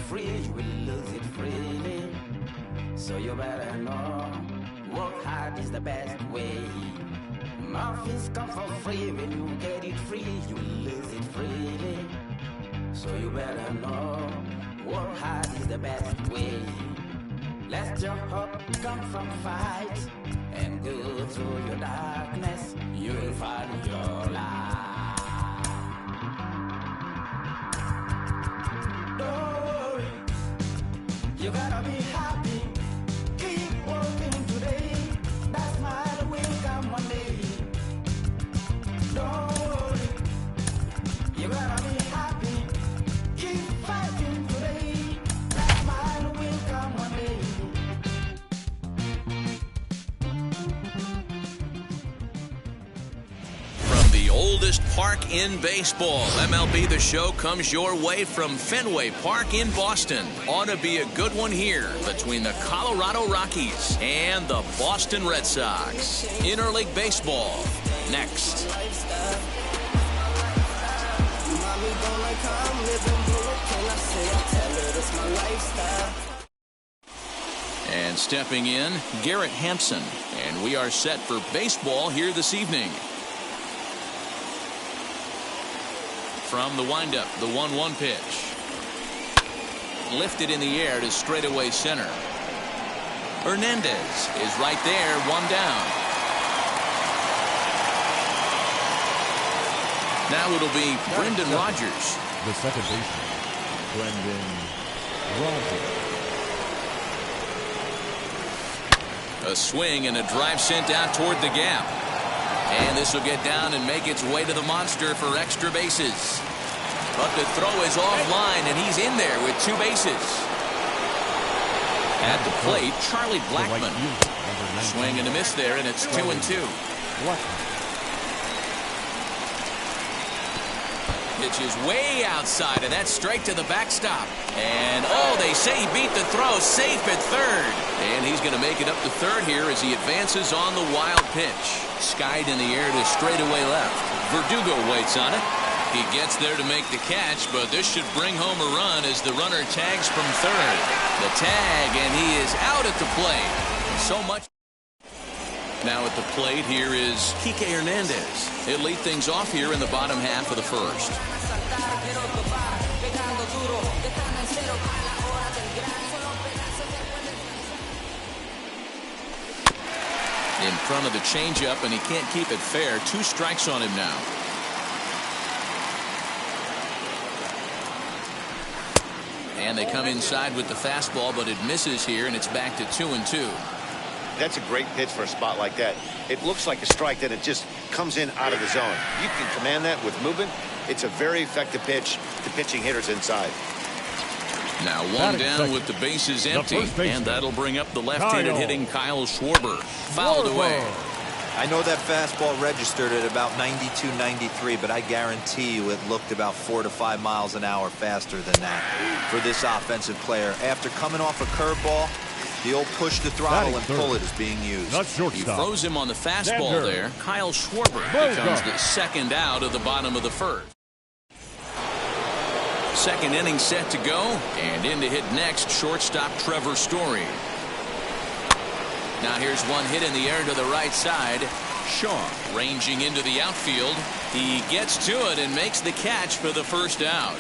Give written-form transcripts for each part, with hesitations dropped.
free, you will lose it freely. So you better know, work hard is the best way. Muffins come for free, when you get it free, you will lose it freely. So you better know, work hard is the best way. Let your hope come from fight, and go through your darkness, you will find your light. Don't worry, you gotta be happy. Keep working today, that smile will come one day. Don't worry, you gotta be happy. Keep fighting today, that smile will come one day. From the oldest park in baseball, MLB The Show comes your way from Fenway Park in Boston. Ought to be a good one here between the Colorado Rockies and the Boston Red Sox. Interleague Baseball, next. And stepping in, Garrett Hampson. And we are set for baseball here this evening. From the windup, the 1-1 pitch. Lifted in the air to straightaway center. Hernandez is right there, one down. Now it'll be Brendan Rodgers. The second baseman, Brendan Rodgers. A swing and a drive sent out toward the gap. And this will get down and make its way to the monster for extra bases. But the throw is offline, and he's in there with 2 bases. At the plate, Charlie Blackmon. Swing and a miss there, and it's 2-2. Pitch is way outside, and that's straight to the backstop. And, oh, they say he beat the throw, safe at third. And he's going to make it up to third here as he advances on the wild pitch. Skied in the air to straightaway left. Verdugo waits on it. He gets there to make the catch, but this should bring home a run as the runner tags from third. The tag, and he is out at the plate. So much. Now at the plate, here is Kike Hernandez. He'll lead things off here in the bottom half of the first. In front of the changeup, and he can't keep it fair. 2 strikes on him now. And they come inside with the fastball, but it misses here, and it's back to 2-2. That's a great pitch for a spot like that. It looks like a strike, then it just comes in out of the zone. You can command that with movement. It's a very effective pitch to pitching hitters inside. Now 1 down with the bases empty, and that'll bring up the left-handed hitting Kyle Schwarber. Fouled away. I know that fastball registered at about 92, 93, but I guarantee you it looked about 4 to 5 miles an hour faster than that for this offensive player. After coming off a curveball, the old push the throttle and pull it is being used. He froze him on the fastball there. Kyle Schwarber becomes the second out of the bottom of the first. Second inning set to go, and in to hit next, shortstop Trevor Story. Now here's one hit in the air to the right side. Shaw ranging into the outfield. He gets to it and makes the catch for the first out.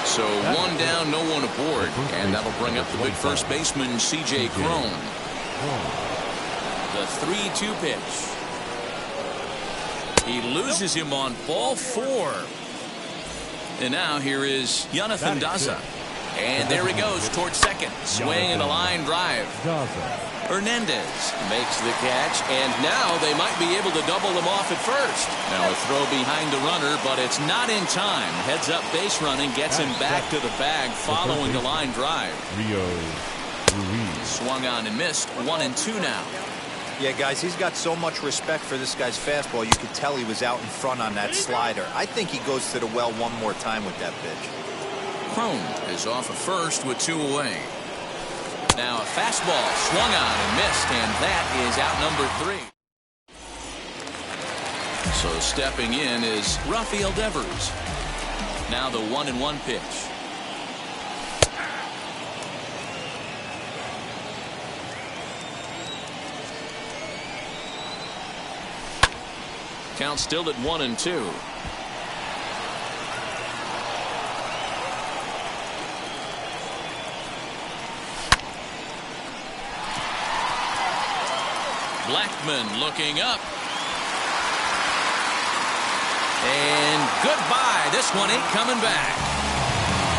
So 1 down, no one aboard, and that'll bring up the big first baseman, C.J. Cron. The 3-2 pitch. He loses him on ball 4. And now here is Jonathan Daza. And there he goes towards second. Swing and a line drive. Hernandez makes the catch, and now they might be able to double him off at first. Now a throw behind the runner, but it's not in time. Heads up base running, gets him back to the bag following the line drive. Swung on and missed. 1-2 now. Yeah, guys, he's got so much respect for this guy's fastball. You could tell he was out in front on that slider. I think he goes to the well one more time with that pitch. Cron is off at first with 2 away. Now a fastball swung on and missed, and that is out number 3. So stepping in is Rafael Devers. Now the 1-1 pitch. count still at 1-2. Blackman looking up. And goodbye. This one ain't coming back.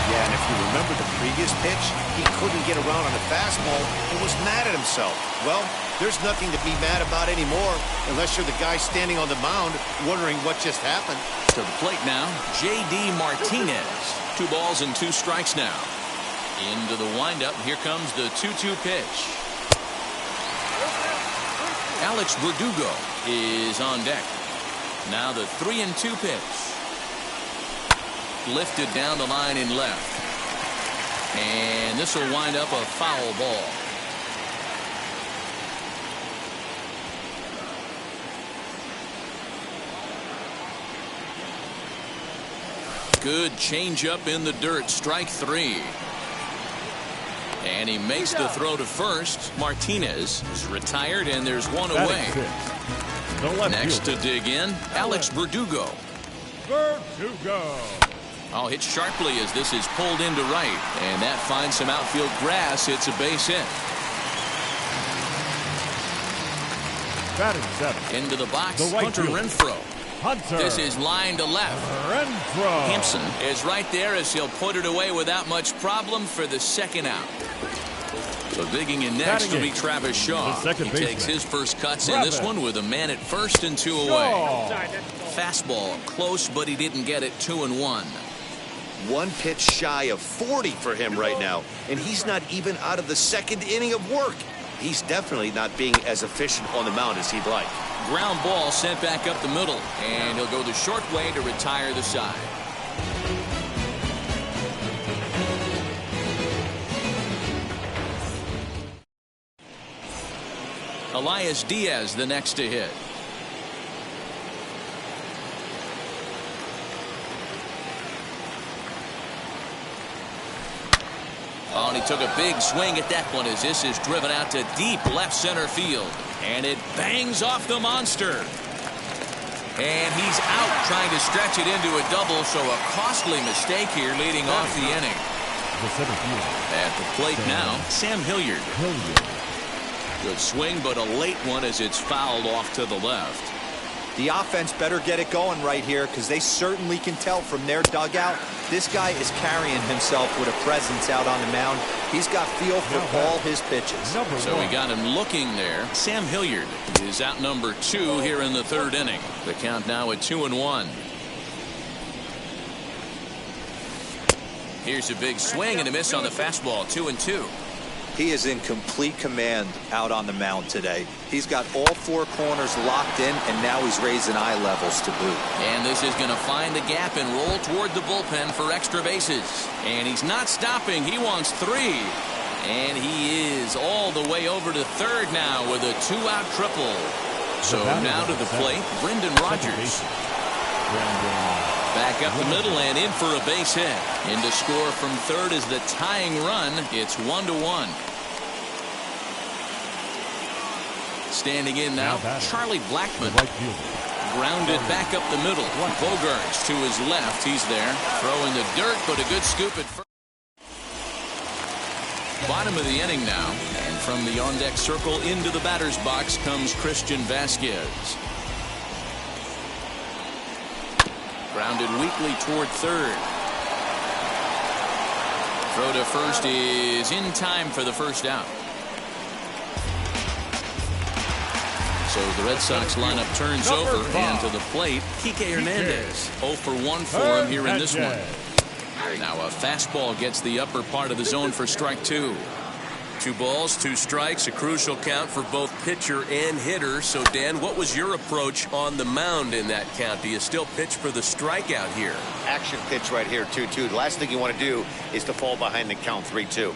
Yeah, and if you remember the previous pitch, he couldn't get around on the fastball and was mad at himself. Well, there's nothing to be mad about anymore unless you're the guy standing on the mound wondering what just happened. To the plate now, J.D. Martinez. 2 balls and 2 strikes now. Into the windup. Here comes the 2-2 pitch. Alex Verdugo is on deck. Now the 3-2 pitch. Lifted down the line in left. And this will wind up a foul ball. Good changeup in the dirt. Strike 3. And he makes the throw to first. Martinez is retired, and there's one away. Next to dig in, Alex Verdugo. Oh, hit sharply as this is pulled into right. And that finds some outfield grass. It's a base hit. Into the box, Hunter Renfroe. This is line to left. Hampson is right there as he'll put it away without much problem for the second out. So digging in next will be Travis Shaw. He takes his first cuts in this one with a man at first and 2 away. Fastball close, but he didn't get it. 2-1. 1 pitch shy of 40 for him right now, and he's not even out of the 2nd inning of work. He's definitely not being as efficient on the mound as he'd like. Ground ball sent back up the middle, and he'll go the short way to retire the side. Elias Diaz the next to hit. Oh, and he took a big swing at that one as this is driven out to deep left center field. And it bangs off the monster. And he's out trying to stretch it into a double, so a costly mistake here leading off the inning. At the plate now, Sam Hilliard. Good swing, but a late one as it's fouled off to the left. The offense better get it going right here because they certainly can tell from their dugout this guy is carrying himself with a presence out on the mound. He's got feel for all his pitches. So we got him looking there. Sam Hilliard is out number 2 here in the 3rd inning. The count now at 2-1. Here's a big swing and a miss on the fastball. 2-2. He is in complete command out on the mound today. He's got all 4 corners locked in, and now he's raising eye levels to boot. And this is going to find the gap and roll toward the bullpen for extra bases. And he's not stopping. He wants 3. And he is all the way over to 3rd now with a 2-out triple. So now to the plate, Brendan Rodgers. Back up the middle and in for a base hit. In to score from 3rd is the tying run. It's 1-1. Standing in now, Charlie Blackman. Grounded back up the middle. Bogarts to his left. He's there. Throw in the dirt, but a good scoop at first. Bottom of the inning now. And from the on-deck circle into the batter's box comes Christian Vasquez. Grounded weakly toward 3rd. Throw to first is in time for the first out. So the Red Sox lineup turns over, and to the plate, Kike Hernandez. 0 for 1 for him here in this one. Now a fastball gets the upper part of the zone for strike 2. 2 balls, 2 strikes, a crucial count for both pitcher and hitter. So, Dan, what was your approach on the mound in that count? Do you still pitch for the strikeout here? Action pitch right here, 2-2. The last thing you want to do is to fall behind the count 3-2.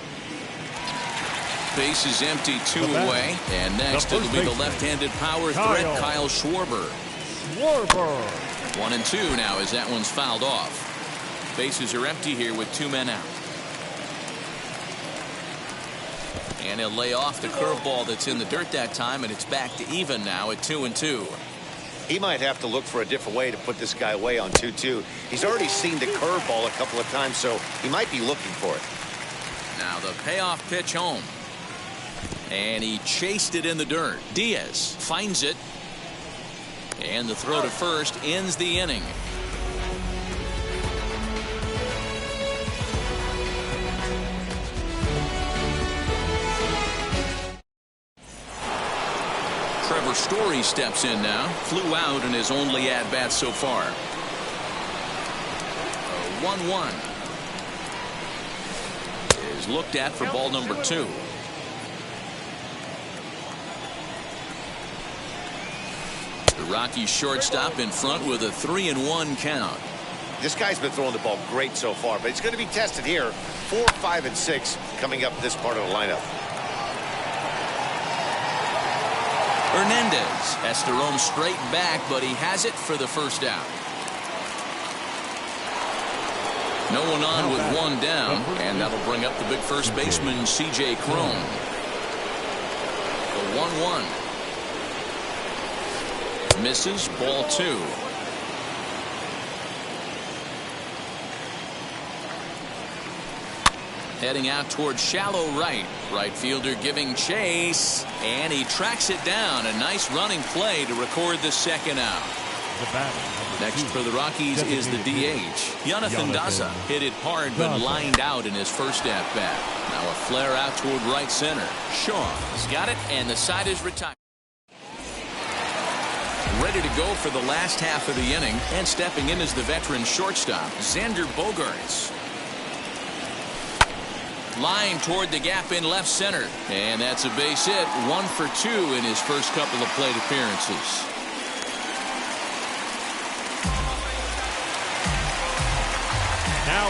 Base is empty, 2 away. And next it'll be the left-handed power threat, Kyle Schwarber. 1-2 now as that one's fouled off. Bases are empty here with 2 men out. And he'll lay off the curveball that's in the dirt that time, and it's back to even now at 2-2. He might have to look for a different way to put this guy away on 2-2. He's already seen the curveball a couple of times, so he might be looking for it. Now the payoff pitch home. And he chased it in the dirt. Diaz finds it. And the throw to first ends the inning. Trevor Story steps in now. Flew out in his only at-bat so far. 1-1 is looked at for ball number 2. The Rockies shortstop in front with a 3-1 count. This guy's been throwing the ball great so far, but he's going to be tested here. 4, 5, and 6 coming up this part of the lineup. Hernandez has to roam straight back, but he has it for the first out. No one on with one down, and that'll bring up the big first baseman, C.J. Cron. The 1-1. Misses, ball 2. Heading out towards shallow right. Right fielder giving chase, and he tracks it down. A nice running play to record the second out. Next for the Rockies is the DH. Jonathan Daza hit it hard but lined out in his first at-bat. Now a flare out toward right center. Shaw's got it, and the side is retired. Ready to go for the last half of the inning, and stepping in is the veteran shortstop, Xander Bogaerts. Line toward the gap in left center, and that's a base hit. 1 for 2 in his first couple of plate appearances.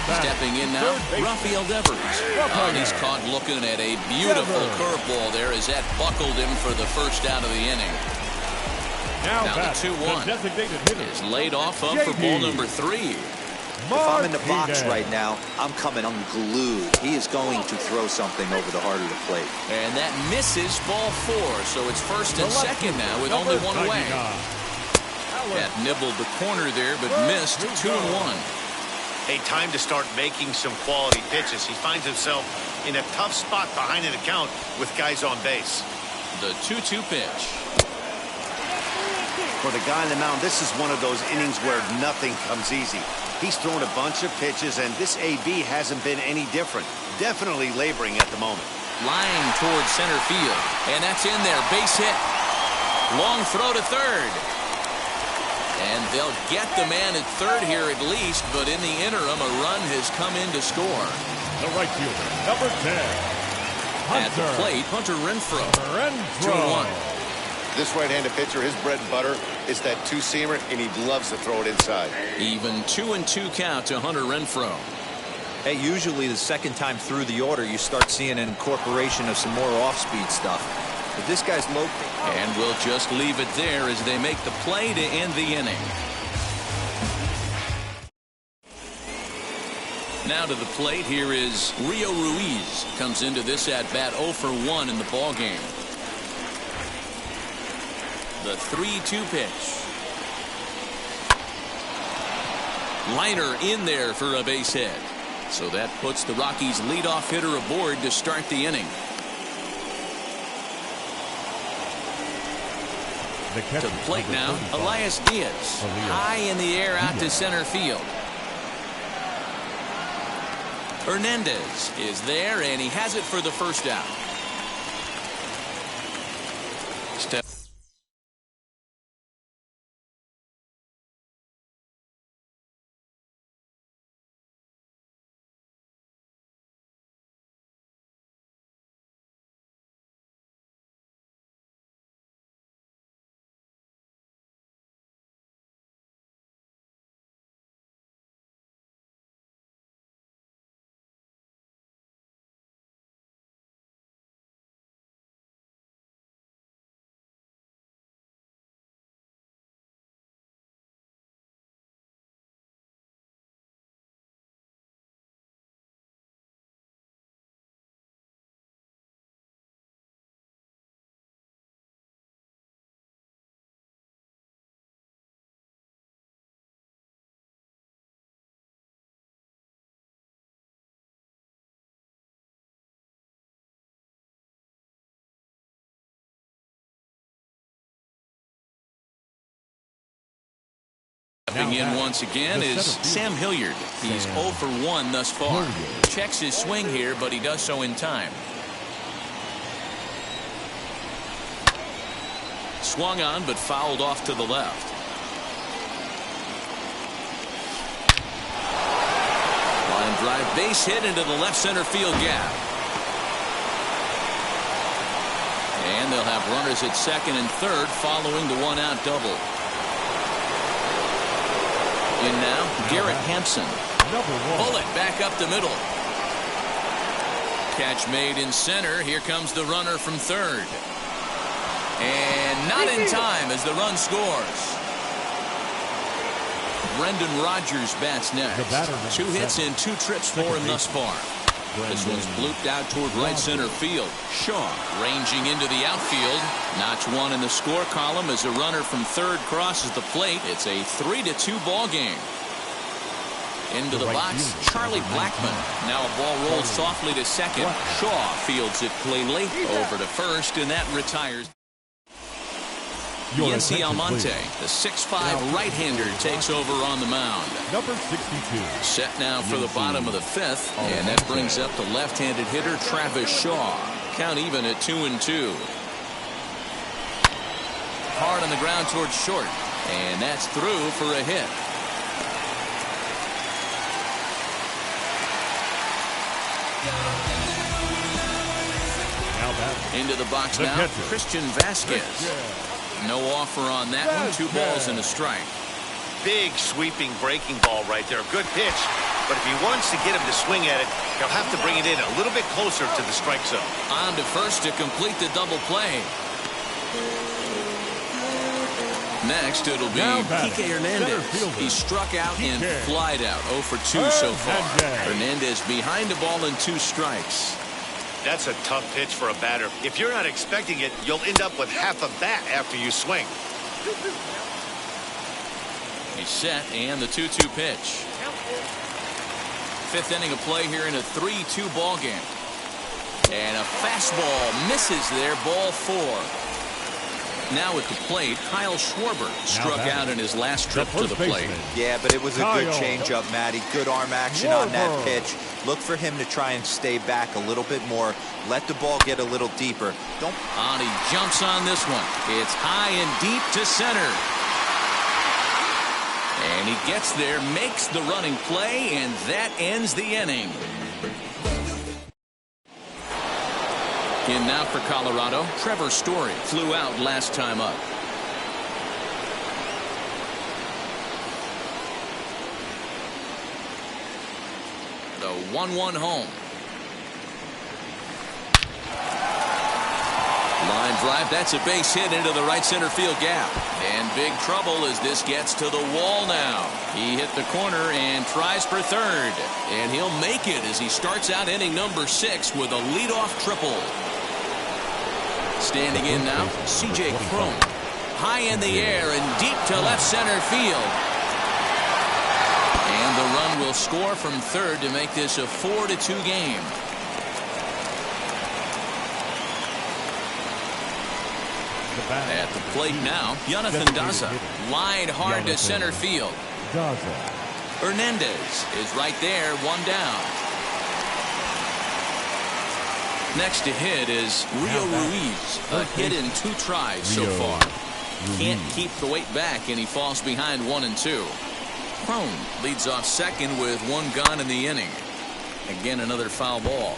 Stepping in now, Rafael Devers. He's caught looking at a beautiful curveball there as that buckled him for the first out of the inning. Now the 2-1 is laid off up for ball number 3. If I'm in the box right now, I'm coming unglued. He is going to throw something over the heart of the plate. And that misses ball 4, so it's first and second now with only one away. That nibbled the corner there, but missed. 2-1. Hey, time to start making some quality pitches. He finds himself in a tough spot behind an account with guys on base. The 2-2 pitch. For the guy on the mound, this is one of those innings where nothing comes easy. He's thrown a bunch of pitches, and this AB hasn't been any different. Definitely laboring at the moment. Line towards center field, and that's in there. Base hit. Long throw to third. And they'll get the man at third here at least, but in the interim, a run has come in to score. The right fielder, number 10. At the plate, Hunter Renfroe. 2-1. This right-handed pitcher, his bread and butter is that two-seamer, and he loves to throw it inside. Even 2-2 count to Hunter Renfroe. Hey, usually the second time through the order, you start seeing an incorporation of some more off-speed stuff. But this guy's low. And we'll just leave it there as they make the play to end the inning. Now to the plate, here is Rio Ruiz. Comes into this at-bat 0 for 1 in the ballgame. The 3-2 pitch. Liner in there for a base hit. So that puts the Rockies' leadoff hitter aboard to start the inning. To the plate now, Elias Diaz. High in the air out to center field. Hernandez is there, and he has it for the first out. Stepping in once again is Sam Hilliard. He's 0 for 1 thus far. Checks his swing here, but he does so in time. Swung on, but fouled off to the left. Line drive, base hit into the left center field gap. And they'll have runners at second and third following the one-out double. In now, Garrett Hampson. Bullet back up the middle. Catch made in center. Here comes the runner from third. And not in time as the run scores. Brendan Rodgers bats next. 2 hits and 2 trips for him thus far. This one's blooped out toward right center field. Shaw ranging into the outfield. Notch 1 in the score column as a runner from third crosses the plate. It's a 3-2 ball game. Into the box, Charlie Blackmon. Now a ball rolls softly to second. Shaw fields it cleanly. Over to first, and that retires. Yency Almonte, the 6'5" right-hander, takes over on the mound. Number 62. Set now for the bottom of the 5th, and that brings up the left-handed hitter Travis Shaw. Count even at 2-2. Hard on the ground towards short, and that's through for a hit. Into the box now, Christian Vasquez. No offer on that one. 2 balls and a strike. Big sweeping breaking ball right there. Good pitch. But if he wants to get him to swing at it, he'll have to bring it in a little bit closer to the strike zone. On to first to complete the double play. Next, it'll be Kike Hernandez. He struck out and flied out. 0 for 2 so far. Hernandez behind the ball and 2 strikes. That's a tough pitch for a batter. If you're not expecting it, you'll end up with half a bat after you swing. He's set, and the 2-2 pitch. 5th inning of play here in a 3-2 ball game. And a fastball misses there, ball 4. Now at the plate, Kyle Schwarber struck out in his last trip to the plate. Yeah, but it was a good changeup, Matty. Good arm action on that pitch. Look for him to try and stay back a little bit more. Let the ball get a little deeper. Don't. And he jumps on this one. It's high and deep to center. And he gets there, makes the running play, and that ends the inning. In now for Colorado, Trevor Story flew out last time up. The 1-1 home. Line drive, that's a base hit into the right center field gap. And big trouble as this gets to the wall now. He hit the corner and tries for third. And he'll make it as he starts out inning number 6 with a leadoff triple. Standing in now, C.J. Cron. High in the air and deep to left center field. And the run will score from third to make this a 4-2 game. At the plate now, Jonathan Daza. Line hard to center field. Hernandez is right there, 1 down. Next to hit is Rio Ruiz. A hit in 2 tries so far. Can't keep the weight back, and he falls behind 1 and 2. Cron leads off second with 1 gone in the inning. Again, another foul ball.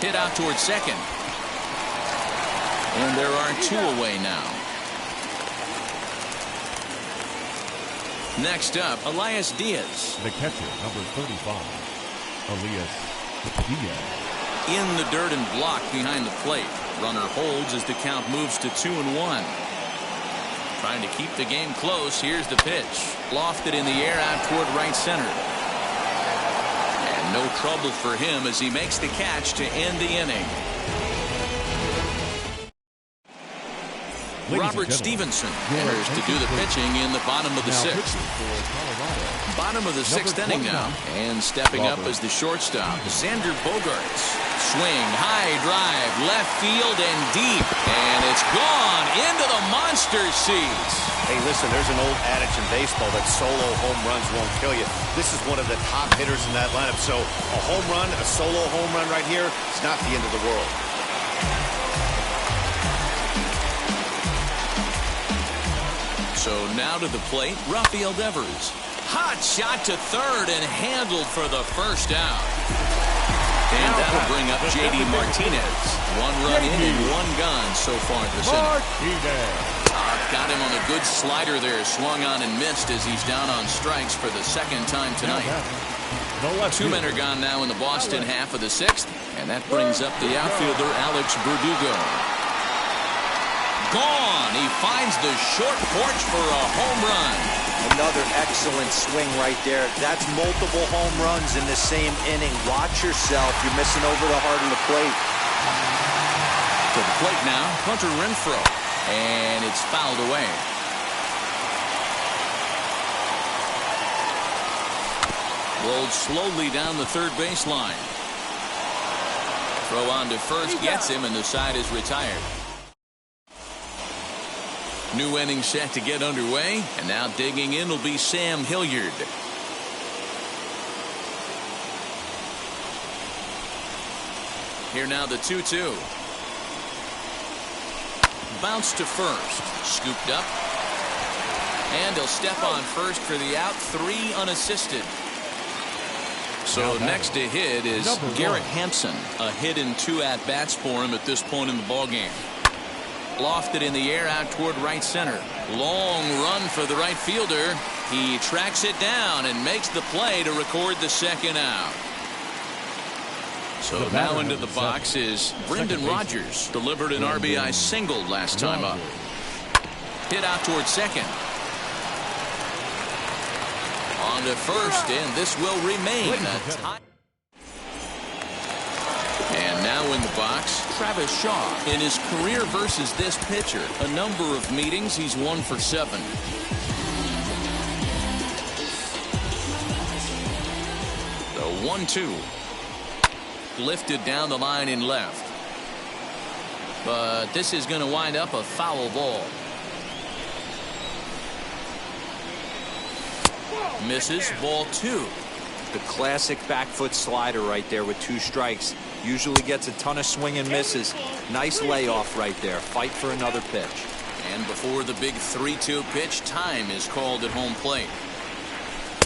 Hit out towards second. And there are 2 away now. Next up, Elias Diaz. The catcher, number 35, Elias Diaz. In the dirt and blocked behind the plate. Runner holds as the count moves to 2-1. Trying to keep the game close. Here's the pitch. Lofted in the air out toward right center. And no trouble for him as he makes the catch to end the inning. Robert Stevenson enters to do the pitching in the bottom of the sixth. Bottom of the sixth inning now. And stepping up as the shortstop, Xander Bogaerts. Swing, high drive, left field and deep. And it's gone into the monster seats. Hey, listen, there's an old adage in baseball that solo home runs won't kill you. This is one of the top hitters in that lineup. So a home run, a solo home run right here is not the end of the world. So now to the plate, Rafael Devers. Hot shot to third and handled for the first out. And that'll bring up J.D. Martinez. One run in and one gone so far this inning. Got him on a good slider there. Swung on and missed as he's down on strikes for the second time tonight. Two men are gone now in the Boston half of the sixth. And that brings up the outfielder, Alex Verdugo. Gone. He finds the short porch for a home run. Another excellent swing right there. That's multiple home runs in the same inning. Watch yourself. You're missing over the heart of the plate. To the plate now, Hunter Renfroe. And it's fouled away. Rolled slowly down the third baseline. Throw on to first gets him, and the side is retired. New inning set to get underway, and now digging in will be Sam Hilliard. Here now the 2-2. Bounce to first. Scooped up. And he'll step on first for the out. 3 unassisted. So next to hit is Garrett Hampson. A hit in 2 at-bats for him at this point in the ballgame. Lofted in the air out toward right center. Long run for the right fielder. He tracks it down and makes the play to record the second out. So now into the box is Brendan Rodgers. Delivered an RBI single last time up. Hit out toward second. On to first, and this will remain a tie. And now in the box, Travis Shaw. In his career versus this pitcher, a number of meetings, he's 1 for 7. The 1-2. Lifted down the line in left. But this is going to wind up a foul ball. Misses, ball 2. The classic back foot slider right there with 2 strikes. Usually gets a ton of swing and misses. Nice layoff right there. Fight for another pitch. And before the big 3-2 pitch, time is called at home plate.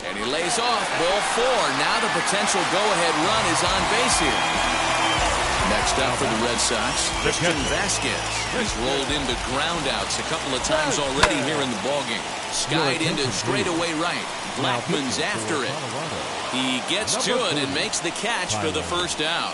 And he lays off, ball 4. Now the potential go-ahead run is on base here. Next up for the Red Sox, Christian Vasquez. He's rolled into groundouts a couple of times already here in the ballgame. Skied into straightaway right. Blackman's after it. He gets to it and makes the catch for the first out.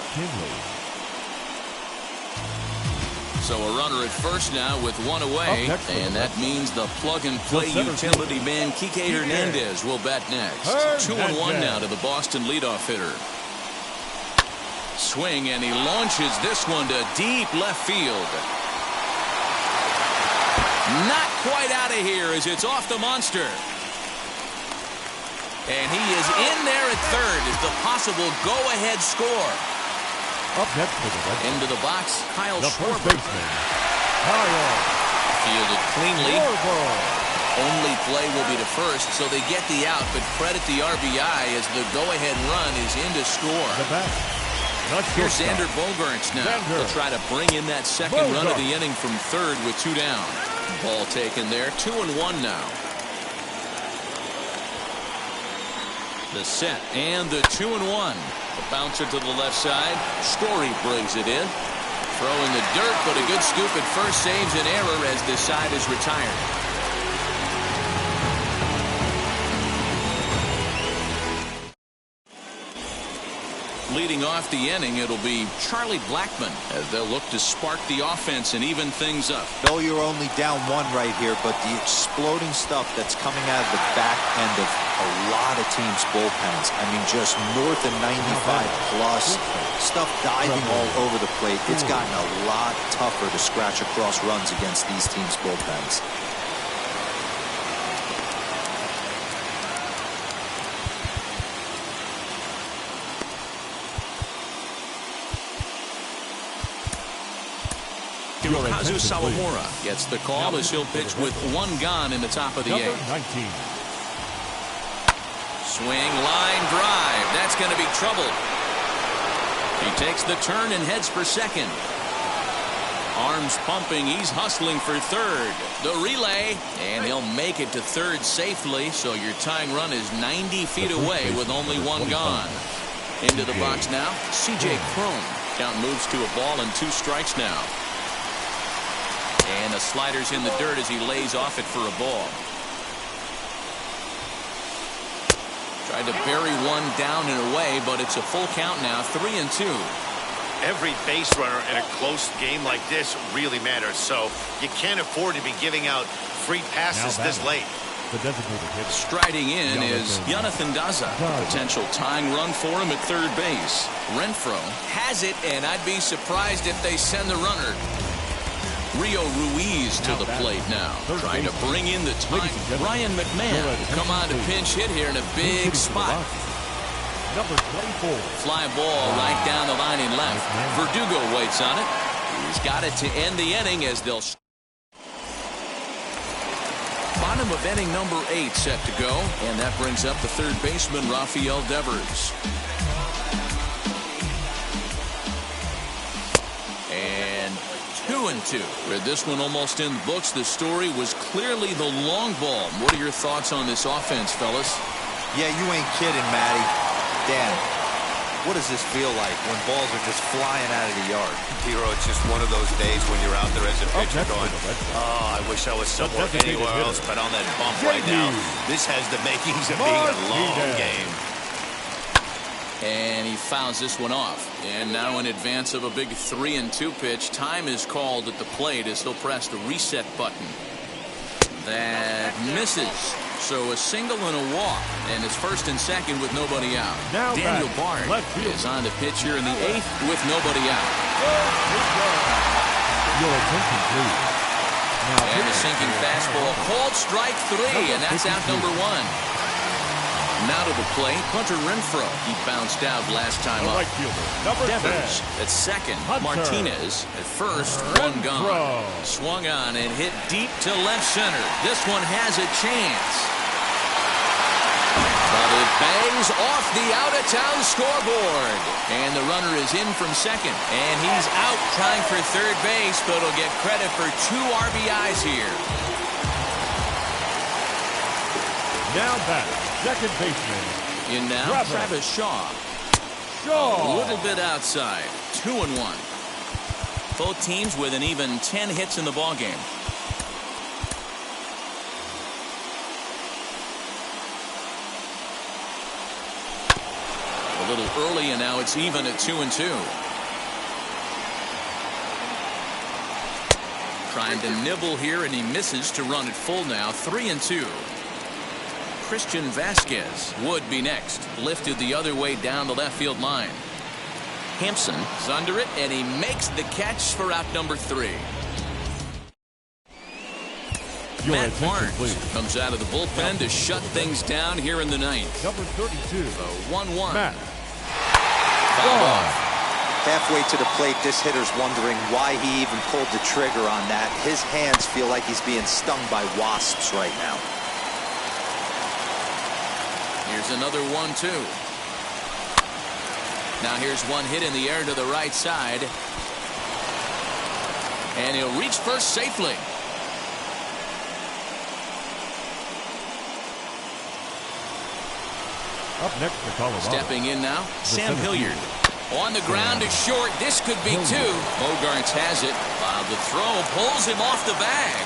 So a runner at first now with 1 away, and that means the plug-and-play utility man Kike Hernandez will bat next. 2-1 now to the Boston leadoff hitter. Swing, and he launches this one to deep left field. Not quite out of here as it's off the monster. And he is in there at third as the possible go-ahead score. Up next for the Red Sox. Into the box, Kyle The Schwarber. first baseman, Kyle Fielded cleanly. Schwarber. Only play will be to first, so they get the out, but credit the RBI as the go-ahead run is in to score. The bat. Here's Xander Bogaerts now. They'll try to bring in that second run of the inning from third with 2 down. Ball taken there, 2-1 now. The set and the 2-1. The bouncer to the left side. Story brings it in. Throw in the dirt, but a good scoop at first saves an error as this side is retired. Leading off the inning, it'll be Charlie Blackmon as they'll look to spark the offense and even things up. No, you're only down 1 right here, but the exploding stuff that's coming out of the back end of a lot of teams' bullpens. I mean, just north of 95 plus, stuff diving all over the plate. It's gotten a lot tougher to scratch across runs against these teams' bullpens. Hirokazu Sawamura gets the call as he'll pitch with 1 gone in the top of the 8th. 19. Swing, line drive. That's going to be trouble. He takes the turn and heads for second. Arms pumping. He's hustling for third. The relay, and he'll make it to third safely. So your tying run is 90 feet away with only 1 gone. Into the box now, C.J. Cron. Count moves to a ball and 2 strikes now. And the slider's in the dirt as he lays off it for a ball. Tried to bury one down and away, but it's a full count now, 3-2. Every base runner in a close game like this really matters, so you can't afford to be giving out free passes this late. The designated hitter. Striding in is Jonathan Daza. Potential tying run for him at third base. Renfroe has it, and I'd be surprised if they send the runner. Rio Ruiz to the plate now, trying to bring in the time. Ryan McMahon come on to pinch hit here in a big spot. Number 24. Fly ball right down the line in left. Verdugo waits on it. He's got it to end the inning as they'll. Bottom of inning number 8 set to go, and that brings up the third baseman Rafael Devers. And 2-2. With this one almost in the books, the story was clearly the long ball. What are your thoughts on this offense, fellas? Yeah, you ain't kidding, Matty. Dan, what does this feel like when balls are just flying out of the yard? Hero, it's just one of those days when you're out there as a pitcher going, oh, I wish I was somewhere anywhere else but on that bump right now. This has the makings of being a long game. And he fouls this one off. And now in advance of a big 3-2 pitch, time is called at the plate as he'll press the reset button. That misses. So a single and a walk. And it's first and second with nobody out. Now Daniel Bard is on the pitch here in the 8th with nobody out. Your attention, please. And the sinking fastball called strike 3, and that's out number 1. Now to the plate, Hunter Renfroe. He bounced out last time up. Right fielder, number Devers 10. at second. Hunter. Martinez at first. 1 gone. Swung on and hit deep to left center. This one has a chance. But it bangs off the out-of-town scoreboard. And the runner is in from second. And he's out trying for third base, but he'll get credit for 2 RBIs here. Now back. Second baseman. In now, Travis Shaw. A little bit outside. 2-1. Both teams with an even 10 hits in the ballgame. A little early, and now it's even at 2-2. Trying to nibble here, and he misses to run it full now. 3-2. Christian Vasquez would be next. Lifted the other way down the left field line. Hampson is under it, and he makes the catch for out number 3. Matt Barnes comes out of the bullpen to shut things down here in the 9th. Number 32. 1-1. Matt. Fouled off. Halfway to the plate, this hitter's wondering why he even pulled the trigger on that. His hands feel like he's being stung by wasps right now. Here's another 1-2. Now here's one hit in the air to the right side. And he'll reach first safely. Up next for Colorado. Stepping in now, Sam Hilliard. On the ground to short. This could be 2. Bogarts has it. While the throw pulls him off the bag.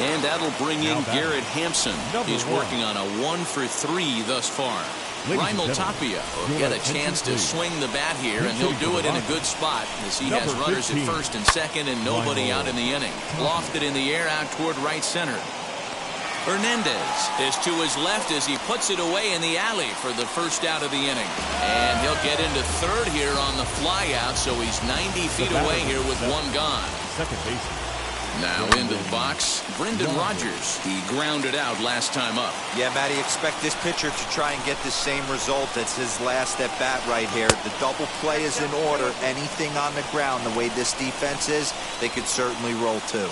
And that'll bring in Garrett Hampson. He's working on a 1-for-3 thus far. Raimel Tapia will get a chance to swing the bat here, and he'll do it in a good spot as he has runners at first and second and nobody out in the inning. Lofted in the air out toward right center. Hernandez is to his left as he puts it away in the alley for the first out of the inning. And he'll get into third here on the fly out, so he's 90 feet away here with one gone. Second base. Now into the box, Brendan Rodgers. He grounded out last time up. Yeah, Matty, expect this pitcher to try and get the same result as his last at bat right here. The double play is in order. Anything on the ground, the way this defense is, they could certainly roll too.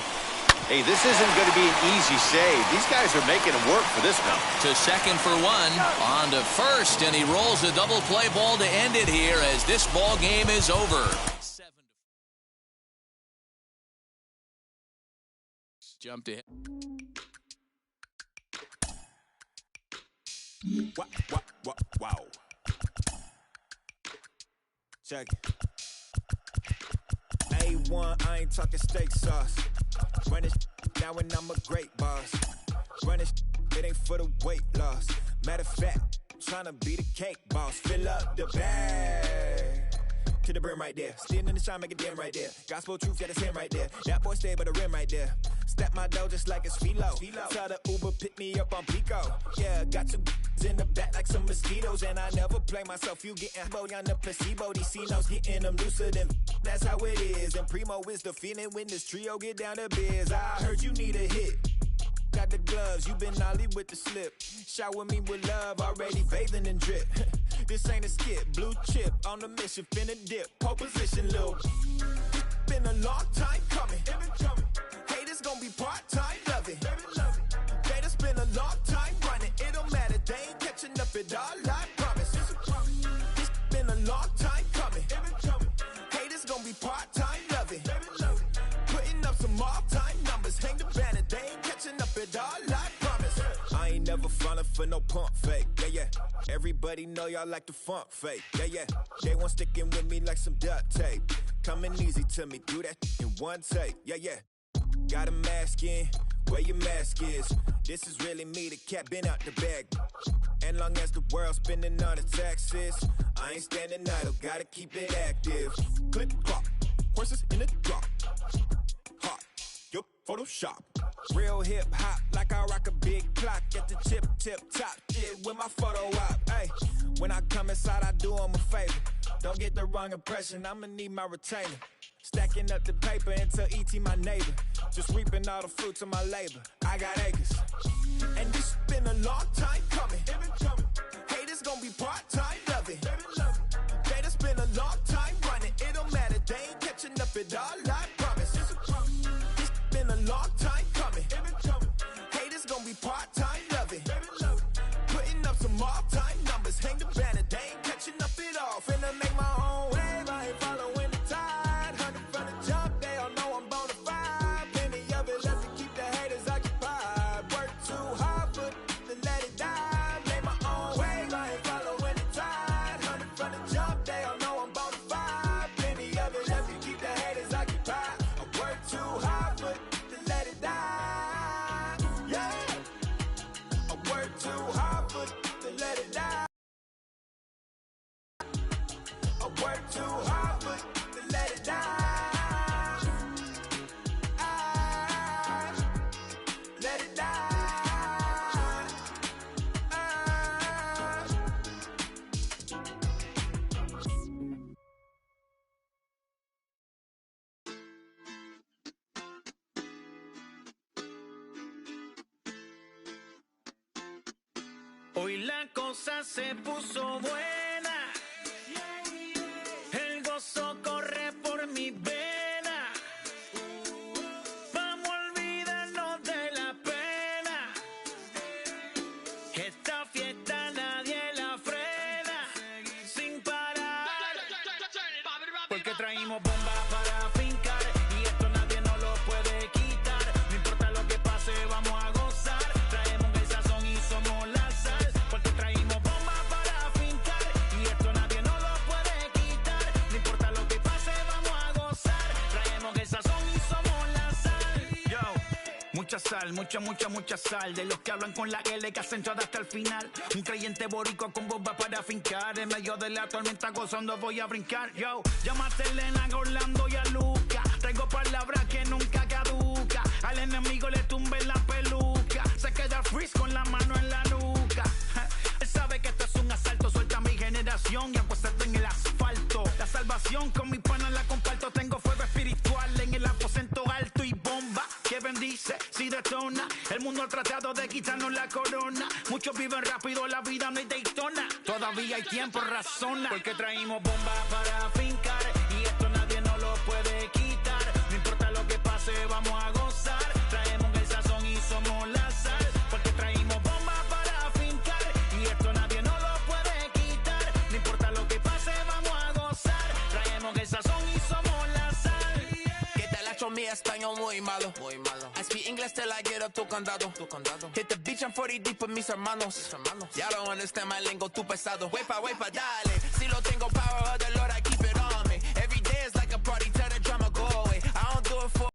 Hey, this isn't going to be an easy save. These guys are making it work for this one. To second for one, on to first, and he rolls the double play ball to end it here as this ball game is over. Jumped to him. Wow. Check it. A1, I ain't talking steak sauce. Run this now and I'm a great boss. Run this, it ain't for the weight loss. Matter of fact, tryna be the cake boss. Fill up the bag to the brim right there. Standing in the shine, make it dim right there. Gospel truth, yeah, that's him right there. That boy stay by the rim right there. Step my dough just like it's philo. Tell the Uber, pick me up on Pico. Yeah, got two in the back like some mosquitoes. And I never play myself. You getting body on the placebo. These C-notes getting them looser than that's how it is. And Primo is the feeling when this trio get down to biz. I heard you need a hit. Got the gloves, you been ollie with the slip. Shower me with love, already bathing in drip. This ain't a skip, blue chip on the mission, finna dip. Pole position, little. Been a long time coming. Haters gonna be part-time, love it. They just been a long time running. It don't matter, they ain't catching up at all, I promise. It's been a long time coming. Haters gonna be part-time, love it. Putting up some all-time numbers. Hang the banner, they ain't catching up at all, I promise. I ain't never falling for no pump fake, yeah. Everybody know y'all like the funk fake, yeah. They want sticking with me like some duct tape. Coming easy to me, do that in one take, yeah. Got a mask in, where your mask is. This is really me, the cat been out the bag. And long as the world's spending on the taxes, I ain't standing idle, gotta keep it active. Click clock, horses in the drop. Hot, yup, Photoshop. Real hip hop, like I rock a big clock at the tip top. Shit with my photo op. Hey, when I come inside, I do 'em a favor. Don't get the wrong impression, I'ma need my retainer. Stacking up the paper until E.T. my neighbor. Just reaping all the fruits of my labor. I got acres. And this been a long time coming. Haters gonna be part-time, love it. They just been a long time running. It don't matter, they ain't catching up at all, I promise. This been a long time coming. Haters gonna be part-time, love it. Putting up some all-time numbers. Hang the banner, they ain't catching up at all. Finna make my own wave, I ain't following the tide. 100 from the jump, they all know I'm bona fide. Plenty of it left to keep the haters occupied. Work too hard, but to let it die. Make my own wave, I ain't following the tide. 100 from the jump, they all know I'm bona fide. Plenty of it left to keep the haters occupied. I work too hard, but to let it die. Yeah, I work too hard, but to let it die. I work too hard, but to let it die. Let it die. Hoy la cosa se puso buena. El gozo corre por mi vena. Vamos a olvidarnos de la pena. Esta fiesta nadie la frena. Sin parar. Porque traímos bombas para fincar. Y esto nadie nos lo puede quitar. No importa lo que pase, vamos a gozar. Traemos el sazón y somos la sal. Porque traímos bombas para fincar. mucha sal, mucha sal. De los que hablan con la L que hacen todo hasta el final. Un creyente boricua con bomba para fincar. En medio de la tormenta gozando voy a brincar. Yo, llámate a Elena, a Orlando y a Luca. Traigo palabras que nunca caduca. Al enemigo le tumbe la peluca. Se queda freeze con la mano en la nuca. Él sabe que esto es un asalto. Suelta mi generación y acuéstate en el asfalto. La salvación con mi pana la comparto. Tengo fuego espiritual en el aposento alto y bomba que bendice si detona. El mundo ha tratado de quitarnos la corona. Muchos viven rápido, la vida no hay Daytona. Todavía hay tiempo, razona. Porque traímos bombas para fincar y esto nadie nos lo puede quitar. No importa lo que pase, vamos a gozar. Traemos el sazón y somos la sal. Porque traímos bombas para fincar y esto nadie nos lo puede quitar. No importa lo que pase, vamos a gozar. Traemos el sazón y somos la sal. Que te la echo mi español muy malo. I speak English till I get up tu condado. Hit the beach and 40 deep with mis hermanos. Ya don't understand my lingo, tu pesado. Wepa, dale. Si lo tengo power of the Lord, I keep it on me. Every day is like a party, tell the drama go away. I don't do it for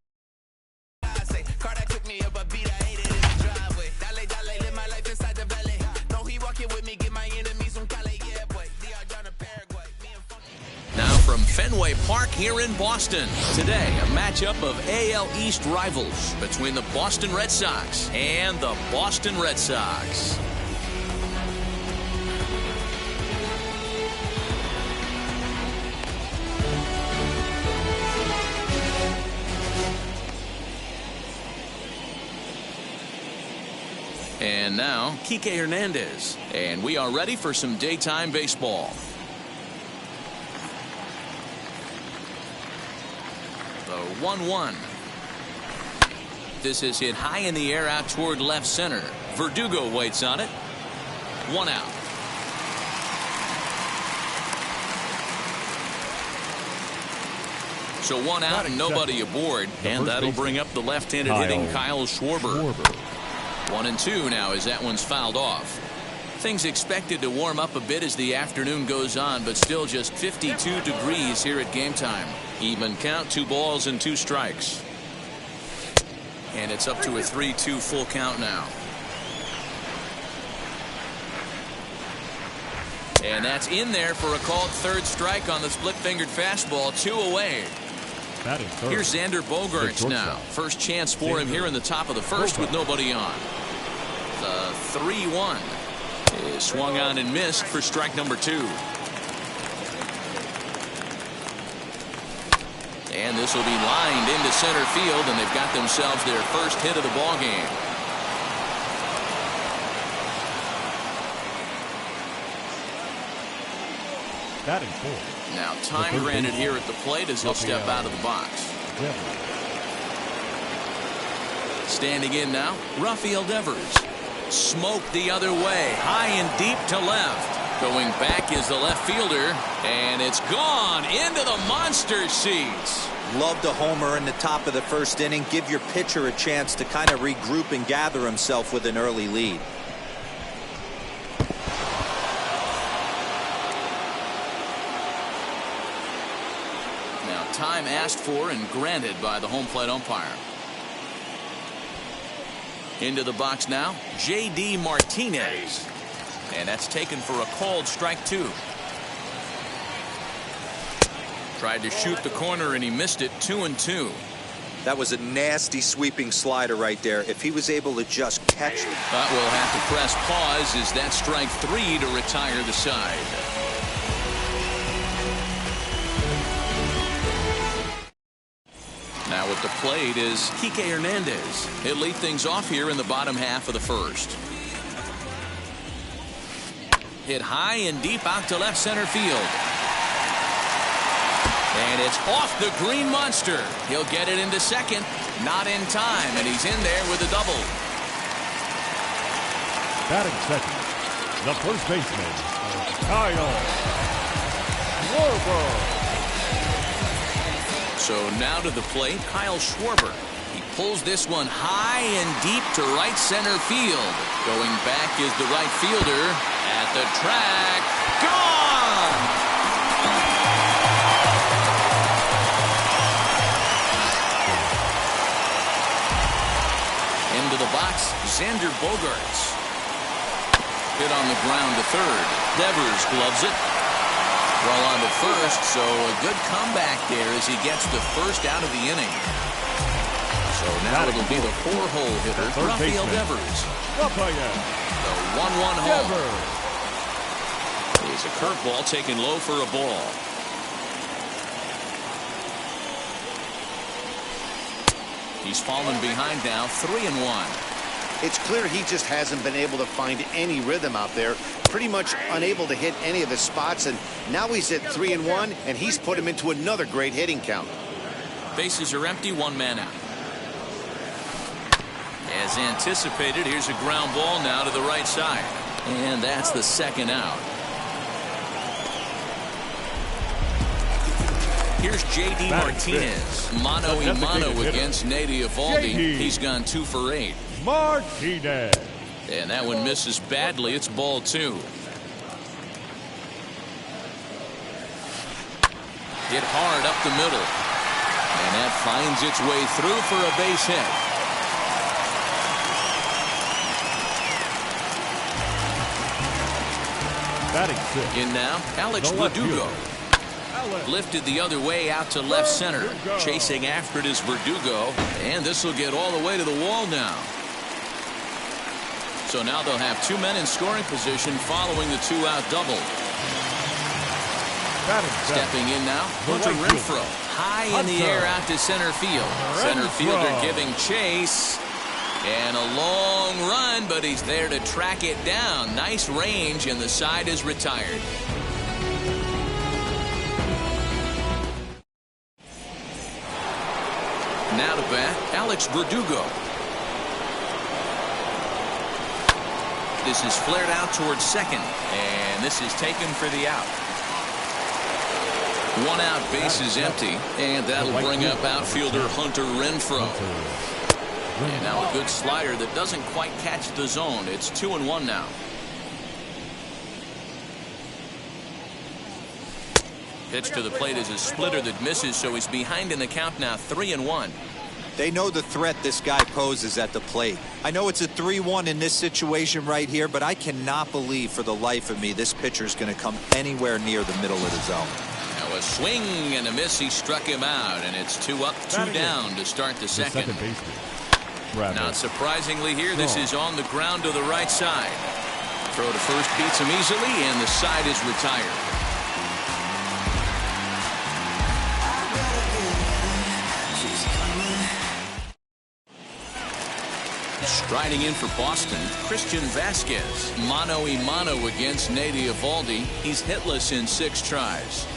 I say. Car that took me up a beat, I ate it in the driveway. Dale, live my life inside the valley. No, he walking with me, get my enemies on Cali, yeah, boy. DR down to Paraguay. Now from Fenway Park here in Boston. Today, a matchup of AL East rivals between the Boston Red Sox and the Boston Red Sox. And now, Kike Hernandez. And we are ready for some daytime baseball. The 1-1. This is hit high in the air out toward left center. Verdugo waits on it. 1 out. So 1 out and nobody aboard. And that'll bring up the left-handed hitting Kyle Schwarber. 1-2 now as that one's fouled off. Things expected to warm up a bit as the afternoon goes on, but still just 52 degrees here at game time. Even count, 2 balls and 2 strikes. And it's up to a 3-2 full count now. And that's in there for a called third strike on the split-fingered fastball. 2 away. Here's Xander Bogaerts now. First chance for him here in the top of the first with nobody on. The 3-1 is swung on and missed for strike number 2. And this will be lined into center field, and they've got themselves their first hit of the ball game. Now time granted here at the plate as he'll step out of the box. Standing in now, Rafael Devers. Smoked the other way, high and deep to left. Going back is the left fielder, and it's gone into the monster seats. Loved a homer in the top of the first inning. Give your pitcher a chance to kind of regroup and gather himself with an early lead. Now time asked for and granted by the home plate umpire. Into the box now, J.D. Martinez. And that's taken for a called strike 2. Tried to shoot the corner and he missed it. 2-2. That was a nasty sweeping slider right there. If he was able to just catch it. But we'll have to press pause as that strike 3 to retire the side. Now at the plate is Kike Hernandez. He'll lead things off here in the bottom half of the first. Hit high and deep out to left center field. And it's off the green monster. He'll get it into second. Not in time, and he's in there with a double. Batting second, the first baseman, Kyle Schwarber. So now to the plate, Kyle Schwarber. He pulls this one high and deep to right center field. Going back is the right fielder at the track. Gone! into the box, Xander Bogaerts. Hit on the ground to third. Devers gloves it. Throw on to first, so a good comeback there as he gets the first out of the inning. So now it'll be the 4-hole hitter, Rafael Devers. The 1-1 home. It's a curveball taken low for a ball. He's fallen behind now, 3-1. It's clear he just hasn't been able to find any rhythm out there. Pretty much unable to hit any of his spots, and now he's at 3-1, and he's put him into another great hitting count. Bases are empty, 1 man out. As anticipated, here's a ground ball now to the right side. And that's the 2nd out. Here's J.D. Martinez. Mano-a-mano against Nady Eovaldi. He's gone 2 for 8. Martinez. And that one misses badly. It's ball 2. Hit hard up the middle. And that finds its way through for a base hit. In now, Alex Verdugo. Lifted the other way out to left center. Chasing after it is Verdugo. And this will get all the way to the wall now. So now they'll have 2 men in scoring position following the 2-out double. Stepping in now, Hunter Renfroe. High in the air out to center field. Center fielder giving chase. And a long run, but he's there to track it down. Nice range, and the side is retired. Now to bat, Alex Verdugo. This is flared out towards second, and this is taken for the out. 1 out, base is empty, and that'll bring up outfielder Hunter Renfroe. And now a good slider that doesn't quite catch the zone. It's 2-1 now. Pitch to the plate is a splitter that misses, so he's behind in the count now, 3-1. They know the threat this guy poses at the plate. I know it's a 3-1 in this situation right here, but I cannot believe for the life of me this pitcher is going to come anywhere near the middle of the zone. Now a swing and a miss. He struck him out, and it's 2 up, 2 down to start the second. Not surprisingly here, this is on the ground to the right side. Throw to first beats him easily, and the side is retired. Striding in for Boston, Christian Vasquez. Mano-a-mano against Nady Eovaldi. He's hitless in 6 tries.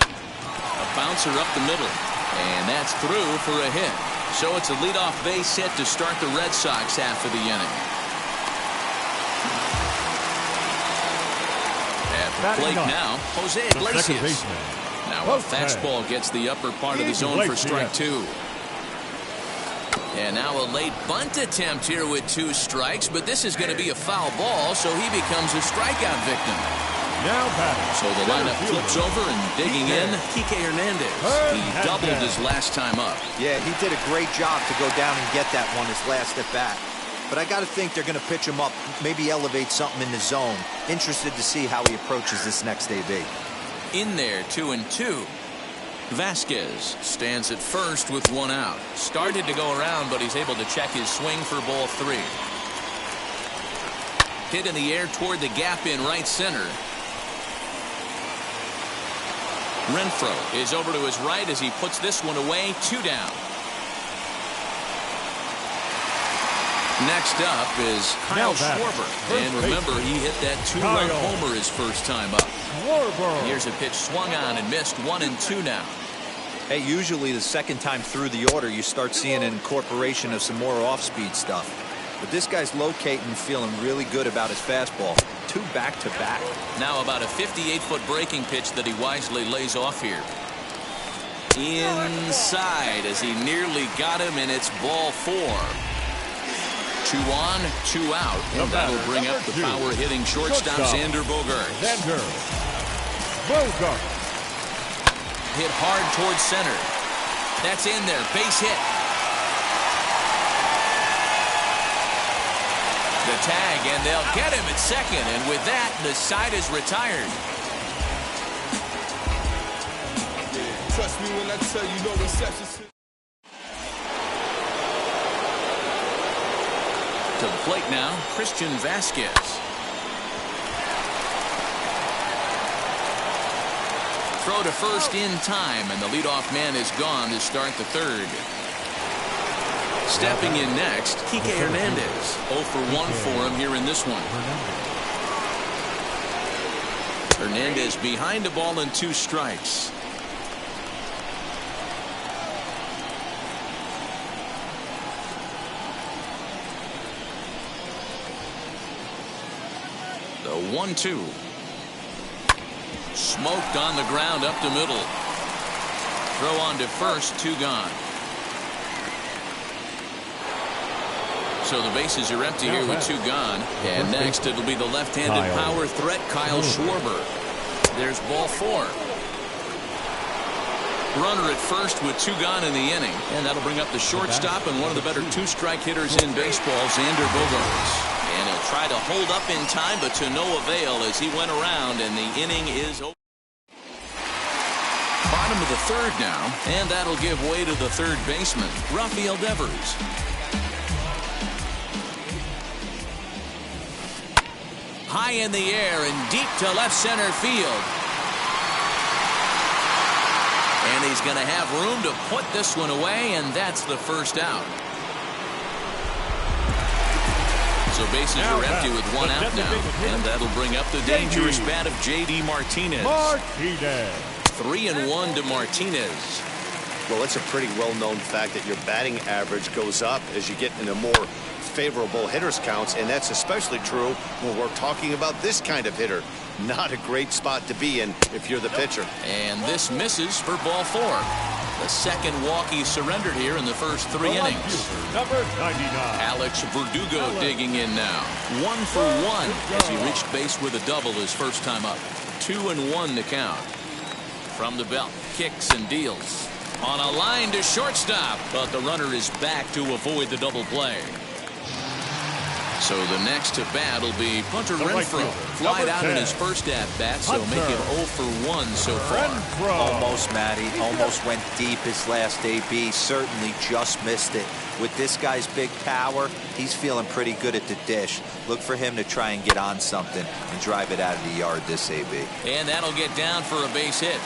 A bouncer up the middle. And that's through for a hit. So it's a leadoff base hit to start the Red Sox half of the inning. At the plate now, Jose Iglesias. Now a fastball gets the upper part of the zone for strike 2. And now a late bunt attempt here with 2 strikes, but this is going to be a foul ball, so he becomes a strikeout victim. Now batting. So the lineup flips over, and digging in, Kike Hernandez. He doubled his last time up. Yeah, he did a great job to go down and get that one his last at bat. But I got to think they're going to pitch him up, maybe elevate something in the zone. Interested to see how he approaches this next AB. In there, 2-2. Vasquez stands at first with 1 out. Started to go around, but he's able to check his swing for ball 3. Hit in the air toward the gap in right center. Renfroe is over to his right as he puts this one away. 2 down. Next up is Kyle Schwarber. And remember, he hit that 2-run homer his first time up. Here's a pitch swung on and missed. 1-2 now. Hey, usually the second time through the order, you start seeing an incorporation of some more off-speed stuff. But this guy's locating, feeling really good about his fastball. 2 back-to-back. Now about a 58-foot breaking pitch that he wisely lays off here. Inside as he nearly got him, and it's ball 4. 2 on, 2 out, and that'll bring up the power-hitting shortstop, Xander Bogaerts. Hit hard towards center. That's in there, base hit. The tag, and they'll get him at second. And with that, the side is retired. Trust me when I tell you no reception. To the plate now, Christian Vasquez. Throw to first in time, and the leadoff man is gone to start the third. Stepping in next, Kike Hernandez. 0 for 1 for him here in this one. Hernandez behind a ball and 2 strikes. The 1-2. Smoked on the ground up the middle. Throw on to first, 2 gone. So the bases are empty here with 2 gone. And next it'll be the left-handed power threat, Kyle Schwarber. There's ball 4. Runner at first with 2 gone in the inning. And that'll bring up the shortstop and one of the better 2-strike hitters in baseball, Xander Bogaerts. And he'll try to hold up in time, but to no avail as he went around, and the inning is over. Bottom of the third now, and that'll give way to the third baseman, Rafael Devers. High in the air and deep to left center field. And he's going to have room to put this one away, and that's the first out. So bases are empty with 1 out now. And that'll bring up the dangerous bat of J.D. Martinez. 3-1 to Martinez. Well, it's a pretty well-known fact that your batting average goes up as you get into more favorable hitters counts, and that's especially true when we're talking about this kind of hitter. Not a great spot to be in if you're the pitcher. And this misses for ball 4. The second walk he surrendered here in the first 3 innings. Number 99. Alex Verdugo digging in now. 1 for 1 as he reached base with a double his first time up. 2-1 to count. From the belt, kicks and deals. On a line to shortstop, but the runner is back to avoid the double play. So the next to bat will be Hunter Renfroe. Flied out in his first at-bat, so make him 0 for 1 so far. Almost, Matty. Almost went deep his last AB. Certainly just missed it. With this guy's big power, he's feeling pretty good at the dish. Look for him to try and get on something and drive it out of the yard this AB. And that'll get down for a base hit.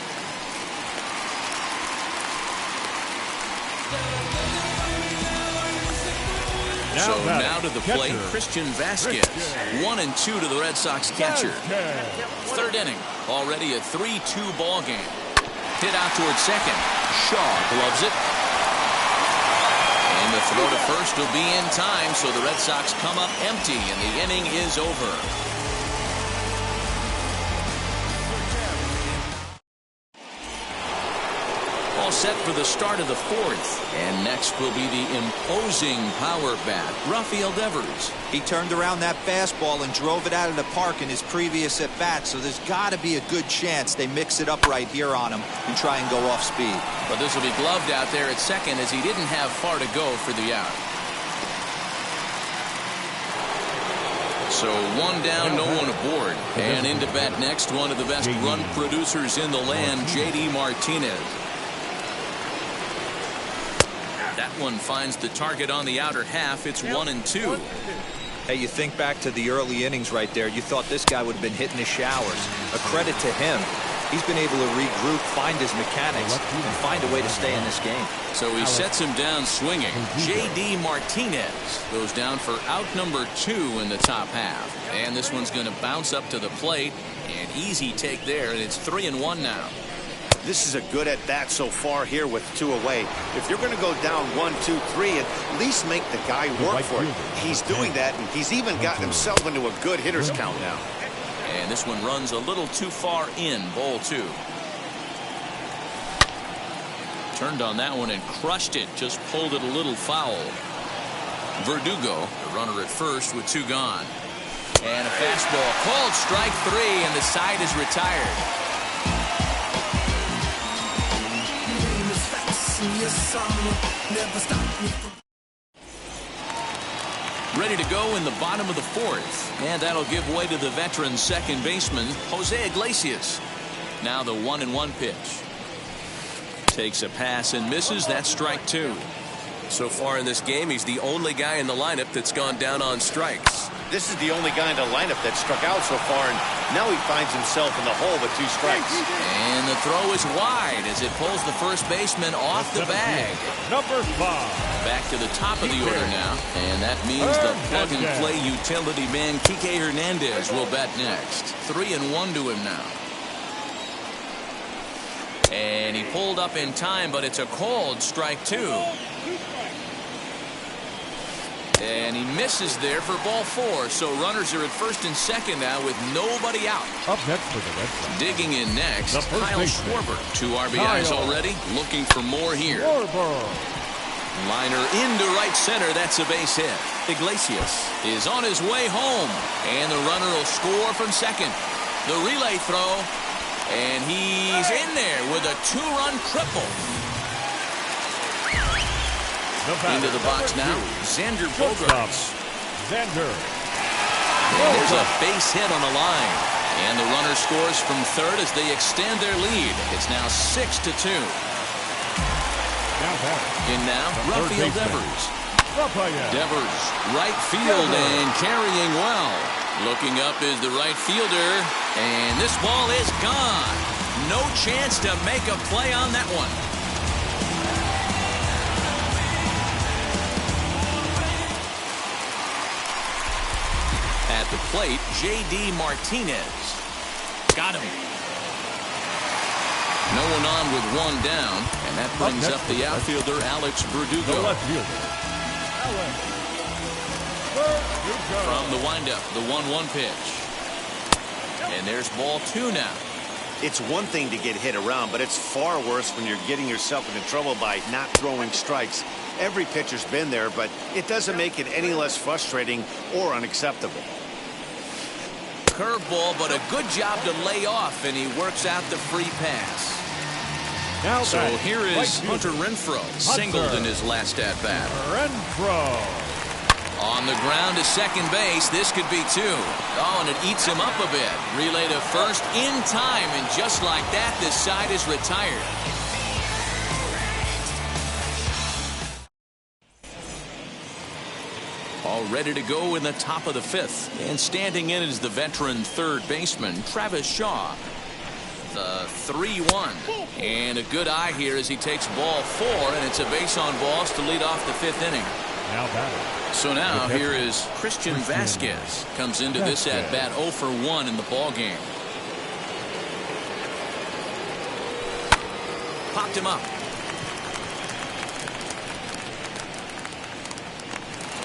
Now to the plate, Christian Vasquez. 1-2 to the Red Sox catcher. Third inning, already a 3-2 ball game. Hit out towards second. Shaw gloves it. And the throw to first will be in time, so the Red Sox come up empty, and the inning is over. All set for the start of the 4th. And next will be the imposing power bat, Rafael Devers. He turned around that fastball and drove it out of the park in his previous at-bat, so there's got to be a good chance they mix it up right here on him and try and go off speed. But this will be gloved out there at second as he didn't have far to go for the out. So 1 down, no one aboard. And into bat next, one of the best run producers in the land, J.D. Martinez. That one finds the target on the outer half. It's 1-2. Hey, you think back to the early innings right there. You thought this guy would have been hitting the showers. A credit to him. He's been able to regroup, find his mechanics, and find a way to stay in this game. So he sets him down swinging. J.D. Martinez goes down for out number 2 in the top half. And this one's going to bounce up to the plate. An easy take there, and it's 3-1 now. This is a good at-bat so far here with 2 away. If you're going to go down 1, 2, 3, at least make the guy work for it. He's doing that, and he's even gotten himself into a good hitter's count now. And this one runs a little too far in, ball 2. Turned on that one and crushed it, just pulled it a little foul. Verdugo, the runner at first with 2 gone. And a fastball called strike 3, and the side is retired. Ready to go in the bottom of the fourth. And that'll give way to the veteran second baseman, Jose Iglesias. Now the 1-1 pitch. Takes a pass and misses. That's strike two. So far in this game, he's the only guy in the lineup that's gone down on strikes. This is the only guy in the lineup that struck out so far, and now he finds himself in the hole with 2 strikes. And the throw is wide as it pulls the first baseman off the bag. Number 5. Back to the top of the order now, and that means the plug-and-play utility man Kike Hernandez will bat next. 3-1 to him now. And he pulled up in time, but it's a called strike two. And he misses there for ball 4. So runners are at first and second now with nobody out. Up next for the Red Sox. Digging in next, Kyle Schwarber. 2 RBIs already. Looking for more here. Liner into right center. That's a base hit. Iglesias is on his way home. And the runner will score from second. The relay throw. And he's in there with a 2-run triple. Into the box now, Xander Bogaerts. Xander. There's a base hit on the line. And the runner scores from third as they extend their lead. It's now 6-2. In now, Rafael Devers. Devers, right field and carrying well. Looking up is the right fielder. And this ball is gone. No chance to make a play on that one. At the plate, J.D. Martinez. Got him. No one on with 1 down, and that brings up the outfielder, Alex Verdugo. From the windup, the 1-1 pitch. And there's ball 2 now. It's one thing to get hit around, but it's far worse when you're getting yourself into trouble by not throwing strikes. Every pitcher's been there, but it doesn't make it any less frustrating or unacceptable. Curveball, but a good job to lay off, and he works out the free pass. Now so here is Hunter Renfroe, singled in his last at-bat. Renfroe. On the ground to second base. This could be 2. Oh, and it eats him up a bit. Relay to first in time, and just like that, this side is retired. All ready to go in the top of the 5th. And standing in is the veteran third baseman, Travis Shaw. The 3-1. And a good eye here as he takes ball 4, and it's a base on balls to lead off the 5th inning. Now batting. So now here is Christian Vasquez. Comes into this at bat 0 for 1 in the ball game. Popped him up.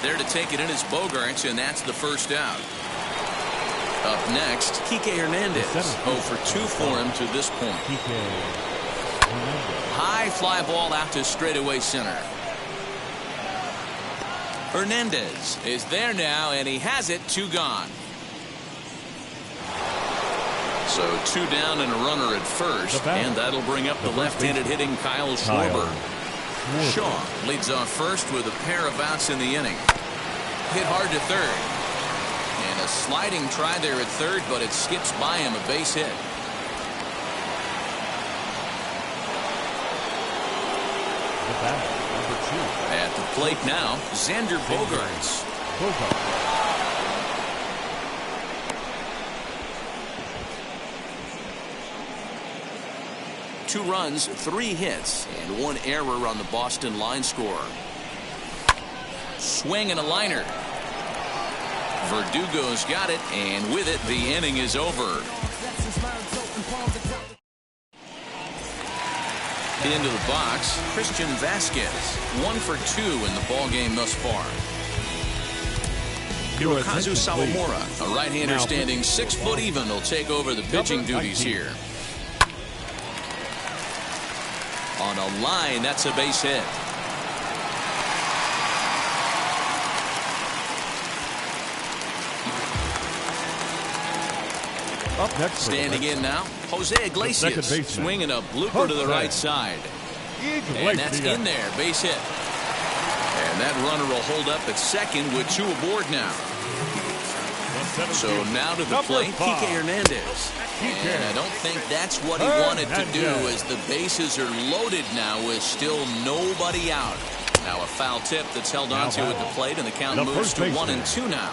There to take it in is Bogaerts, and that's the first out. Up next, Kike Hernandez. 0 for 2 for him to this point. High fly ball out to straightaway center. Hernandez is there now, and he has it. 2 gone. So 2 down and a runner at first, and that'll bring up the left-handed hitting Kyle Schwarber. Shaw leads off first with a pair of outs in the inning. Hit hard to third. And a sliding try there at third, but it skips by him, a base hit. At the plate now, Xander Bogaerts. 2 runs, 3 hits, and 1 error on the Boston line score. Swing and a liner. Verdugo's got it, and with it, the inning is over. Into the box, Christian Vasquez. 1 for 2 in the ballgame thus far. Hirokazu Sawamura, a right-hander standing 6 foot even, will take over the pitching duties here. On a line, that's a base hit. Up next, standing in now, Jose Iglesias swinging a blooper to the right side. And that's in there, base hit. And And that runner will hold up at second with 2 aboard now. So now to the plate, Kike Hernandez. And I don't think that's what he wanted to do, as the bases are loaded now with still nobody out. Now a foul tip that's held onto at the plate, and the count moves to 1-2 now.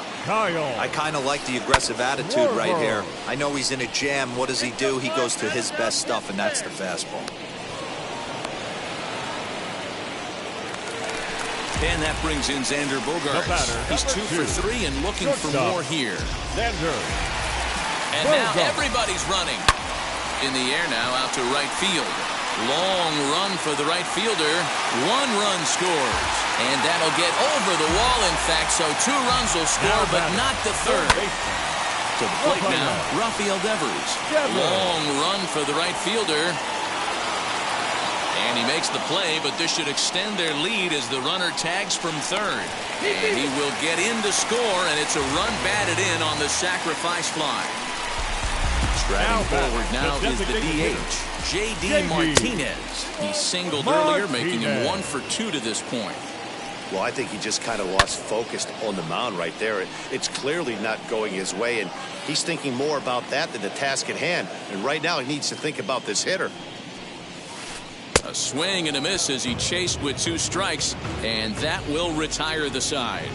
I kind of like the aggressive attitude right here. I know he's in a jam. What does he do? He goes to his best stuff, and that's the fastball. And that brings in Xander Bogaerts. He's 2 for 3 and looking for more here. And now everybody's running. In the air now, out to right field. Long run for the right fielder. 1 run scores. And that'll get over the wall, in fact, so 2 runs will score, but not the third. To the plate now, Rafael Devers. Long run for the right fielder. And he makes the play, but this should extend their lead as the runner tags from third. And he will get in to score, and it's a run batted in on the sacrifice fly. Striding forward now is the DH, J.D. Martinez. He singled earlier, making him 1 for 2 to this point. Well, I think he just kind of lost focus on the mound right there. It's clearly not going his way, and he's thinking more about that than the task at hand. And right now he needs to think about this hitter. A swing and a miss as he chased with 2 strikes, and that will retire the side.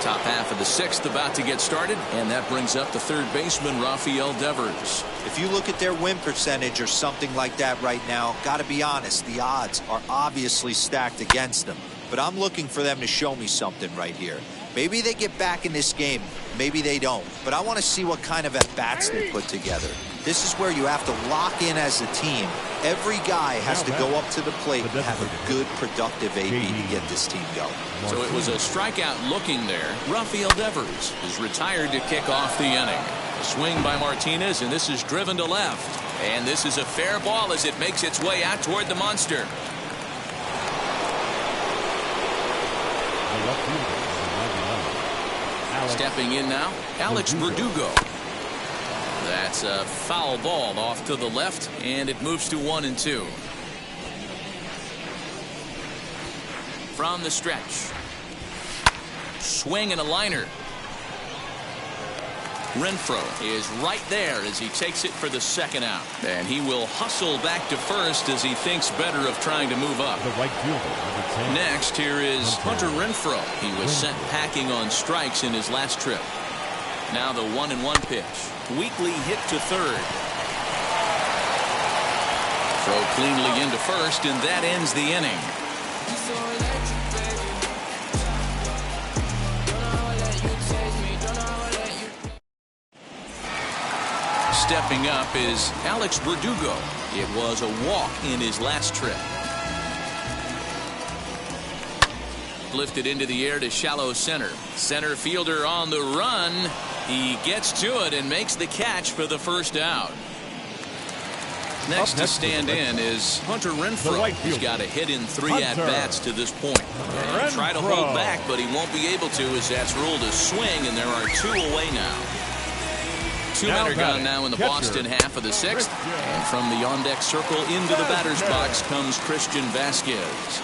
Top half of the 6th about to get started, and that brings up the third baseman, Rafael Devers. If you look at their win percentage or something like that right now, got to be honest, the odds are obviously stacked against them. But I'm looking for them to show me something right here. Maybe they get back in this game. Maybe they don't. But I want to see what kind of at-bats they put together. This is where you have to lock in as a team. Every guy has to go up to the plate and have a good, productive AB to get this team going. So it was a strikeout looking there. Rafael Devers is retired to kick off the inning. A swing by Martinez, and this is driven to left. And this is a fair ball as it makes its way out toward the monster. Stepping in now, Alex Verdugo. That's a foul ball off to the left, and it moves to 1-2. From the stretch. Swing and a liner. Renfroe is right there as he takes it for the second out. And he will hustle back to first as he thinks better of trying to move up. The right fielder. Next, here is Hunter Renfroe. He was sent packing on strikes in his last trip. Now the 1-1 pitch. Weakly hit to third. Throw cleanly into first, and that ends the inning. Stepping up is Alex Verdugo. It was a walk in his last trip. Lifted into the air to shallow center. Center fielder on the run. He gets to it and makes the catch for the first out. Next to stand in is Hunter Renfroe. He's got a hit in 3 at-bats to this point. And try to hold back, but he won't be able to as that's ruled a swing, and there are 2 away now. 2 men are gone now in the Boston half of the 6th. And from the on-deck circle into the batter's box comes Christian Vasquez.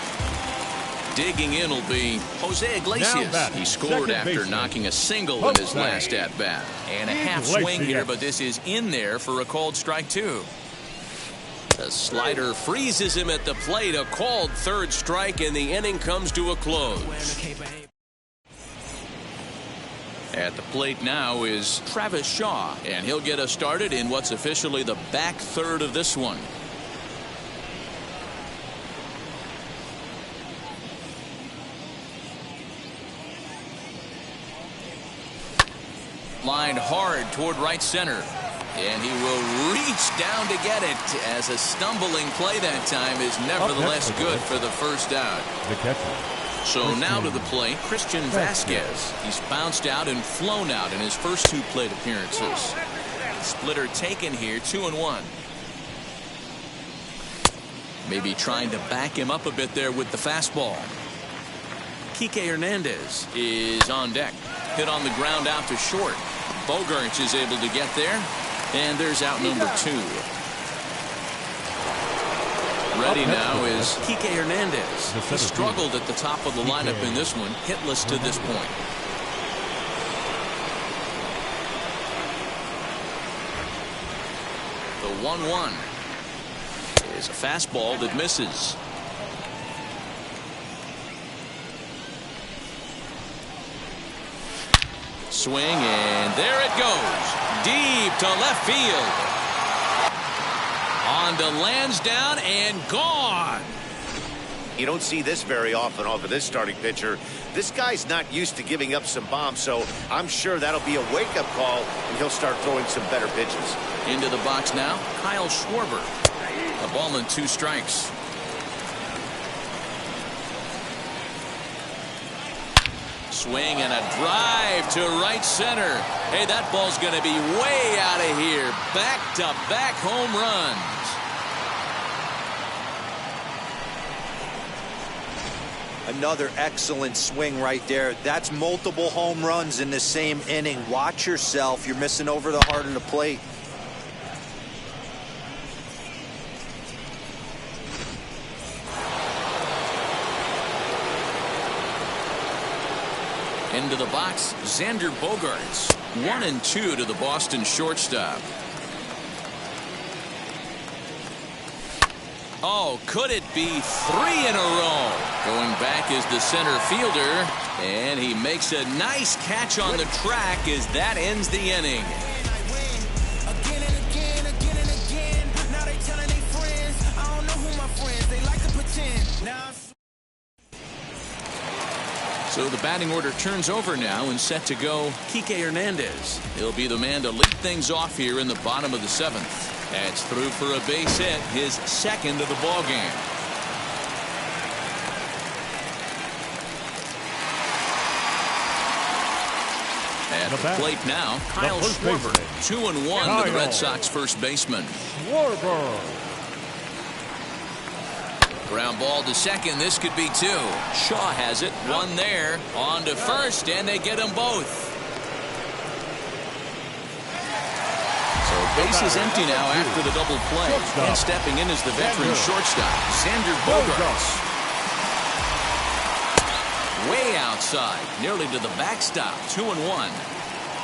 Digging in will be Jose Iglesias. He scored after knocking a single in his last at-bat. And a half swing here, but this is in there for a called strike 2. The slider freezes him at the plate. A called third strike, and the inning comes to a close. At the plate now is Travis Shaw, and he'll get us started in what's officially the back third of this one. Lined hard toward right center, and he will reach down to get it as a stumbling play that time is nevertheless good for the first out. The catcher. So now to the plate, Christian Vasquez. He's bounced out and flown out in his first 2 plate appearances. Splitter taken here, 2-1. Maybe trying to back him up a bit there with the fastball. Kike Hernandez is on deck. Hit on the ground out to short. Bogaerts is able to get there. And there's out number 2. Ready now is Kike Hernandez. He struggled at the top of the lineup in this one, hitless to this point. The 1-1 is a fastball that misses. Swing, and there it goes. Deep to left field. On to Lansdowne and gone. You don't see this very often off of this starting pitcher. This guy's not used to giving up some bombs, so I'm sure that'll be a wake-up call, and he'll start throwing some better pitches. Into the box now, Kyle Schwarber. A ball and 2 strikes. Swing and a drive to right center. Hey, that ball's going to be way out of here. Back-to-back home runs. Another excellent swing right there. That's multiple home runs in the same inning. Watch yourself. You're missing over the heart of the plate. Into the box, Xander Bogaerts. 1-2 to the Boston shortstop. Oh, could it be 3 in a row? Going back is the center fielder, and he makes a nice catch on the track as that ends the inning. So the batting order turns over now and set to go Kike Hernandez. He'll be the man to lead things off here in the bottom of the 7th. That's through for a base hit, his 2nd of the ball game. At the plate now, Kyle Schwarber. 2-1 to the Red Sox first baseman. Schwarber. Ground ball to second. This could be 2. Shaw has it. 1 there. On to first, and they get them both. So base is empty now after the double play. And stepping in is the veteran shortstop, Xander Bogaerts. Way outside, nearly to the backstop. 2-1.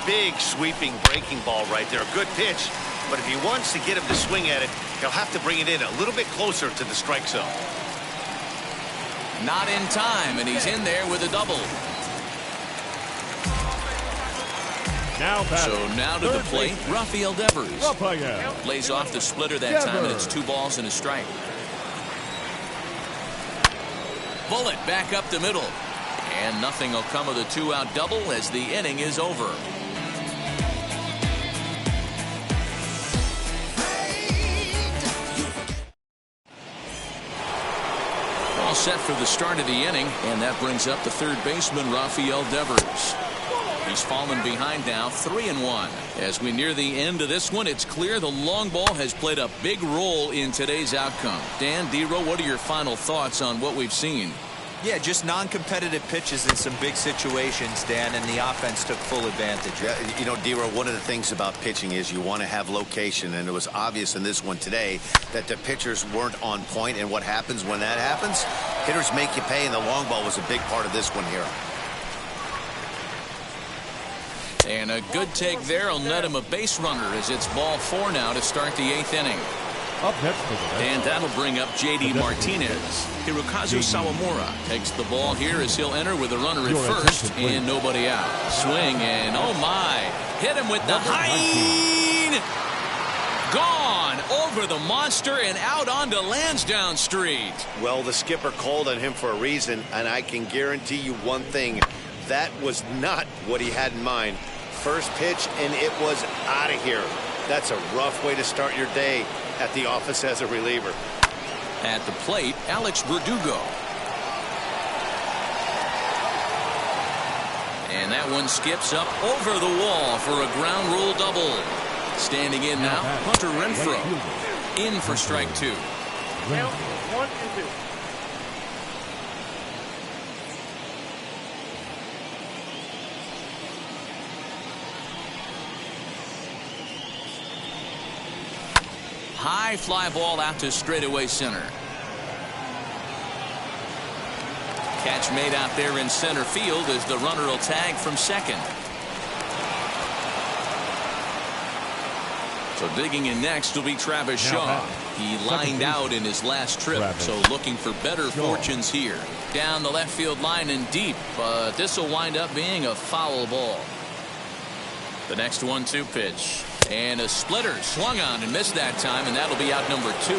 Big sweeping breaking ball right there. A good pitch. But if he wants to get him to swing at it, he'll have to bring it in a little bit closer to the strike zone. Not in time, and he's in there with a double. So now to the plate, Rafael Devers. Lays off the splitter that time, and it's 2 balls and a strike. Bullet back up the middle. And nothing will come of the 2-out double as the inning is over. All set for the start of the inning, and that brings up the third baseman, Rafael Devers. He's fallen behind now, 3-1. As we near the end of this one, it's clear the long ball has played a big role in today's outcome. Dan, D-Row, what are your final thoughts on what we've seen? Yeah, just non-competitive pitches in some big situations, Dan, and the offense took full advantage. Yeah, you know, D-Row, one of the things about pitching is you want to have location, and it was obvious in this one today that the pitchers weren't on point, and what happens when that happens? Hitters make you pay, and the long ball was a big part of this one here. And a good take there will net him a base runner as it's ball 4 now to start the 8th inning. Up next and that'll bring up J.D. Martinez. Hirokazu Sawamura takes the ball here as he'll enter with a runner at first and nobody out. Swing and oh my, hit him with the high. Gone over the monster and out onto Lansdowne Street. Well, the skipper called on him for a reason, and I can guarantee you one thing. That was not what he had in mind. First pitch, and it was out of here. That's a rough way to start your day at the office as a reliever. At the plate, Alex Verdugo. And that one skips up over the wall for a ground rule double. Standing in now, Hunter Renfroe. In for strike 2. 1 and 2. High fly ball out to straightaway center. Catch made out there in center field as the runner will tag from second. So digging in next will be Travis Shaw. He lined out in his last trip, so looking for better fortunes here. Down the left field line and deep, but this will wind up being a foul ball. The next 1-2 pitch. And a splitter swung on and missed that time, and that'll be out number 2.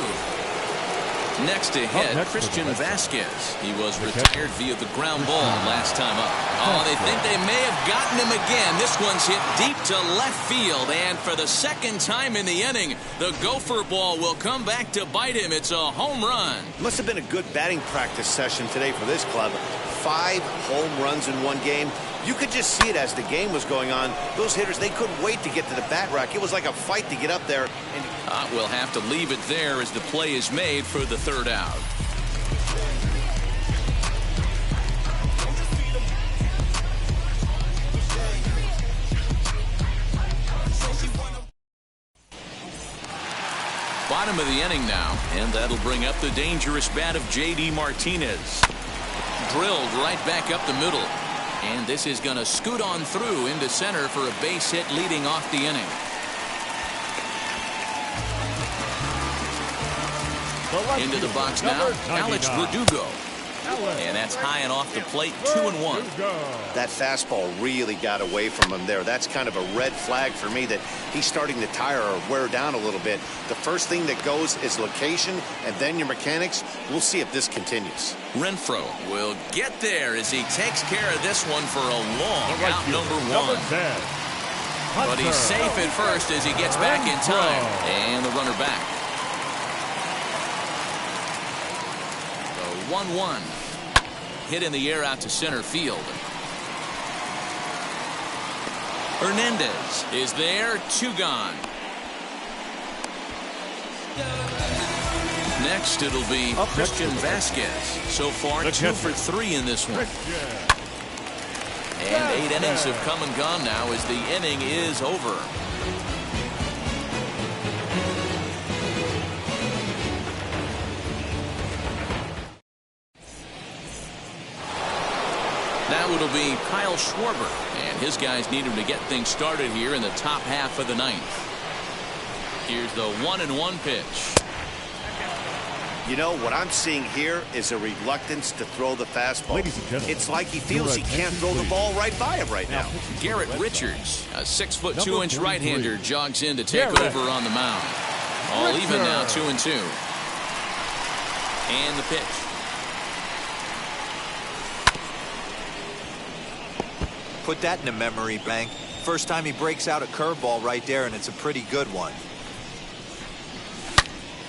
Next to hit, Christian Vasquez. He was retired via the ground ball last time up. Oh, they think they may have gotten him again. This one's hit deep to left field, and for the second time in the inning, the gopher ball will come back to bite him. It's a home run. Must have been a good batting practice session today for this club. 5 home runs in one game. You could just see it as the game was going on. Those hitters, they couldn't wait to get to the bat rack. It was like a fight to get up there. And we'll have to leave it there as the play is made for the 3rd out. Bottom of the inning now, and that'll bring up the dangerous bat of J.D. Martinez. Drilled right back up the middle. And this is going to scoot on through into center for a base hit leading off the inning. Into the box now, Alex Verdugo. And that's high and off the plate, 2-1. That fastball really got away from him there. That's kind of a red flag for me that he's starting to tire or wear down a little bit. The first thing that goes is location and then your mechanics. We'll see if this continues. Renfroe will get there as he takes care of this one for a long out number 1. But he's safe at first as he gets back in time. And the runner back. The 1-1. Hit in the air out to center field. Hernandez is there, 2 gone. Next it'll be Christian Vasquez. So far 2 for 3 in this one. And 8 innings have come and gone now as the inning is over. Now it'll be Kyle Schwarber, and his guys need him to get things started here in the top half of the 9th. Here's the 1-1 pitch. You know, what I'm seeing here is a reluctance to throw the fastball. It's like he feels he can't throw the ball right by him right now. Garrett Richards, a 6'2" right-hander, jogs in to take over on the mound. All even now, 2-2. And the pitch. Put that in a memory bank. First time he breaks out a curveball right there, and it's a pretty good one.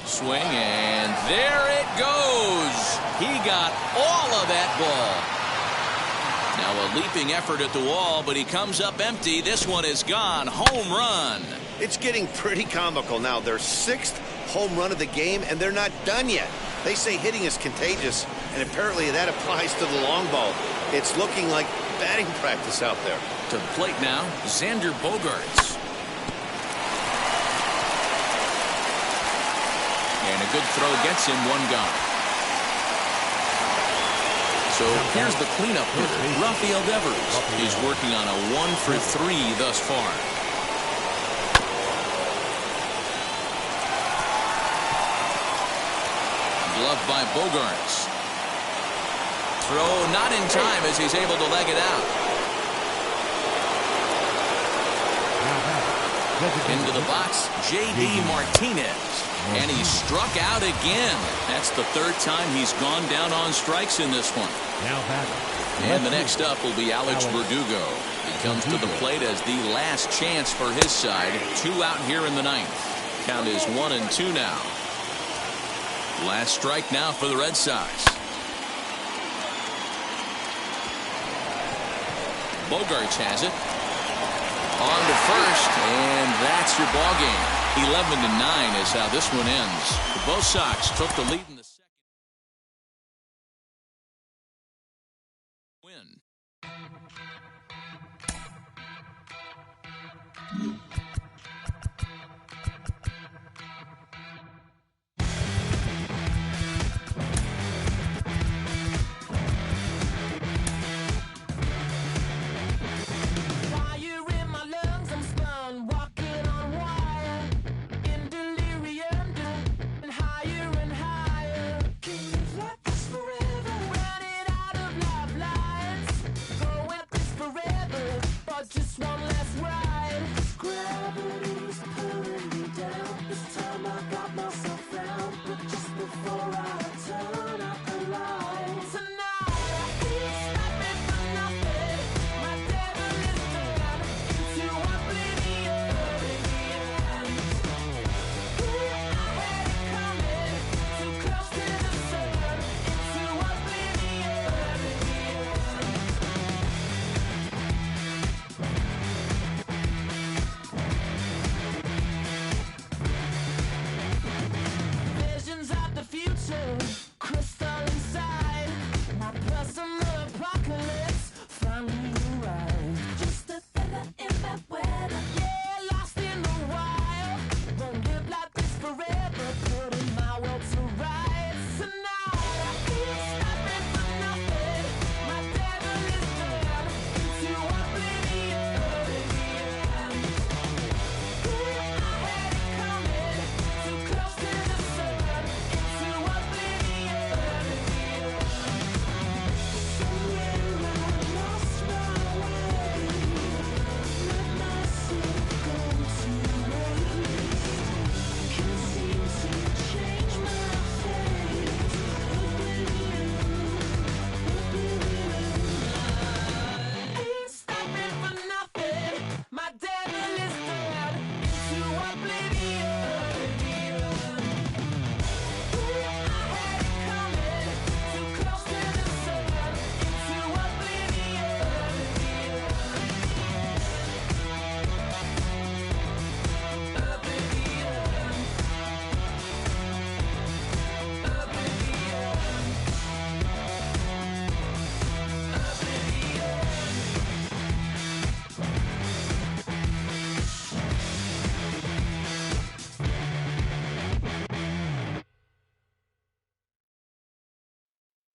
Swing, and there it goes. He got all of that ball. Now a leaping effort at the wall, but he comes up empty. This one is gone. Home run. It's getting pretty comical now. Their 6th home run of the game, and they're not done yet. They say hitting is contagious, and apparently that applies to the long ball. It's looking like batting practice out there. To the plate now, Xander Bogaerts. And a good throw gets him 1 gone. So here's the cleanup hitter, Rafael Devers. He's working on a 1 for 3 thus far. Gloved by Bogaerts. Throw not in time as he's able to leg it out. Into the box, J.D. Martinez. And he struck out again. That's the 3rd time he's gone down on strikes in this one. And the next up will be Alex Verdugo. He comes to the plate as the last chance for his side. 2 out here in the 9th. Count is 1-2 now. Last strike now for the Red Sox. Bogaerts has it. On to first, and that's your ball game. 11-9 is how this one ends. Both Sox took the lead in the second. Win.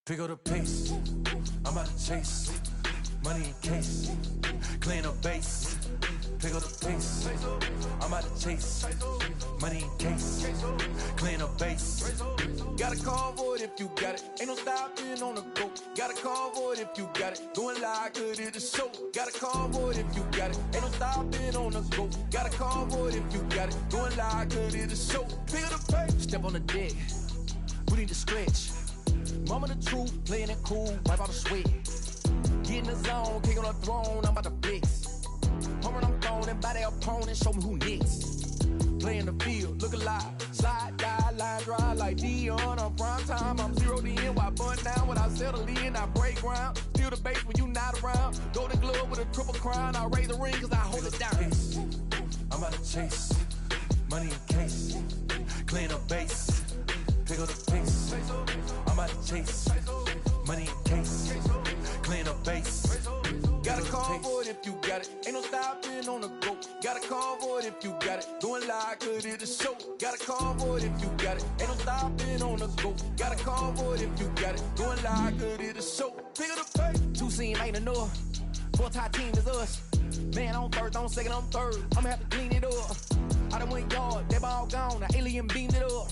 Pick up the pace, I'm about to chase. Money in case, clean up base. Pick up the pace, I'm about to chase. Money in case, clean up base. Got a call for it if you got it. Ain't no stopping on the go. Got a call for it if you got it. Doing like good at the show. Got a call for it if you got it. Ain't no stopping on the go. Got a call for it if you got it. Doing like good at the show. Pick up the pace. Step on the deck, we need to stretch. Mama the truth, playing it cool, wipe out the sweat. Get in the zone, kick on the throne, I'm about to flex. Home run, I'm throwing and by their opponent, show me who next. Play in the field, look alive. Slide, die, line drive like Dion on prime time. I'm 0'd in, while bun down when I settle in. I break ground, steal the base when you not around. Golden glove with a triple crown, I raise the ring cause I hold it down. I'm about to chase, money in case, clean up base. Pick up the pace, I'm about to chase. Money in case, clean up base. Got a call for it if you got it. Ain't no stopping on the go. Got a call for it if you got it. Doing like good at the show. Got a call for it if you got it. Ain't no stopping on the go. Got a call for it if you got it. Doing like good at the show. Pick up the pace. Two seam ain't enough. Four tie team is us. Man on first, on second, on third. I'ma have to clean it up. I done went yard, they ball gone. The alien beamed it up.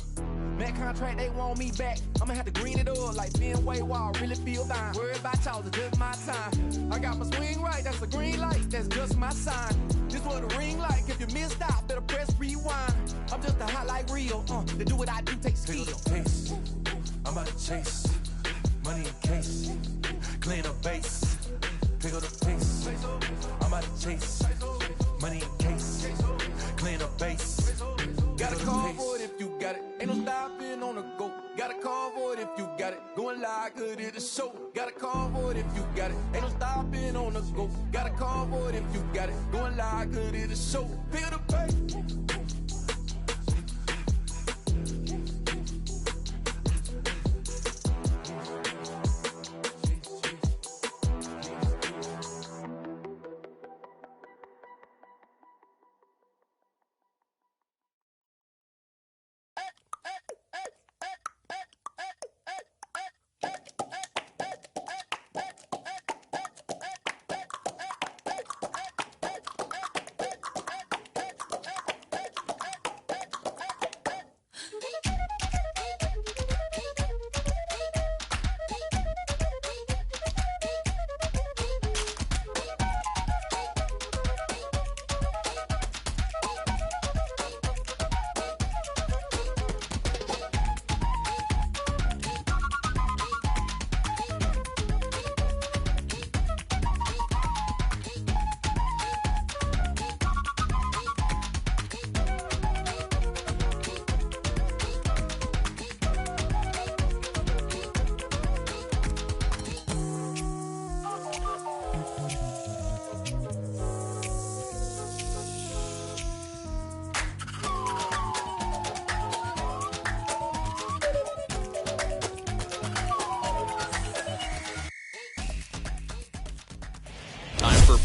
Man contract, they want me back. I'ma have to green it up like Ben Way Wall. Really feel fine. Worried about y'all, it's just my time. I got my swing right, that's a green light. That's just my sign. This what a ring like. If you missed out, better press rewind. I'm just a hot like real. To do what I do takes skill. Pick up the pace, I'm about to chase. Money in case, clean up base. Pick up the pace, I'm about to chase. Money in case, clean up base. Got a call for it if you got it. Ain't no stopping on the go. Got a call for it if you got it. Going like good at the show. Got a call for it if you got it. Ain't no stopping on the go. Got a call for it if you got it. Going like good at the show. Pick up the pace.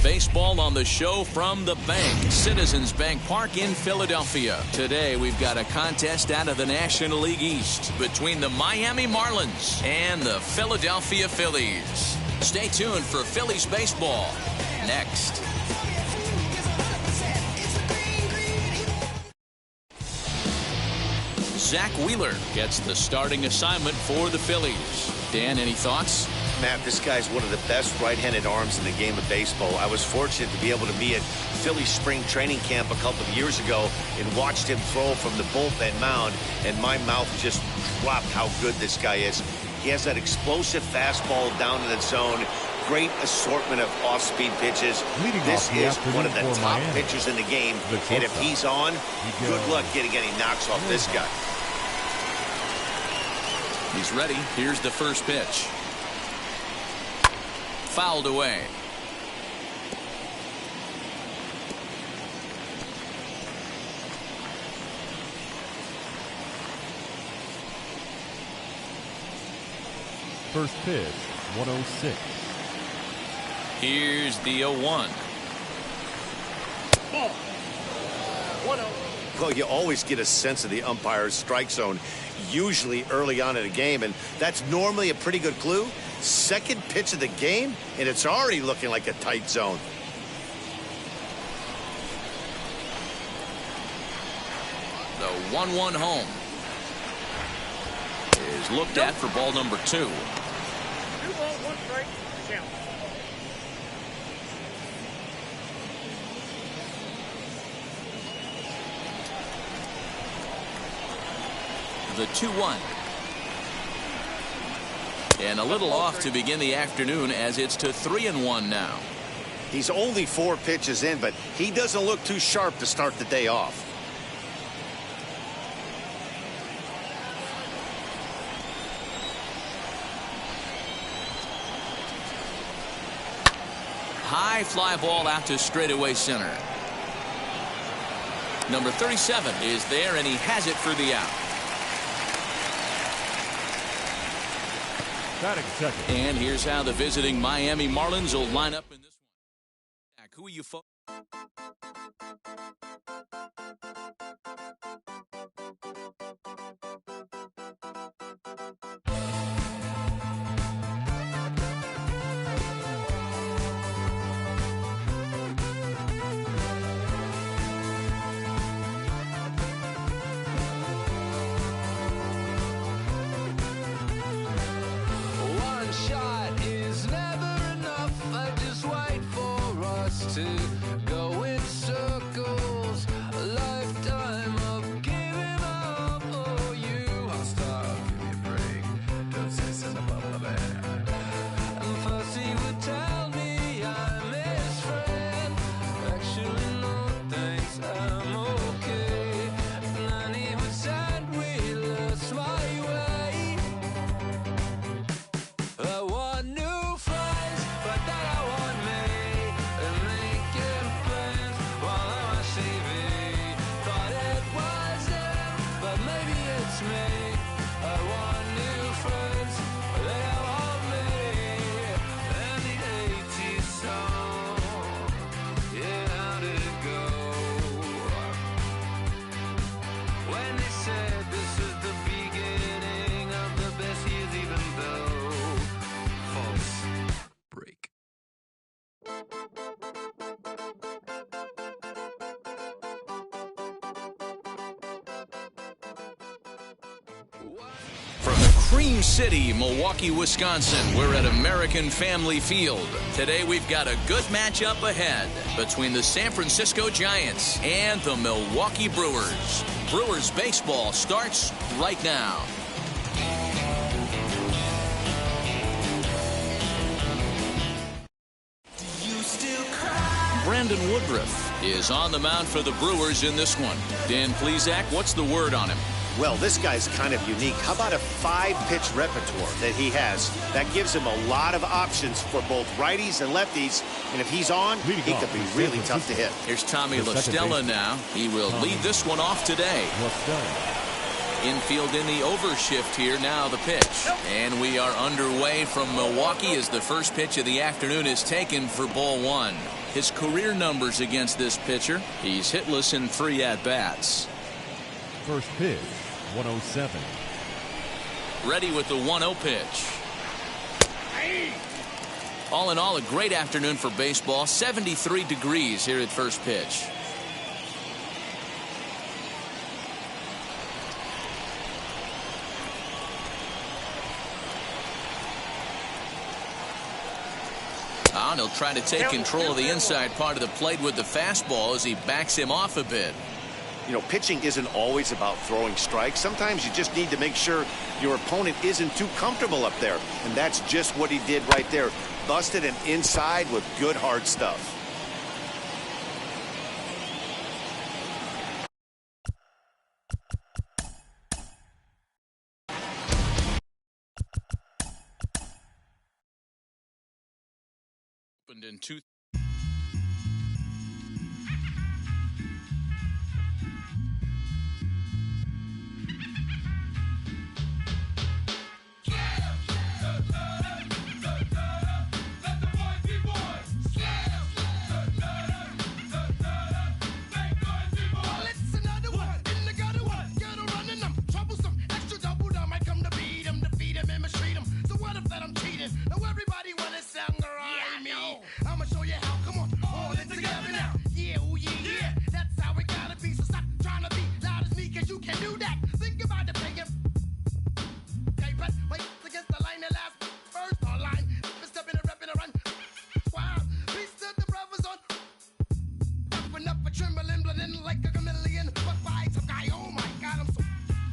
Baseball on the show from the bank, Citizens Bank Park in Philadelphia. Today we've got a contest out of the National League East between the Miami Marlins and the Philadelphia Phillies. Stay tuned for Phillies baseball next. Zach Wheeler gets the starting assignment for the Phillies. Dan, any thoughts? Matt, this guy's one of the best right-handed arms in the game of baseball. I was fortunate to be able to be at Phillies spring training camp a couple of years ago and watched him throw from the bullpen mound, and my mouth just dropped how good this guy is. He has that explosive fastball down in the zone, great assortment of off-speed pitches. This is one of the top pitchers in the game, and if he's on, good luck getting any knocks off this guy. He's ready. Here's the first pitch. Fouled away. First pitch, 106. Here's the 0-1. Ball. 1-0. Well, you always get a sense of the umpire's strike zone, usually early on in a game, and that's normally a pretty good clue. Second pitch of the game, and it's already looking like a tight zone. The 1-1 home is looked at for ball number 2. 2 ball, 1 strike, count. The 2-1. And a little off to begin the afternoon as it's to 3-1 now. He's only 4 pitches in, but he doesn't look too sharp to start the day off. High fly ball out to straightaway center. Number 37 is there, and he has it for the out. Batting second. And here's how the visiting Miami Marlins will line up in this one. Who are you folks? To go in circles, a lifetime of giving up. Oh, you I'll stop, give me a break. Don't say something about my bad. And first he would tell me I'm his friend. Actually, no thanks, I'm okay. And then he would send wheelers my way. I want new friends, but then I want me. From the Cream City, Milwaukee, Wisconsin, we're at American Family Field. Today we've got a good matchup ahead between the San Francisco Giants and the Milwaukee Brewers. Brewers baseball starts right now. Brandon Woodruff is on the mound for the Brewers in this one. Dan Plesac, what's the word on him? Well, this guy's kind of unique. How about a 5-pitch repertoire that he has? That gives him a lot of options for both righties and lefties. And if he's on, he could be really tough to hit. Here's Tommy LaStella now. He will lead this one off today. Infield in the overshift here. Now the pitch. And we are underway from Milwaukee as the first pitch of the afternoon is taken for ball 1. His career numbers against this pitcher. He's hitless in 3 at-bats. First pitch. 107. Ready with the 1-0 pitch. All in all, a great afternoon for baseball. 73 degrees here at first pitch. And he'll try to take control of the inside part of the plate with the fastball as he backs him off a bit. You know, pitching isn't always about throwing strikes. Sometimes you just need to make sure your opponent isn't too comfortable up there. And that's just what he did right there. Busted him inside with good hard stuff. Opened in 2. Oh, everybody wanna sound around me. I'ma show you how. Come on, all in together now. Yeah, oh yeah, yeah. That's how it gotta be. So stop trying to be loud as me, cause you can do that. Think about the pagan. Okay, but wait against the line and last first online. Step in a rep in a run. Wow, peace to the brothers on. Open up a trembling, blending like a chameleon. But by some guy, oh my god, I'm so.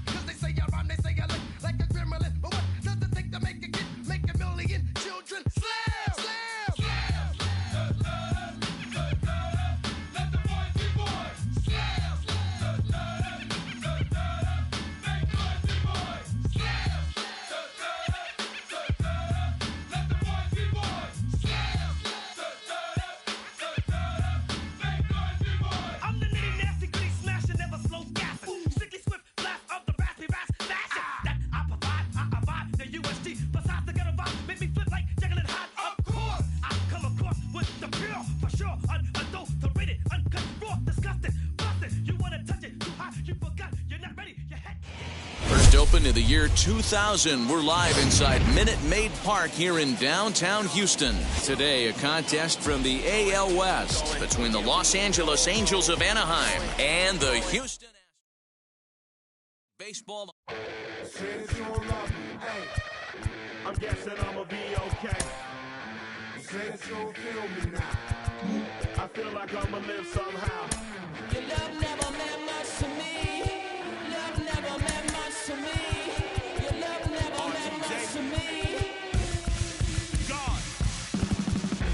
Cause they say I rhyme, they say I look like a gremlin. But what does it take to make a kid, make a million children? Slam, slam. Let the boys be boys. Slam, make boys be boys. Slam, let the boys be boys. Slam, make boys be boys. I'm the nitty nasty gritty smasher, never slow gassing. Strictly swift blast of the raspy fashion. That I provide, I abide the USG. Besides the ghetto vibe, make me flip like Jekyll and Hyde. Of course, I come across with the pure, for sure, unadulterated, uncut, raw, disgusting, busted. You wanna touch it, too hot, you forgot, you're not ready, your head. First open in the year 2000. We're live inside Minute Maid Park here in downtown Houston. Today, a contest from the AL West between the Los Angeles Angels of Anaheim and the Houston Baseball. I'm guessing I'ma be okay. You say that you don't feel me now. I feel like I'ma live somehow. Your love never meant much to me. Love never meant much to me. Your love never meant much to me. God.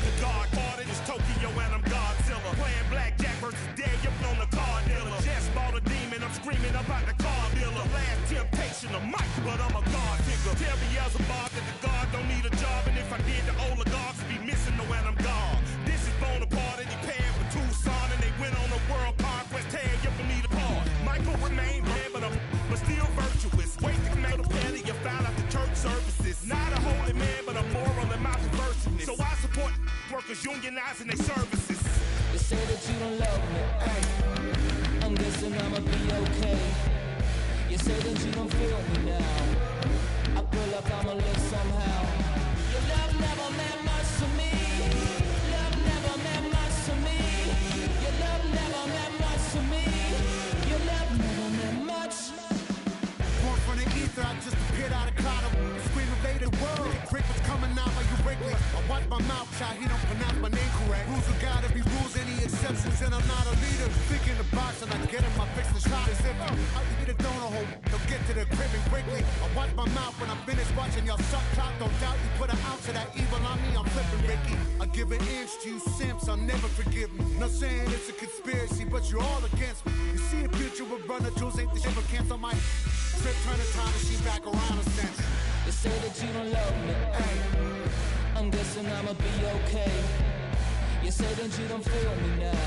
The God parted is Tokyo and I'm Godzilla. Playing blackjack versus dead, you're on the card dealer. Just bought a demon, I'm screaming about the car dealer. Last temptation of Mike, but I'm a God digger. Tell me Beelzebub that the God don't need a job, and if I did, the oligarchs be missing the when I'm gone. This is Bonaparte, and he paying for Tucson, and they went on a world conquest, tear you for me to part. Michael remained dead, but still virtuous. Wait to come out of petty, you found out the church services. Not a holy man, but a moral in my perversiveness. So I support workers unionizing their services. You say that you don't love me. Hey, I'm guessing I'ma be okay. You say that you don't feel me now. I feel like I'ma live somehow. Your love never meant much to me. Love never meant much to me. Your love never meant much to me. Your love never meant much. Born from the ether, I just appeared out of cloud. Scream invaded world. Rick was coming out like you Wrigley. I watch my mouth shot, he don't pronounce my name correct. Rules are gotta be rules, any exceptions, and I'm not a leader. Think in the box and I get in my fix the shot as if I eat a donut hole. They'll get to the crib and quickly. I watch my mouth when I finish watching y'all suck clout. Don't doubt you put an ounce of that evil on me, I'm flipping Ricky. I give an inch to you simps, I'll never forgive me. Not saying it's a conspiracy, but you're all against me. You see a future with runner jewels, ain't the shit but cancel my trip, turn the time machine back around a sense. You say that you don't love me. Hey, I'm guessing I'ma be okay. You say that you don't feel me now.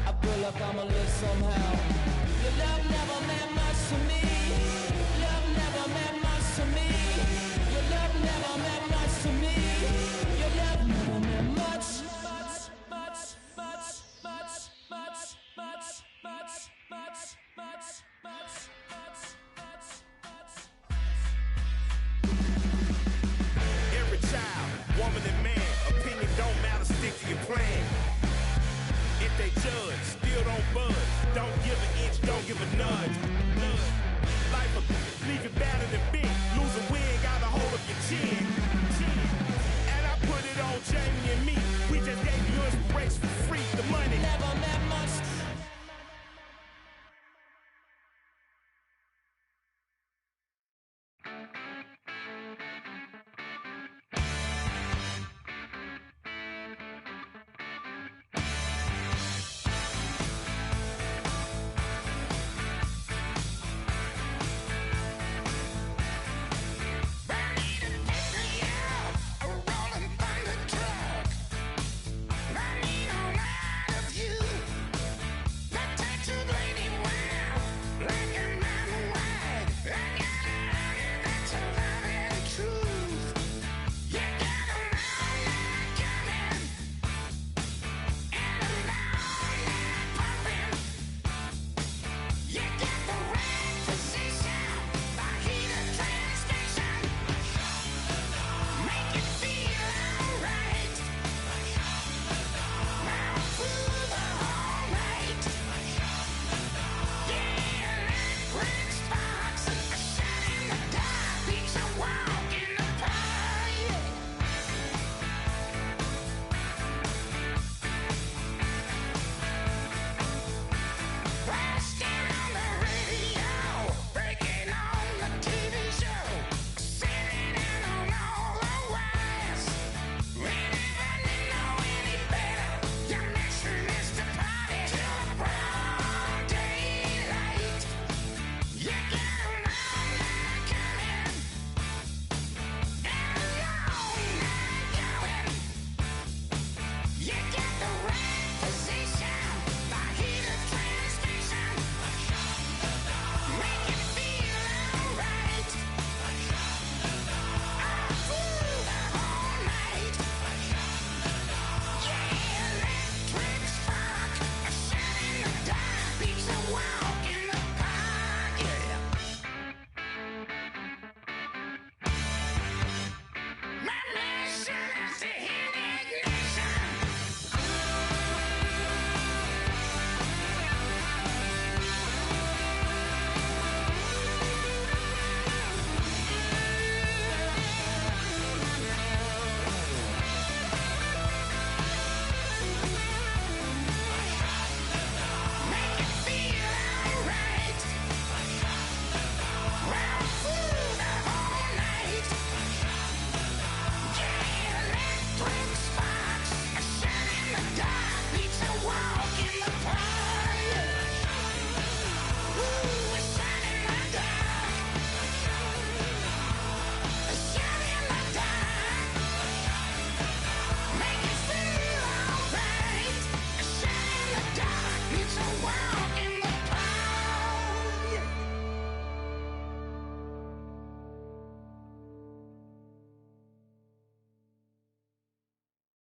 I feel like I'ma live somehow. Your love never meant much to me. Love never meant much to me. Your love never meant much to me. Your love never meant much. Every child, woman and man, opinion don't matter, stick to your plan. If they judge, still don't budge. Don't give an inch, don't give a nudge. Life will leave you better than big. Lose a win, got a hold of your chin. And I put it on Jamie and me. We just gave you inspiration for free. The money never meant much.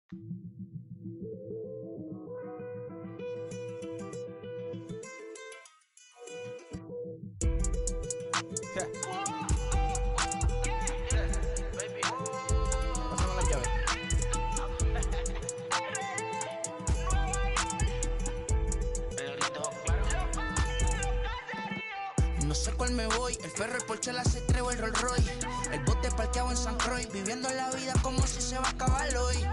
No sé cuál me voy, el ferro, el Porsche, la C3 o el Rolls Royce. El bote parqueado en San Croix, viviendo la vida como si se va a acabar hoy.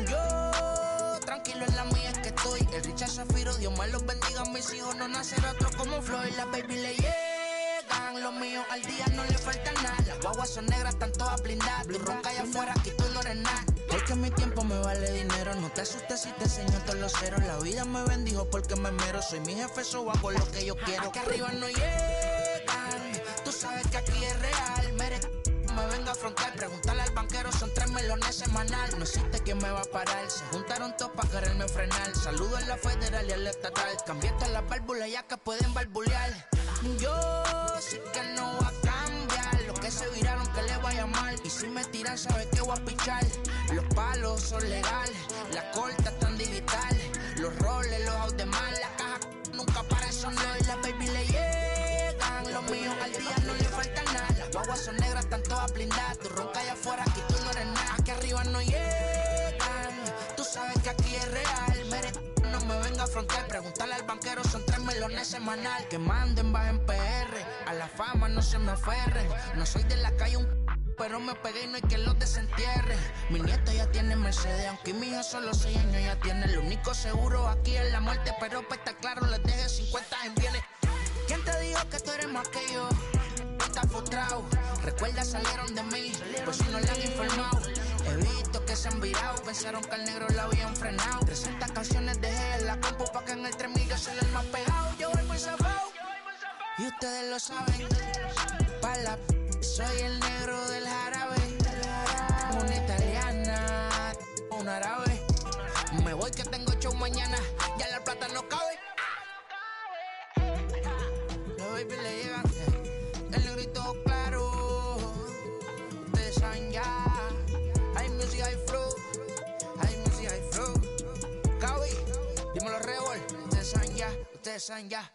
Yo, tranquilo en la mía es que estoy. El Richard Zafiro, Dios me los bendiga, mis hijos no nacerá otro como Floyd. Las baby le llegan, los míos al día no le falta nada. Las guaguas son negras, están todas blindadas. Tu ronca allá afuera, aquí tú no eres nada. Porque mi tiempo me vale dinero, no te asustes si te enseño todos los ceros. La vida me bendijo porque me mero, soy mi jefe, so hago lo que yo quiero. Aquí arriba no llegan, tú sabes que aquí es real. Me venga a afrontar, preguntarle al banquero, son 3 melones semanal. No existe quien me va a parar, se juntaron todos para quererme frenar. Saludo a la federal y a la estatal, cambié todas las válvulas ya que pueden barbulear. Yo sé que no va a cambiar, los que se viraron que le vaya mal. Y si me tiran sabes que voy a pichar. Los palos son legales, las cortas están digitales. Los roles, los out de mal, la caja nunca para eso no. Y las baby le llegan, los míos al día no le falta nada. Las guaguas son negras, están todas blindadas. Tu ronca allá afuera, aquí tú no eres nada. Aquí arriba no llegan, tú sabes que aquí es real. No me venga a afrontar, preguntarle al banquero, son 3 melones semanal. Que manden, bajen PR, a la fama no se me aferren. No soy de la calle pero me pegué y no hay que los desentierre. Mi nieta ya tiene Mercedes, aunque mi hija solo 6 años ya tiene. Lo único seguro aquí es la muerte, pero para estar claro les deje 50 en bienes. ¿Quién te dijo que tú eres más que yo? Estás frustrado, recuerda salieron de mí, pues si no le han informado. He visto que se han virado, pensaron que al negro lo habían frenado. 300 canciones dejé en la compu pa' que en el 3000 yo soy el más pegado. Yo voy muy zafado, y ustedes lo saben. Pa' la soy el negro del jarabe. Una italiana, un árabe. Me voy que tengo show mañana, ya la plata no cabe. Los baby le llegan, el negrito claro. Ustedes saben ya. Hay music, hay flow. Hay music, hay flow. Cabi, dímelo Rebol. Ustedes saben ya, ustedes saben ya.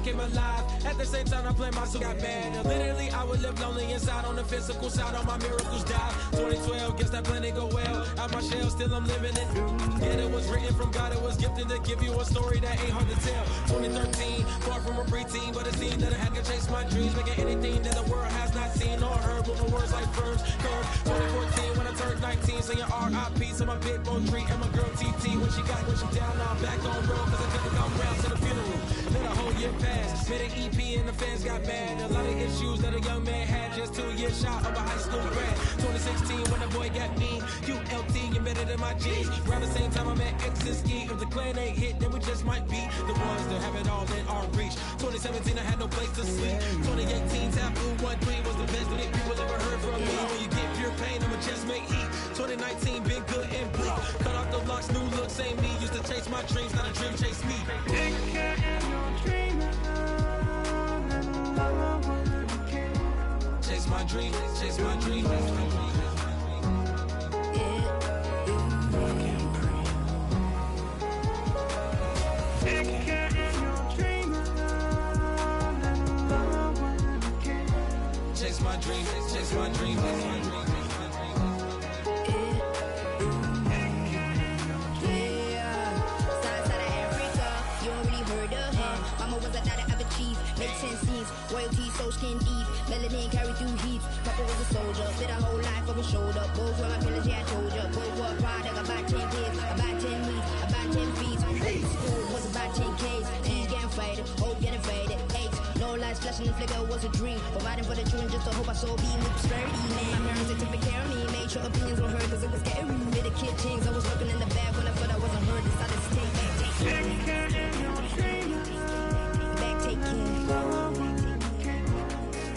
Came alive. At the same time, I play my soul got bad. And literally, I would live lonely inside on the physical side. All my miracles died. 2012, guess that plan didn't go well. Out my shell, still I'm living it. Yeah, it was written from God. It was gifted to give you a story that ain't hard to tell. 2013, far from a preteen, but it seemed that I had to chase my dreams, making anything that the world has not seen or heard. With my words like firms, curves. 2014, when I turned 19, saying R.I.P. to my big bone tree and my girl TT. When she down, now I'm back on road, cause I couldn't come round to the funeral. Let a whole year pass, made an EP and the fans got mad. A lot of issues that a young man had, just 2 years shy of a high school grad. 2016 when the boy got me, ULT embedded in my G's. Around the same time I met X and Ski. If the clan ain't hit, then we just might be the ones that have it all in our reach. 2017 I had no place to sleep. 2018 Taboo 1-3 was the best that people ever heard from me. When you get pure pain, I'ma just make heat. 2019 been good. skin deep. Melanin carry through heat. Papa was a soldier, spit a whole life on his shoulder. Both were my pillars, yeah, I told ya. Both were product, about 10 kids, about 10 weeks, about 10 feet. School was about 10 Ks. T's getting faded, hope getting faded. Eight, no lights flashing, the flicker was a dream. Providing for the children just to hope I saw being with prosperity, man. My parents, they took the care of me, made sure opinions were heard, cause it was scary. With the kid things, I was working in the back when I thought I wasn't heard. Decided to take care. Back, take care.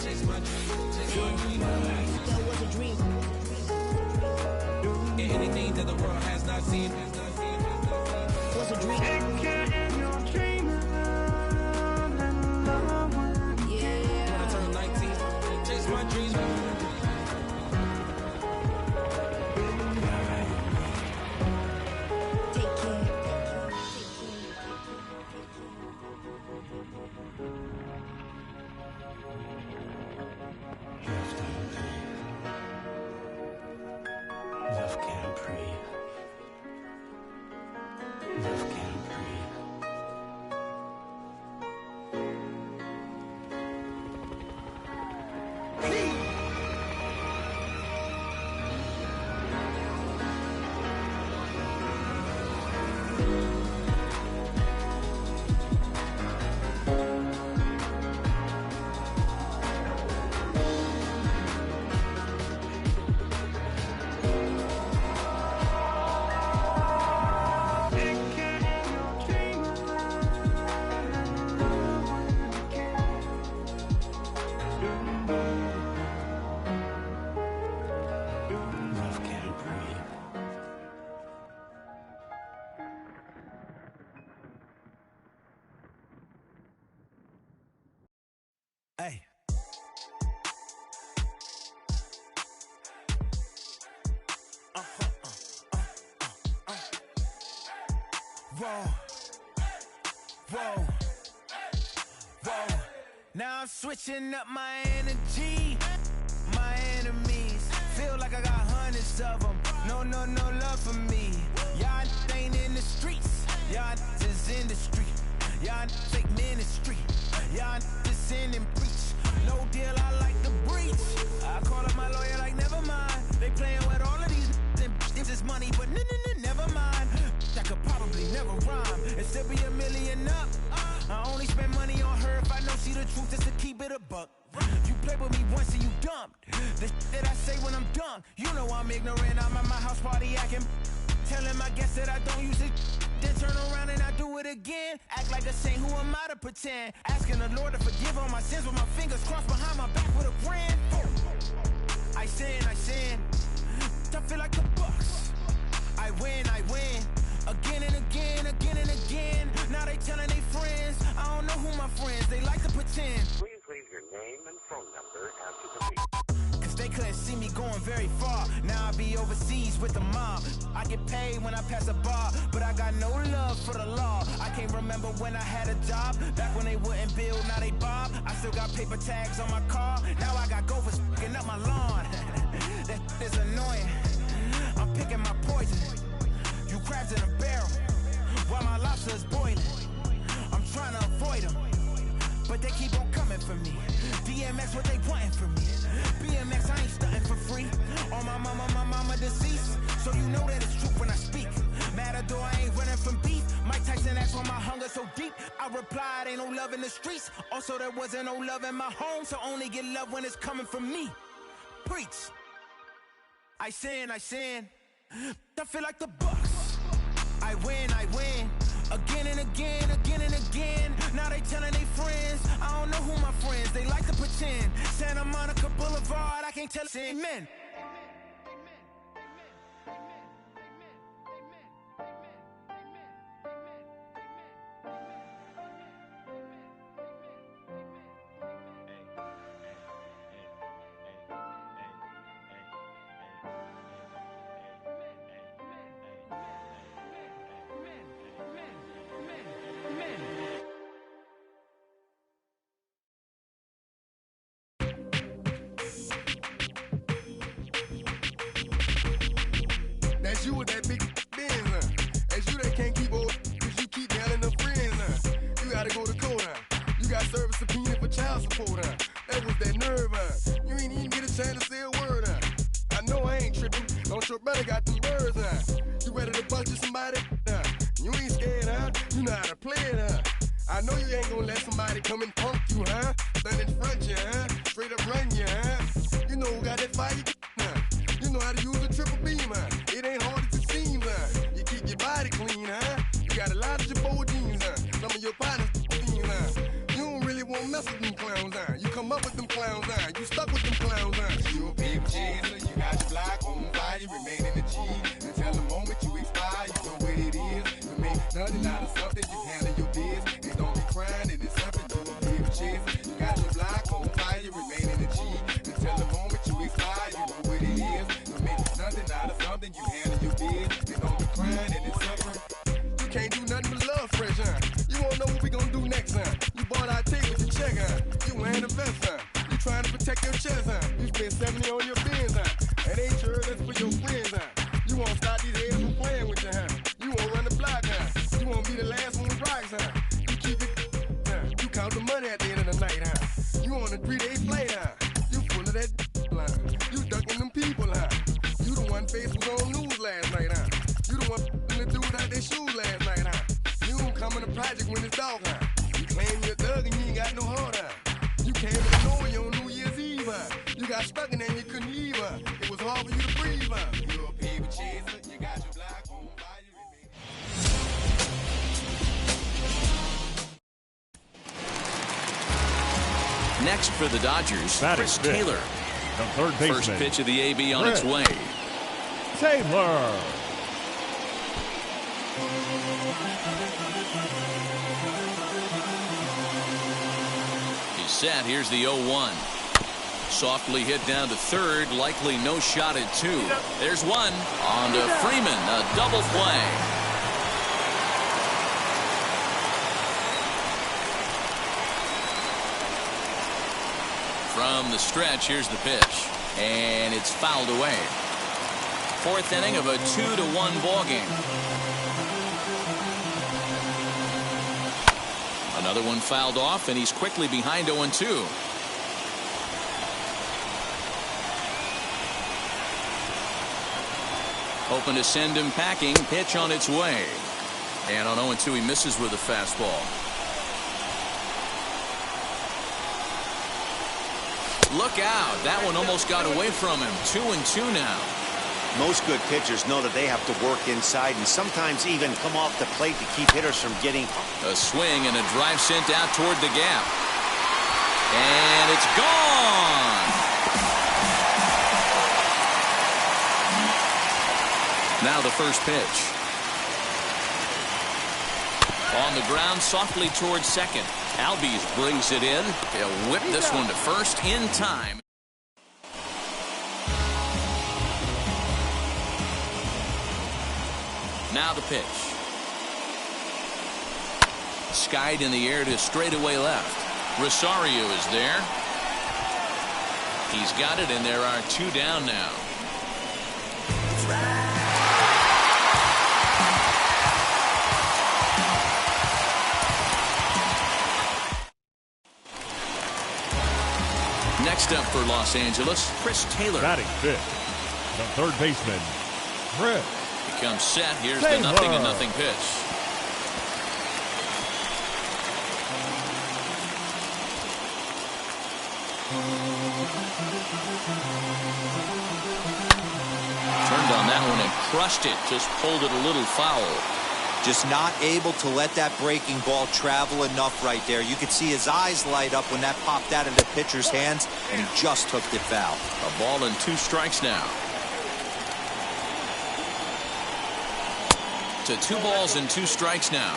Chase my dream. That was a dream. Anything that the world has not seen was a dream. Yeah. When I turn 19, chase my dreams. Take care. Love can't breathe. Love can't breathe. Love can't breathe. Hey. Whoa. Whoa. Whoa. Now I'm switching up my energy. My enemies feel like I got hundreds of them. No love for me. Y'all ain't in the streets. Y'all is in the street. Y'all take ministry. Y'all just sin and preach. No deal, I like the breach. I call up my lawyer like, never mind. They playing with all of these and this is money, but never mind. I could probably never rhyme and still be $1 million up. I only spend money on her if I know she the truth, just to keep it a buck. You play with me once and you dumped. The that I say when I'm done, you know I'm ignorant. I'm at my house party acting, telling my guests that I don't use it. Then turn around and I do it again. Act like a saint, who am I to pretend? Asking the Lord to forgive all my sins with my fingers crossed behind my back with a grin. I sin. I feel like the Bucks. I win. Again and again. Now they telling their friends. I don't know who my friends, they like to pretend. Please leave your name and phone number after the beep. Cause they couldn't see me going very far. Now I be overseas with the mob. I get paid when I pass a bar, but I got no love for the law. I can't remember when I had a job. Back when they wouldn't build, now they bob. I still got paper tags on my car. Now I got gophers f***ing up my lawn. That is annoying. I'm picking my poison. You crabs in a barrel, while my lobster is boiling. I'm trying to avoid them, but they keep on coming for me. DMX, what they wanting from me. BMX, I ain't stunting for free. On my mama deceased, so you know that it's true when I speak. Matador, I ain't running from beef. Mike Tyson asked why my hunger so deep. I replied, ain't no love in the streets. Also, there wasn't no love in my home, so only get love when it's coming from me. Preach. I sin. I feel like the Bucks. I win. Again and again. Now they telling their friends. I don't know who my friends, they like to pretend. Santa Monica Boulevard, I can't tell amen. That's you with that big Benz, huh? That's you that can't keep old, cause you keep nailing the friends, huh? You gotta go to court, huh? You got service subpoena for child support, huh? That was Don't your brother got them birds, huh? You ready to bust you somebody? You ain't scared, huh? You know how to play it, huh? I know you ain't gonna let somebody come and punk you, huh? Stand in front you, huh? Straight up run you, huh? You know who got that fire, huh? You know how to use a triple beam, huh? It ain't hard as it seems, huh? You keep your body clean, huh? You got a lot of your jeans, huh? Some of your partners, huh? You don't really want to mess with them clowns, huh? You come up with them clowns, huh? You stuck with them clowns, huh? You a big chaser, you got your block on fire, you remain in the G. Until the moment you expire, you know what it is. You make nothing out of something, you handle your biz. And don't be crying, it is something, you a big chaser. You got your block on fire, you remain in the G. Until the moment you expire, you know what it is. You make nothing out of something, you handle your biz. And don't be crying, it is something. You can't do nothing but love fresh, huh? You won't know what we gonna do next, huh? You bought our tape with your check, huh? You wearing a vest, huh? You trying to protect your chest, huh? You spent 70 on your bins, huh? It ain't sure that's for your friends, huh? You won't stop these heads from playing with you, huh? You won't run the block, huh? You won't be the last one with rocks, huh? You keep it, huh? You count the money at the end of the night, huh? You on a 3-day flight, huh? You full of that line. You ducking them people, huh? You the one face was on news last night, huh? You the one the dude out their shoes last night, huh? You don't come in the project when it's dark, huh? You claim you're a thug and you ain't got no heart, huh? You came to Illinois on New Year's Eve, huh? You got stuck in there and you couldn't leave, huh? It was hard for you to breathe, huh? You're a paper chaser, you got your block on fire. Next for the Dodgers, Chris Batting Taylor. The third baseman. First pitch of the AB on its way. Taylor. He's set. Here's the 0-1. Softly hit down to third. Likely no shot at two. There's one. On to Freeman. A double play. From the stretch, here's the pitch. And it's fouled away. Fourth inning of a 2-1 ball game. Another one fouled off, and he's quickly behind 0-2. Hoping to send him packing. Pitch on its way. And on 0-2, he misses with a fastball. Look out. That one almost got away from him. 2-2 now. Most good pitchers know that they have to work inside and sometimes even come off the plate to keep hitters from getting a swing and a drive sent out toward the gap. And it's gone. Now the first pitch. On the ground softly towards second. Albies brings it in. He'll whip this one to first in time. Now the pitch. Skied in the air to straightaway left. Rosario is there. He's got it, and there are two down now. Next up for Los Angeles, Chris Taylor. Batting fifth, the third baseman, Chris. He comes set. Here's Taylor. the 0-0 pitch. Turned on that one and crushed it. Just pulled it a little foul. Just not able to let that breaking ball travel enough right there. You could see his eyes light up when that popped out of the pitcher's hands, and he just hooked it foul. A ball and 2 strikes now. To 2 balls and 2 strikes now.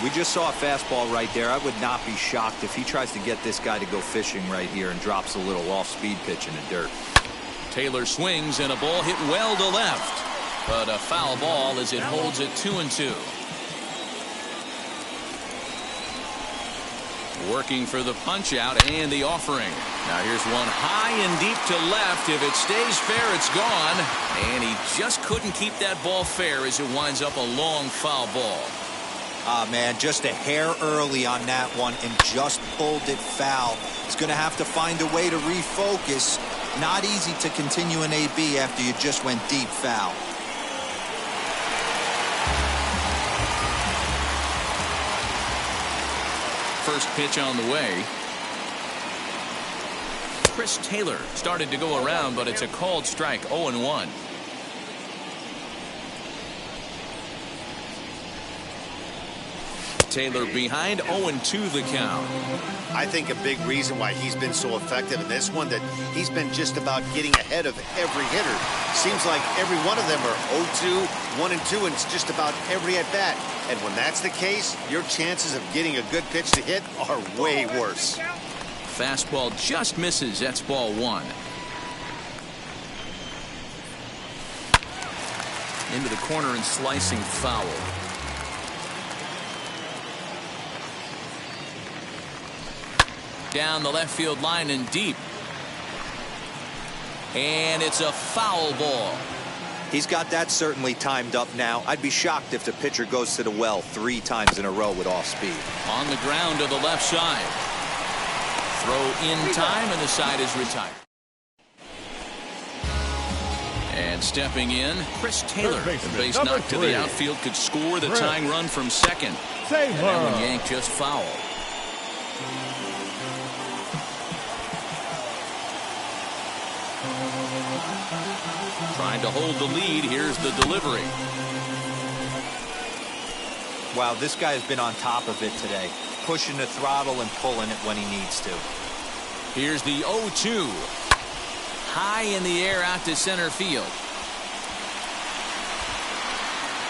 We just saw a fastball right there. I would not be shocked if he tries to get this guy to go fishing right here and drops a little off-speed pitch in the dirt. Taylor swings, and a ball hit well to left. But a foul ball as it holds it 2-2. Working for the punch out and the offering. Now here's one high and deep to left. If it stays fair, it's gone. And he just couldn't keep that ball fair as it winds up a long foul ball. Ah, man, just a hair early on that one and just pulled it foul. He's going to have to find a way to refocus. Not easy to continue an AB after you just went deep foul. First pitch on the way. Chris Taylor started to go around, but it's a called strike, 0-1. Taylor behind, 0-2 the count. I think a big reason why he's been so effective in this one, that he's been just about getting ahead of every hitter. Seems like every one of them are 0-2, 1-2, and it's just about every at-bat. And when that's the case, your chances of getting a good pitch to hit are way worse. Fastball just misses. That's ball one. Into the corner and slicing foul. Down the left field line and deep. And it's a foul ball. He's got that certainly timed up now. I'd be shocked if the pitcher goes to the well 3 times in a row with off speed. On the ground to the left side. Throw in time, and the side is retired. And stepping in, Chris Taylor. The base knock to the outfield could score the tying run from second. And that one yanked just foul. Trying to hold the lead. Here's the delivery. Wow, this guy has been on top of it today. Pushing the throttle and pulling it when he needs to. Here's the 0-2. High in the air out to center field.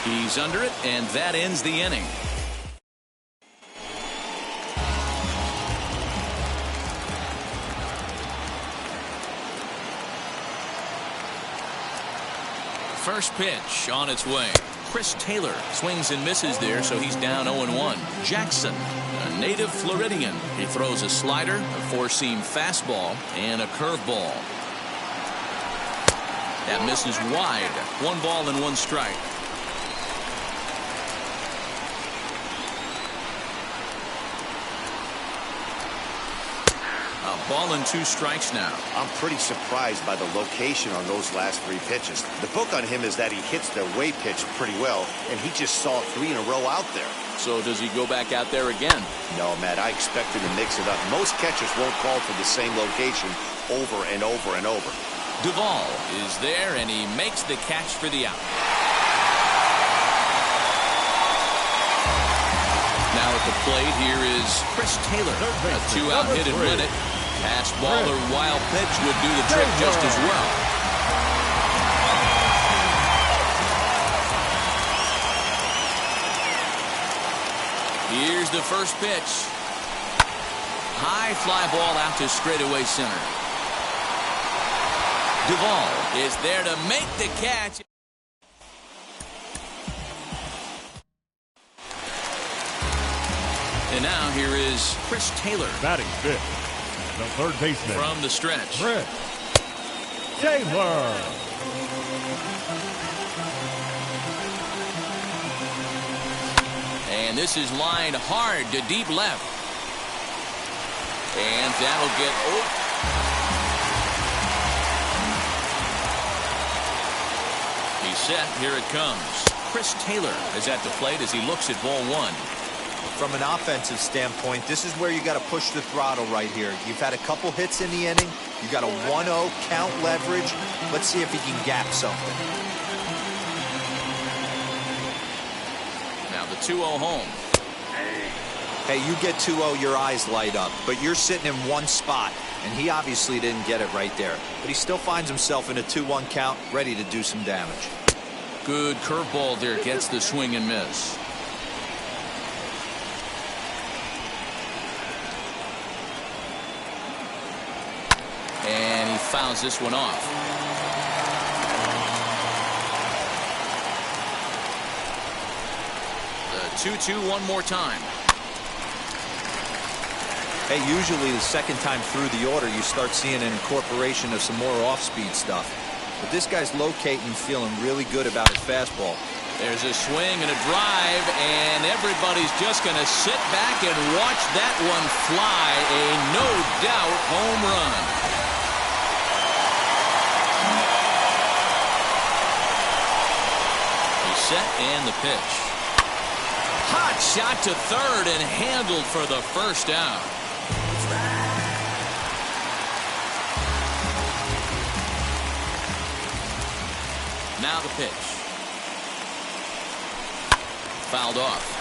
He's under it, and that ends the inning. First pitch on its way. Chris Taylor swings and misses there, so he's down 0-1. Jackson, a native Floridian. He throws a slider, a four-seam fastball, and a curveball. That misses wide. 1 ball and 1 strike. A ball and 2 strikes now. I'm pretty surprised by the location on those last 3 pitches. The book on him is that he hits the away pitch pretty well, and he just saw 3 in a row out there. So does he go back out there again? No, Matt, I expect him to mix it up. Most catchers won't call for the same location over and over and over. Duvall is there, and he makes the catch for the out. Now at the plate, here is Chris Taylor. A 2-out hit and win it. Pass ball or wild pitch would do the trick just as well. Here's the first pitch. High fly ball out to straightaway center. Duvall is there to make the catch. And now here is Chris Taylor. Batting fifth, the third baseman. From the stretch. Chris Taylor. And this is lined hard to deep left. And that'll get over. He's set. Here it comes. Chris Taylor is at the plate as he looks at ball 1. From an offensive standpoint, this is where you got to push the throttle right here. You've had a couple hits in the inning. You got a 1-0 count leverage. Let's see if he can gap something. Now the 2-0 home. Hey, you get 2-0, your eyes light up. But you're sitting in one spot, and he obviously didn't get it right there. But he still finds himself in a 2-1 count, ready to do some damage. Good curveball there. Gets the swing and miss. And he fouls this one off. The 2-2 one more time. Hey, usually the second time through the order, you start seeing an incorporation of some more off-speed stuff. But this guy's locating, feeling really good about his fastball. There's a swing and a drive, and everybody's just going to sit back and watch that one fly. A no-doubt home run. set and the pitch. Hot shot to third and handled for the first out. Now the pitch. Fouled off.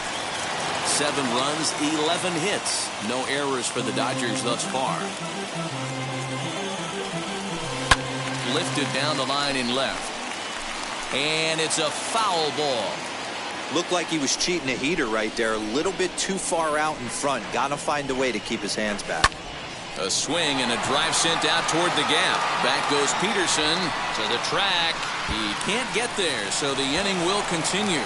7 runs, 11 hits. No errors for the Dodgers thus far. Lifted down the line in left. And it's a foul ball. Looked like he was cheating a heater right there. A little bit too far out in front. Got to find a way to keep his hands back. A swing and a drive sent out toward the gap. Back goes Peterson to the track. He can't get there, so the inning will continue.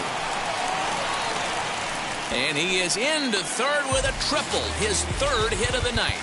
And he is into third with a triple, his 3rd hit of the night.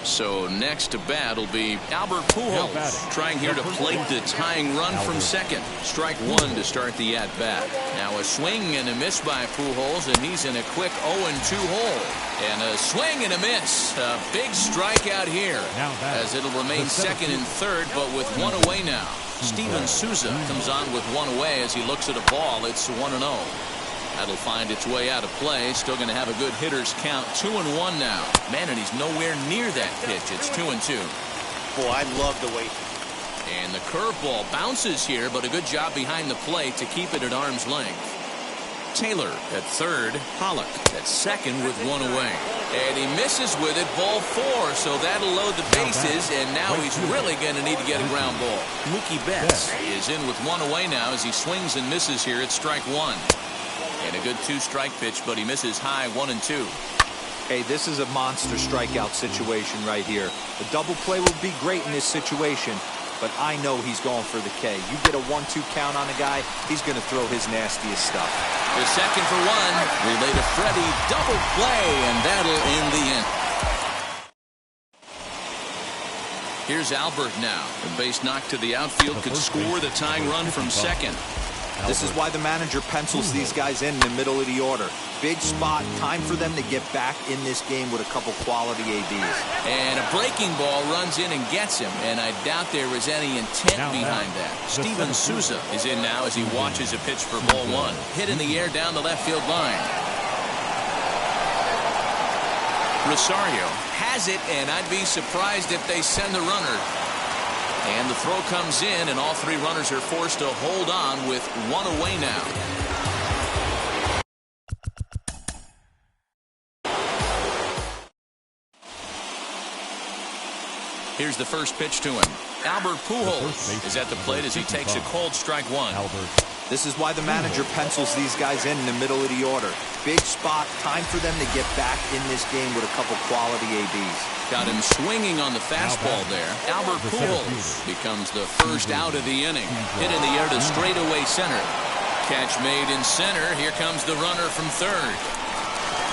So next to bat will be Albert Pujols, trying here to plate the tying run from second. Strike 1 to start the at-bat. Now a swing and a miss by Pujols, and he's in a quick 0-2 hole. And a swing and a miss. A big strikeout here, as it'll remain second and third, but with 1 away now. Steven Souza comes on with 1 away as he looks at a ball. It's 1-0. That'll find its way out of play. Still going to have a good hitter's count. 2-1 now. Man, and he's nowhere near that pitch. It's 2-2. Boy, I love the way. And the curveball bounces here, but a good job behind the plate to keep it at arm's length. Taylor at third. Pollock at second with 1 away. And he misses with it. Ball 4, so that'll load the bases. And now he's really going to need to get a ground ball. Mookie Betts is in with 1 away now as he swings and misses here at strike 1. And a good 2-strike pitch, but he misses high 1-2. Hey, this is a monster strikeout situation right here. A double play would be great in this situation, but I know he's going for the K. You get a 1-2 count on a guy, he's going to throw his nastiest stuff. The second for 1. Relay to Freddie. Double play, and that'll end the inning. Here's Albert now. A base knock to the outfield could score the tying run from second. This is why the manager pencils these guys in the middle of the order. Big spot, time for them to get back in this game with a couple quality ABs. And a breaking ball runs in and gets him, and I doubt there is any intent behind that. Steven Souza is in now as he watches a pitch for ball 1. Hit in the air down the left field line. Rosario has it, and I'd be surprised if they send the runner. And the throw comes in, and all 3 runners are forced to hold on with 1 away now. Here's the first pitch to him. Albert Pujols is at the plate as he takes a cold strike 1. This is why the manager pencils these guys in the middle of the order. Big spot, time for them to get back in this game with a couple quality ABs. Got him swinging on the fastball there. Albert Pujols becomes the first out of the inning. Hit in the air to straightaway center. Catch made in center. Here comes the runner from third.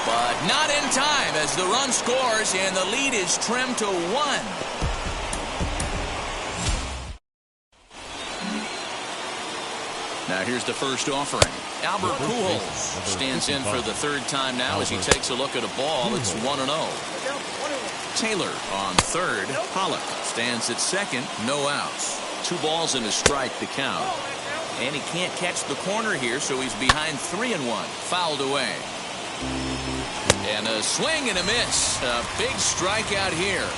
But not in time as the run scores and the lead is trimmed to 1. Now here's the first offering. Albert Pujols stands in for the 3rd time now as he takes a look at a ball. It's 1-0. Taylor on third. Pollock stands at second. No outs. 2 balls and a strike to count. And he can't catch the corner here, so he's behind 3-1. Fouled away. And a swing and a miss. A big strikeout here,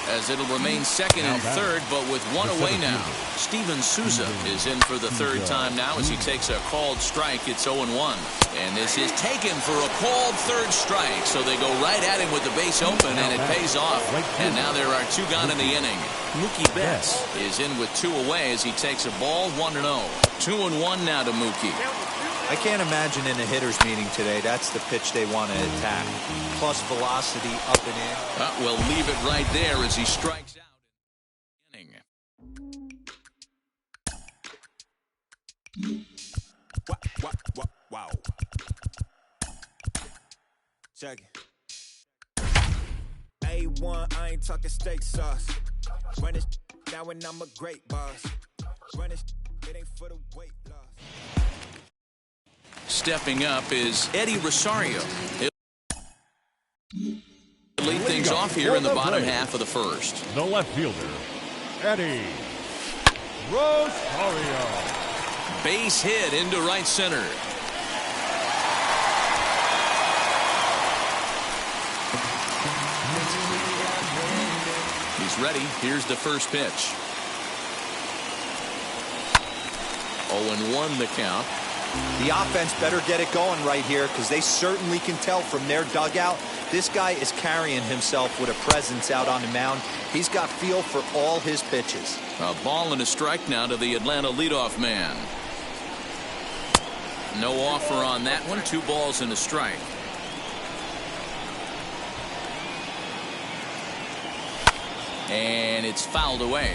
as it'll remain second and third, but with 1 away now. Steven Souza is in for the 3rd time now as he takes a called strike. It's 0-1. And this is taken for a called 3rd strike, so they go right at him with the base open, and it pays off. And now there are 2 gone in the inning. Mookie Betts is in with 2 away as he takes a ball 1-0. 2-1 now to Mookie. I can't imagine in a hitter's meeting today that's the pitch they want to attack. Plus velocity up and in. We'll leave it right there as he strikes out in the inning. Wow. Check it. A1, I ain't talking steak sauce. Run this now and I'm a great boss. Run this, it ain't for the weight loss. Stepping up is Eddie Rosario. He'll lead things off here in the bottom half of the first. The left fielder, Eddie Rosario. Base hit into right center. He's ready. Here's the first pitch. 0-1 the count. The offense better get it going right here because they certainly can tell from their dugout this guy is carrying himself with a presence out on the mound. He's got feel for all his pitches. A ball and a strike now to the Atlanta leadoff man. No offer on that one. 2 balls and a strike. And it's fouled away.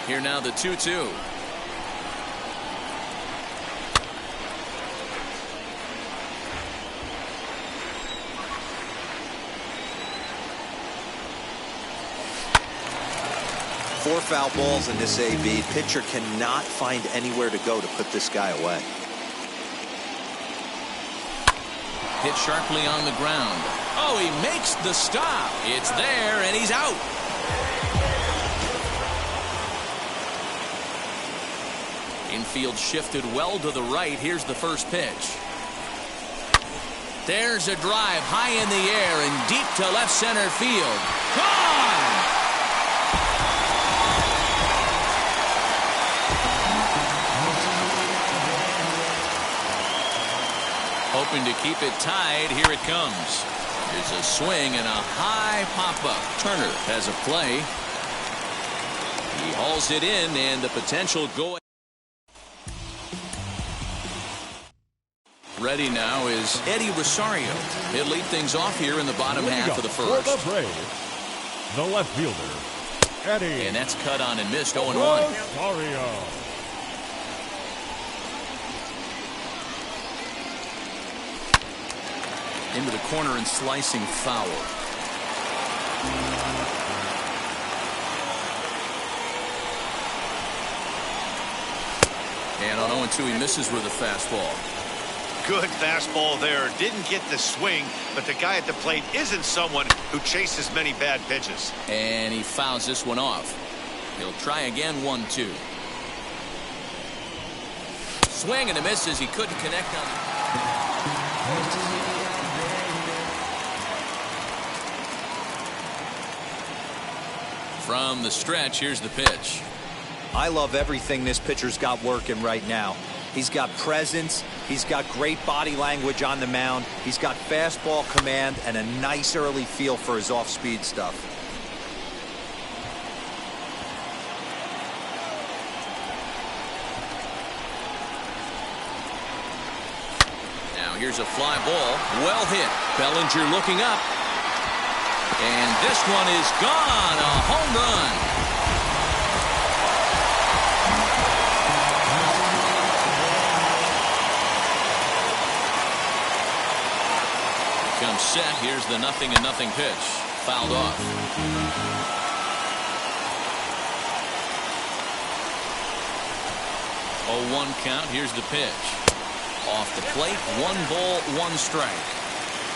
Here now the 2-2. Four foul balls in this AB. Pitcher cannot find anywhere to go to put this guy away. Hit sharply on the ground. Oh, he makes the stop. It's there, and he's out. Infield shifted well to the right. Here's the first pitch. There's a drive high in the air and deep to left center field. Gone! Hoping to keep it tied. Here it comes. There's a swing and a high pop-up. Turner has a play. He hauls it in, and the potential go. Ready now is Eddie Rosario. He'll lead things off here in the bottom half of the first. For the Braves, the left fielder, Eddie. And that's cut on and missed. 0-1. Rosario. Into the corner and slicing foul. And on 0-2 he misses with a fastball. Good fastball there. Didn't get the swing, but the guy at the plate isn't someone who chases many bad pitches. And he fouls this one off. He'll try again. 1-2. Swing and a miss as he couldn't connect on. From the stretch, here's the pitch. I love everything this pitcher's got working right now. He's got presence. He's got great body language on the mound. He's got fastball command and a nice early feel for his off-speed stuff. Now here's a fly ball. Well hit. Bellinger looking up. And this one is gone. A home run. Comes set. Here's the 0-0 pitch. Fouled off. 0-1 count. Here's the pitch. Off the plate. 1 ball, 1 strike.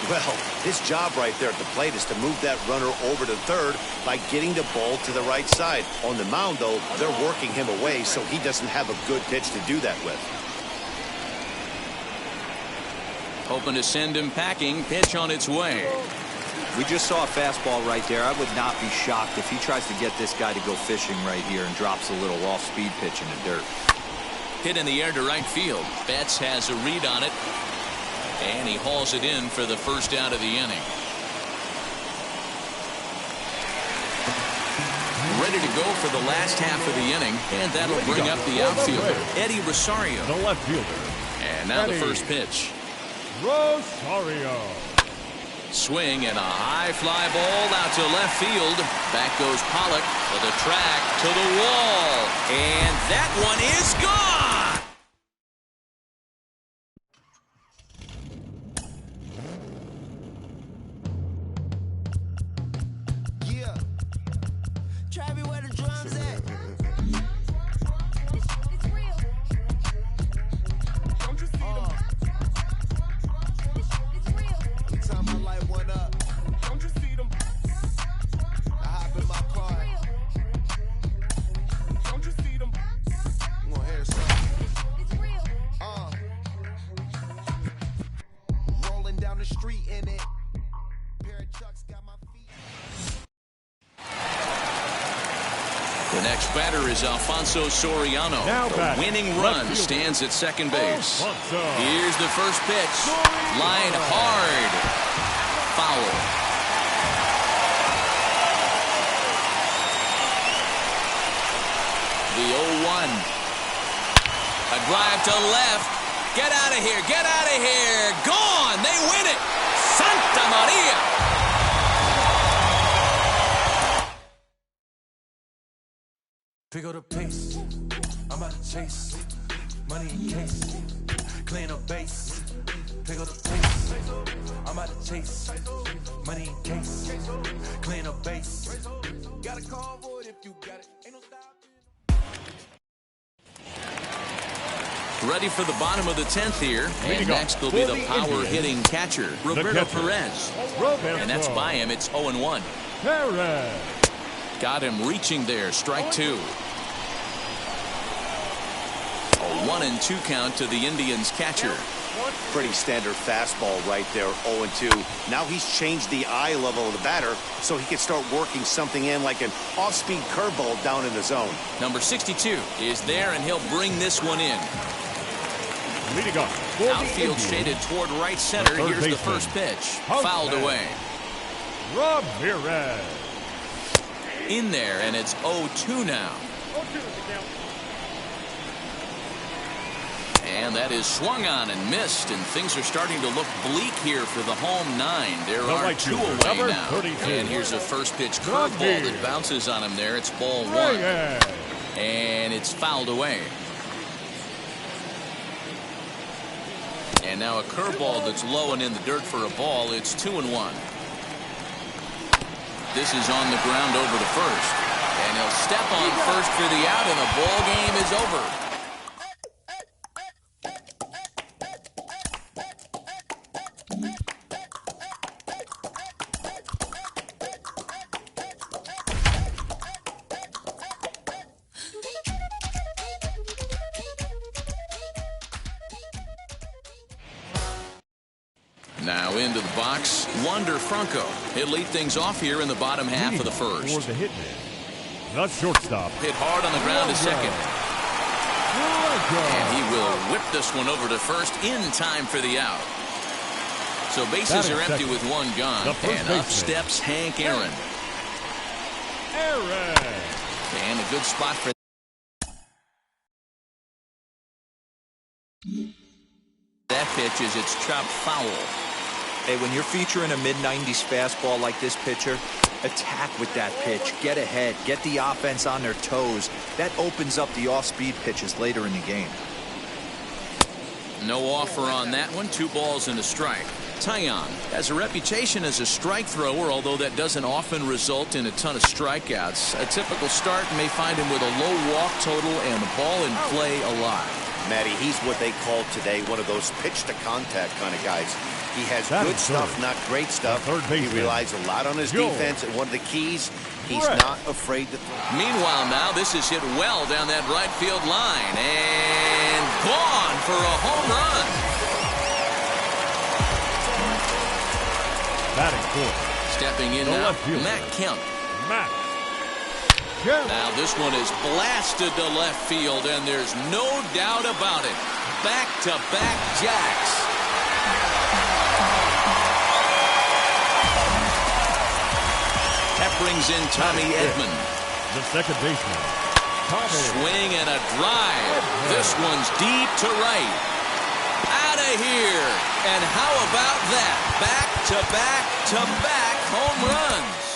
Well, his job right there at the plate is to move that runner over to third by getting the ball to the right side. On the mound, though, they're working him away, so he doesn't have a good pitch to do that with. Hoping to send him packing. Pitch on its way. We just saw a fastball right there. I would not be shocked if he tries to get this guy to go fishing right here and drops a little off-speed pitch in the dirt. Hit in the air to right field. Betts has a read on it. And he hauls it in for the first out of the inning. Ready to go for the last half of the inning. And that'll bring up the outfielder, Eddie Rosario. The left fielder. And now the first pitch. Rosario. Swing and a high fly ball out to left field. Back goes Pollock to the track, to the wall. And that one is gone. Yeah. The next batter is Alfonso Soriano. The winning run stands at second base. Here's the first pitch. Line hard. Foul. The 0-1. A drive to left. Get out of here. Get out of here. Gone. They win it. Santa Maria. Pick up the pace. I'm about to chase. Money in case. Clean up base. Pick up the pace. I'm about to chase. Money in case. Clean up base. Got a call for it if you got it. Ain't no Ready for the bottom of the 10th here. And next will be the power-hitting catcher, Roberto Perez. And that's by him. It's 0-1. Perez. Got him reaching there. Strike two. A 1-2 count to the Indians catcher. Pretty standard fastball right there, 0-2. Now he's changed the eye level of the batter so he can start working something in like an off-speed curveball down in the zone. Number 62 is there, and he'll bring this one in. Leading off. Outfield shaded toward right center. Here's the first pitch. Fouled away. Ramirez. In there, and it's 0-2 now. And that is swung on and missed, and things are starting to look bleak here for the home nine. There are two away now. And here's a first pitch curveball that bounces on him there. It's ball one. And it's fouled away. And now a curveball that's low and in the dirt for a ball. It's 2-1. This is on the ground over to first. And he'll step on first for the out, and the ball game is over. Now into the box, Wander Franco. He'll lead things off here in the bottom half of the first. For the hitman, the shortstop. Hit hard on the ground to second. And he will whip this one over to first in time for the out. So bases are empty with one gone. And up steps Hank Aaron. And a good spot for that pitch as it's chopped foul. Hey, when you're featuring a mid-90s fastball like this pitcher, attack with that pitch. Get ahead. Get the offense on their toes. That opens up the off-speed pitches later in the game. No offer on that one. 2 balls and a strike. Taillon has a reputation as a strike thrower, although that doesn't often result in a ton of strikeouts. A typical start may find him with a low walk total and the ball in play a lot. Matty, he's what they call today one of those pitch-to-contact kind of guys. He has good stuff, not great stuff. He relies a lot on his defense, and one of the keys, he's not afraid to throw. Meanwhile, now this is hit well down that right field line, and gone for a home run. Batting fourth. Stepping in now, Matt Kemp. Now this one is blasted to left field, and there's no doubt about it. Back-to-back jacks. That brings in Tommy Edman. The second baseman. Swing and a drive. This one's deep to right. Out of here. And how about that? Back-to-back-to-back home runs.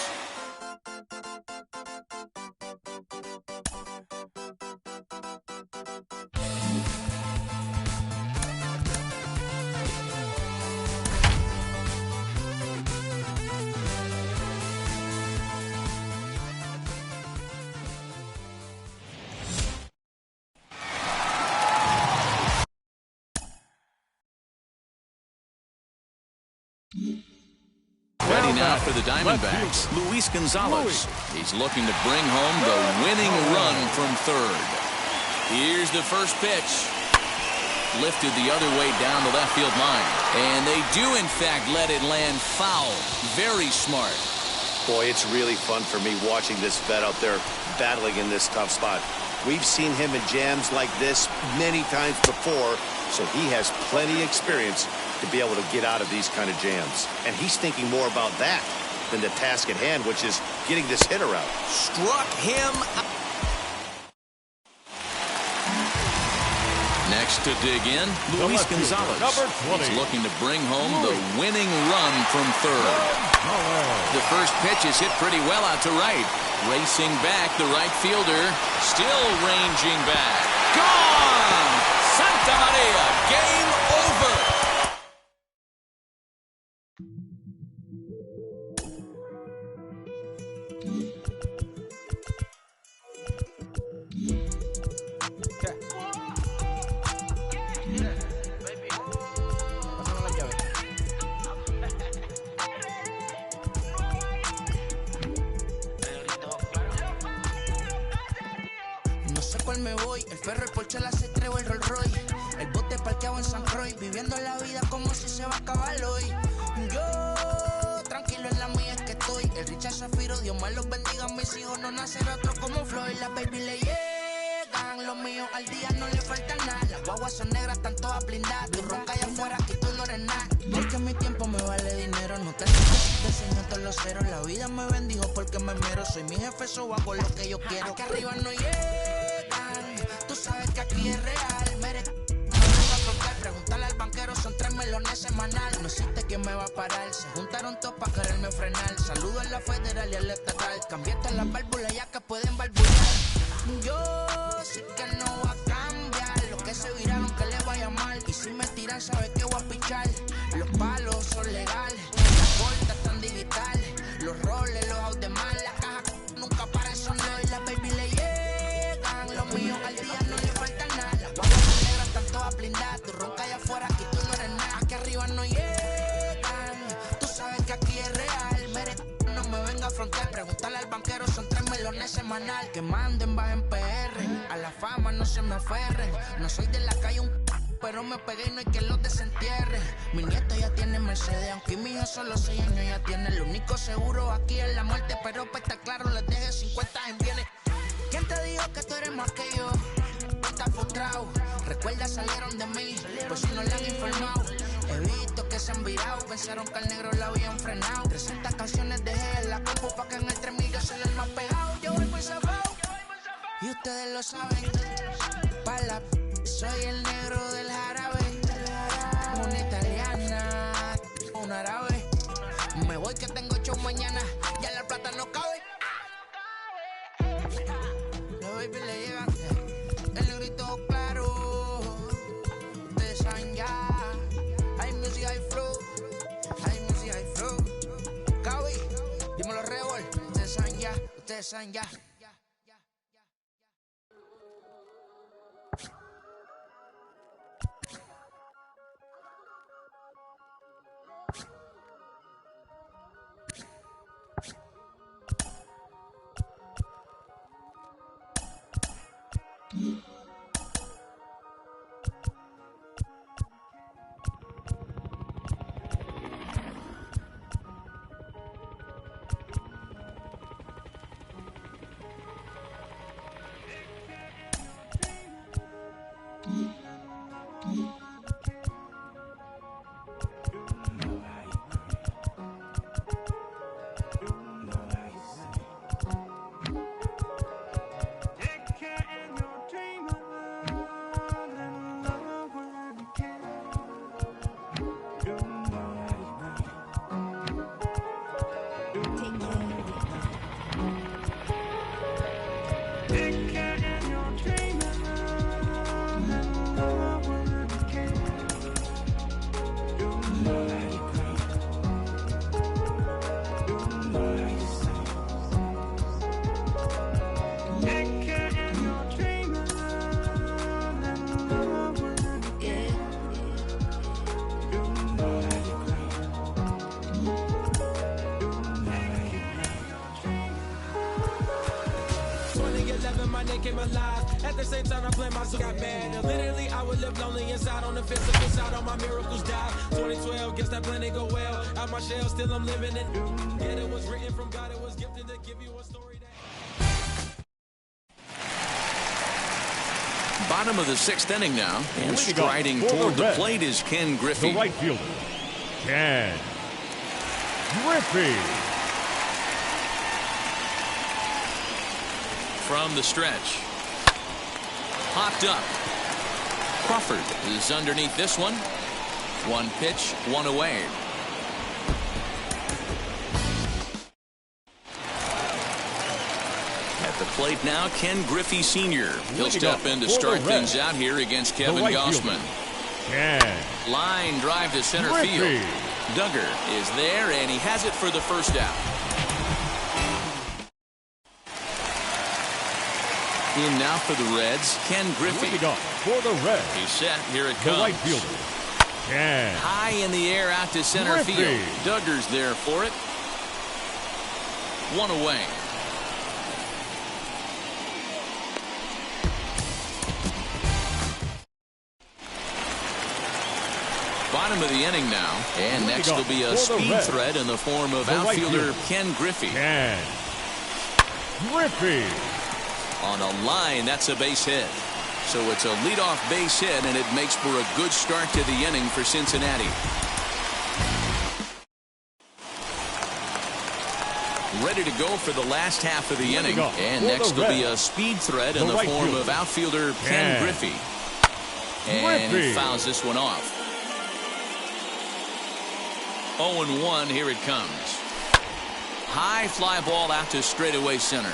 Ready now for the Diamondbacks, Luis Gonzalez. He's looking to bring home the winning run from third. Here's the first pitch. Lifted the other way down the left field line. And they do, in fact, let it land foul. Very smart. Boy, it's really fun for me watching this vet out there battling in this tough spot. We've seen him in jams like this many times before, so he has plenty of experience to be able to get out of these kind of jams. And he's thinking more about that than the task at hand, which is getting this hitter out. Struck him. Next to dig in, Luis Gonzalez. He's looking to bring home the winning run from third. The first pitch is hit pretty well out to right. Racing back, the right fielder still ranging back. Gone! Santa Maria, game over. No sé cuál me voy, el ferro, el Porsche, la Cetreo, el Rolls Royce. El bote parqueado en San Croix, viviendo la vida como si se va a acabar hoy. Yo, tranquilo en la mía es que estoy. El Richard Zafiro, Dios más los bendiga, mis hijos no nacerá otro como Floyd. Las baby le llegan, los míos al día no le falta nada. Las guaguas son negras, están todas blindadas. Tu ronca allá afuera, aquí tú no eres nada. Porque mi tiempo me vale dinero, no te enseño todos los ceros. La vida me bendijo porque me mero. Soy mi jefe, so hago lo que yo quiero. Aquí arriba no llegan, tú sabes que aquí es real. Preguntarle al banquero, son 3 melones semanal. No existe quien me va a parar. Se juntaron todos para quererme frenar. Saludo a la federal y a la estatal. Cambiaste las válvulas ya que pueden valvular. Yo sé que no va a cambiar. Los que se viraron que les vaya mal. Y si me tiran, sabes que voy a pichar. Los palos son legales. Las cortas están digitales. Los roles, los out de mal. La caja nunca para eso no. Y las baby le llegan. Los míos al día no le falta nada. Las guaguas negras están todas blindadas. Tu ronca allá afuera, aquí tú no eres nada. Aquí arriba no llegan. Tú sabes que aquí es real. No me venga a frontear. Preguntarle al banquero, son 3 melones semanal. Que manden, bajen PR. A la fama no se me aferren. No soy de la calle pero me pegué y no hay que los desentierre. Mi nieto ya tiene Mercedes, aunque mi hija solo 6 años ya tiene. Lo único seguro aquí es la muerte, pero para estar claro les deje 50 en bienes. ¿Quién te dijo que tú eres más que yo? Estás frustrado, recuerda salieron de mí, pues si no le han informado. He visto que se han virado, pensaron que al negro la habían frenado. 300 canciones dejé en la compu pa' que en el 3000 yo soy el más pegado. Yo voy muy zafado, y ustedes lo saben. Pa' la soy el negro del jarabe. Una italiana, un árabe. Me voy que tengo show mañana, ya la plata no cabe. Los baby le llegan, el negrito claro. Ustedes saben ya. Hay music, hay flow. Hay music, hay flow. Cabi, dímelo Rebol. Ustedes saben ya, ustedes saben ya. Came alive. At the same time, I blame myself. Got mad. And literally, I would live lonely inside on the physical side. All my miracles died. 2012, guess that plan didn't go well. Out my shell, still I'm living it. Yeah, it was written from God. It was gifted to give you a story. Bottom of the 6th inning now, and striding toward the plate is Ken Griffey. The right fielder, Ken Griffey. From the stretch. Popped up. Crawford is underneath this one. 1 pitch, 1 away. At the plate now, Ken Griffey Sr. He'll step in to start things out here against Kevin Gossman. Line drive to center field. Duggar is there, and he has it for the first out. In now for the Reds, Ken Griffey. For the Reds. He's set. Here it comes. The right fielder, Ken. High in the air out to center field. Duggar's there for it. 1 away. Bottom of the inning now, and next will be a speed threat in the form of outfielder Ken Griffey. Ken Griffey. On a line, that's a base hit. So it's a leadoff base hit, and it makes for a good start to the inning for Cincinnati. Ready to go for the last half of the inning, and next will be a speed threat in the form of outfielder Ken Griffey. And he fouls this one off. 0-1, here it comes. High fly ball out to straightaway center.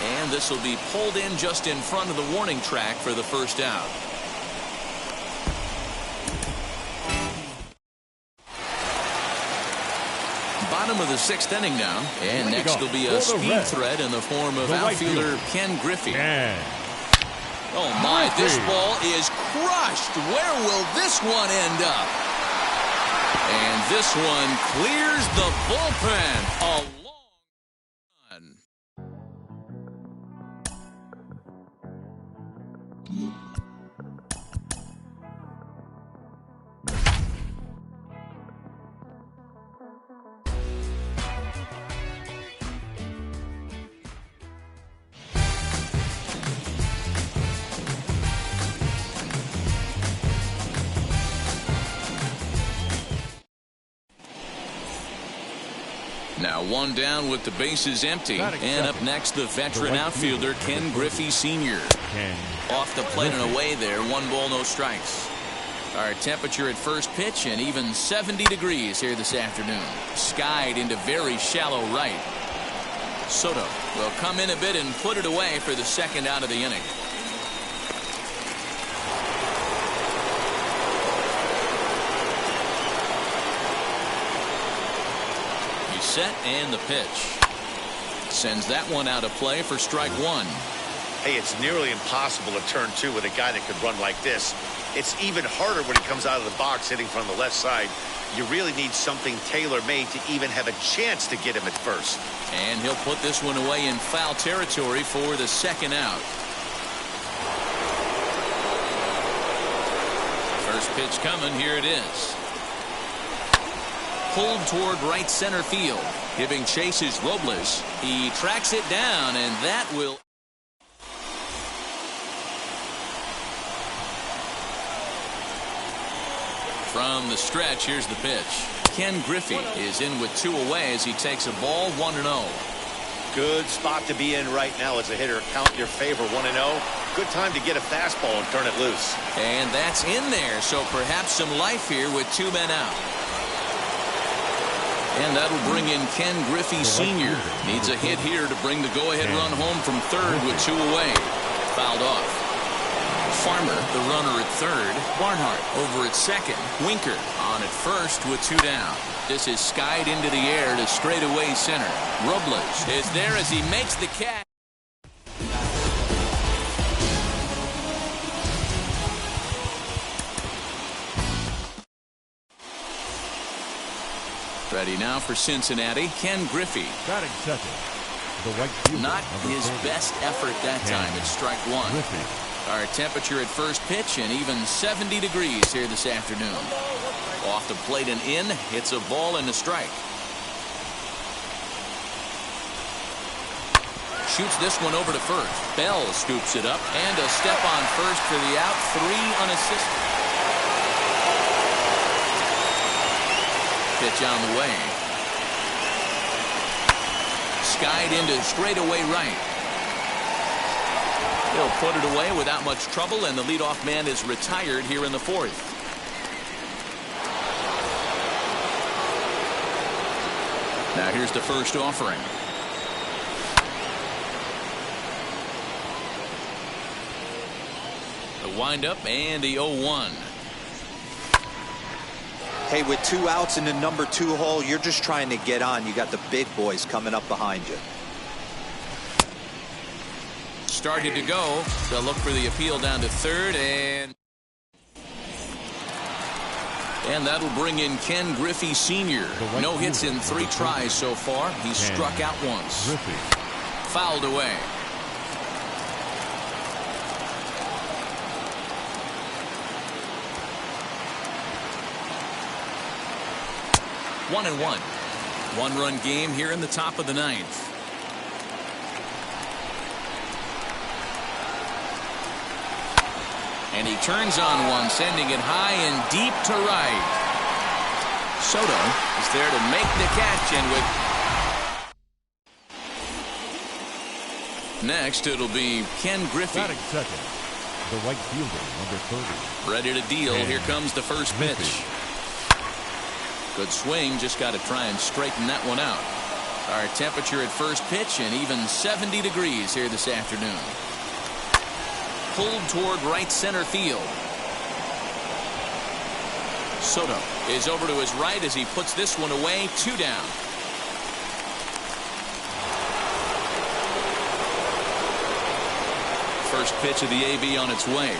And this will be pulled in just in front of the warning track for the first out. Bottom of the 6th inning now, and next will be a speed threat in the form of outfielder Ken Griffey. Oh my, this ball is crushed. Where will this one end up? And this one clears the bullpen. A long run. Now 1 down with the bases empty. And up next, the veteran outfielder, Ken Griffey Sr. Off the plate and away there. 1 ball, no strikes. Our temperature at first pitch, and even 70 degrees here this afternoon. Skied into very shallow right. Soto will come in a bit and put it away for the 2nd out of the inning. Set and the pitch. Sends that one out of play for strike 1. Hey, it's nearly impossible to turn 2 with a guy that could run like this. It's even harder when he comes out of the box hitting from the left side. You really need something tailor-made to even have a chance to get him at first. And he'll put this one away in foul territory for the 2nd out. First pitch coming. Here it is. Pulled toward right center field. Giving chase is Robles. He tracks it down, and that will... From the stretch, here's the pitch. Ken Griffey is in with 2 away as he takes a ball, 1-0. Good spot to be in right now as a hitter. Count your favor, 1-0. Good time to get a fastball and turn it loose. And that's in there, so perhaps some life here with 2 men out. And that'll bring in Ken Griffey Sr. Needs a hit here to bring the go-ahead run home from 3rd with 2 away. Fouled off. Farmer, the runner at 3rd. Barnhart over at 2nd. Winker on at 1st with 2 down. This is skied into the air to straightaway center. Robles is there as he makes the catch. Ready now for Cincinnati, Ken Griffey. Batting 2nd. The right fielder. Not his best effort that time. It's strike 1. Griffey. Our temperature at first pitch, and even 70 degrees here this afternoon. Off the plate and in. It's a ball and a strike. shoots this one over to first. Bell scoops it up, and a step on first for the out. 3 unassisted. Pitch on the way. Skied into straightaway right. He'll put it away without much trouble, and the leadoff man is retired here in the 4th. Now here's the first offering. The windup and the 0-1. Hey, with 2 outs in the number 2 hole, you're just trying to get on. You got the big boys coming up behind you. Started to go. They'll look for the appeal down to third, and that'll bring in Ken Griffey Sr. No hits in 3 tries so far. He's struck out once. Fouled away. One and one. 1-run game here in the top of the 9th. And he turns on one, sending it high and deep to right. Soto is there to make the catch, and with next it'll be Ken Griffey. Batting second, the right fielder, number 30. Ready to deal. Here comes the first pitch. Good swing, just got to try and straighten that one out. Our temperature at first pitch, and even 70 degrees here this afternoon. Pulled toward right center field. Soto is over to his right as he puts this one away. 2 down. First pitch of the AB on its way.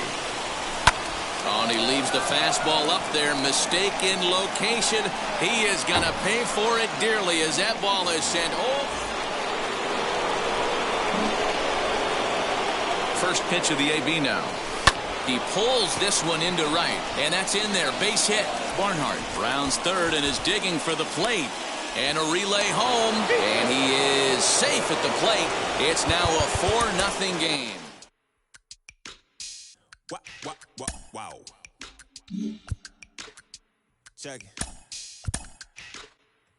Oh, and he leaves the fastball up there. Mistake in location. He is going to pay for it dearly as that ball is sent. First pitch of the AB now. He pulls this one into right, and that's in there. Base hit. Barnhart rounds third and is digging for the plate. And a relay home, and he is safe at the plate. It's now a 4-0 game. Wow. Check it.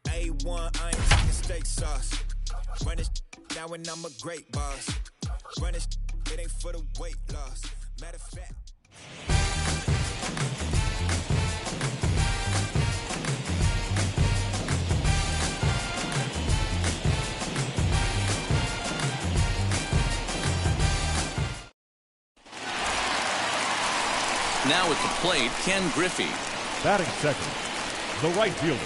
A1, I ain't talking steak sauce. Run it now and I'm a great boss. Run it ain't for the weight loss. Matter of fact. Now at the plate, Ken Griffey. Batting second, the right fielder,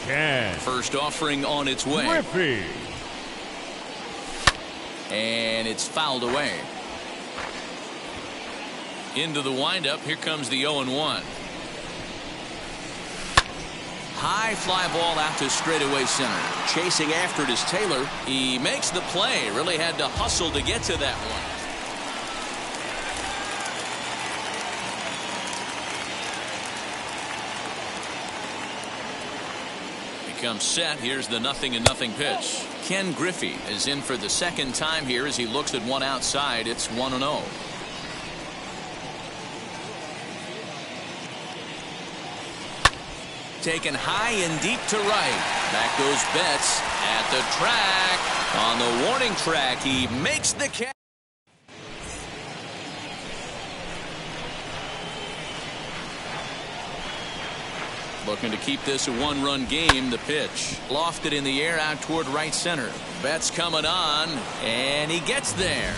Ken. First offering on its way. Griffey. And it's fouled away. Into the windup. Here comes the 0-1. High fly ball out to straightaway center. Chasing after it is Taylor. He makes the play. Really had to hustle to get to that one. Comes set. Here's the 0-0 pitch. Ken Griffey is in for the second time here as he looks at one outside. It's 1-0. Taken high and deep to right. Back goes Betts at the track. On the warning track, he makes the catch. Looking to keep this a 1-run game. The pitch lofted in the air out toward right center. Betts coming on, and he gets there.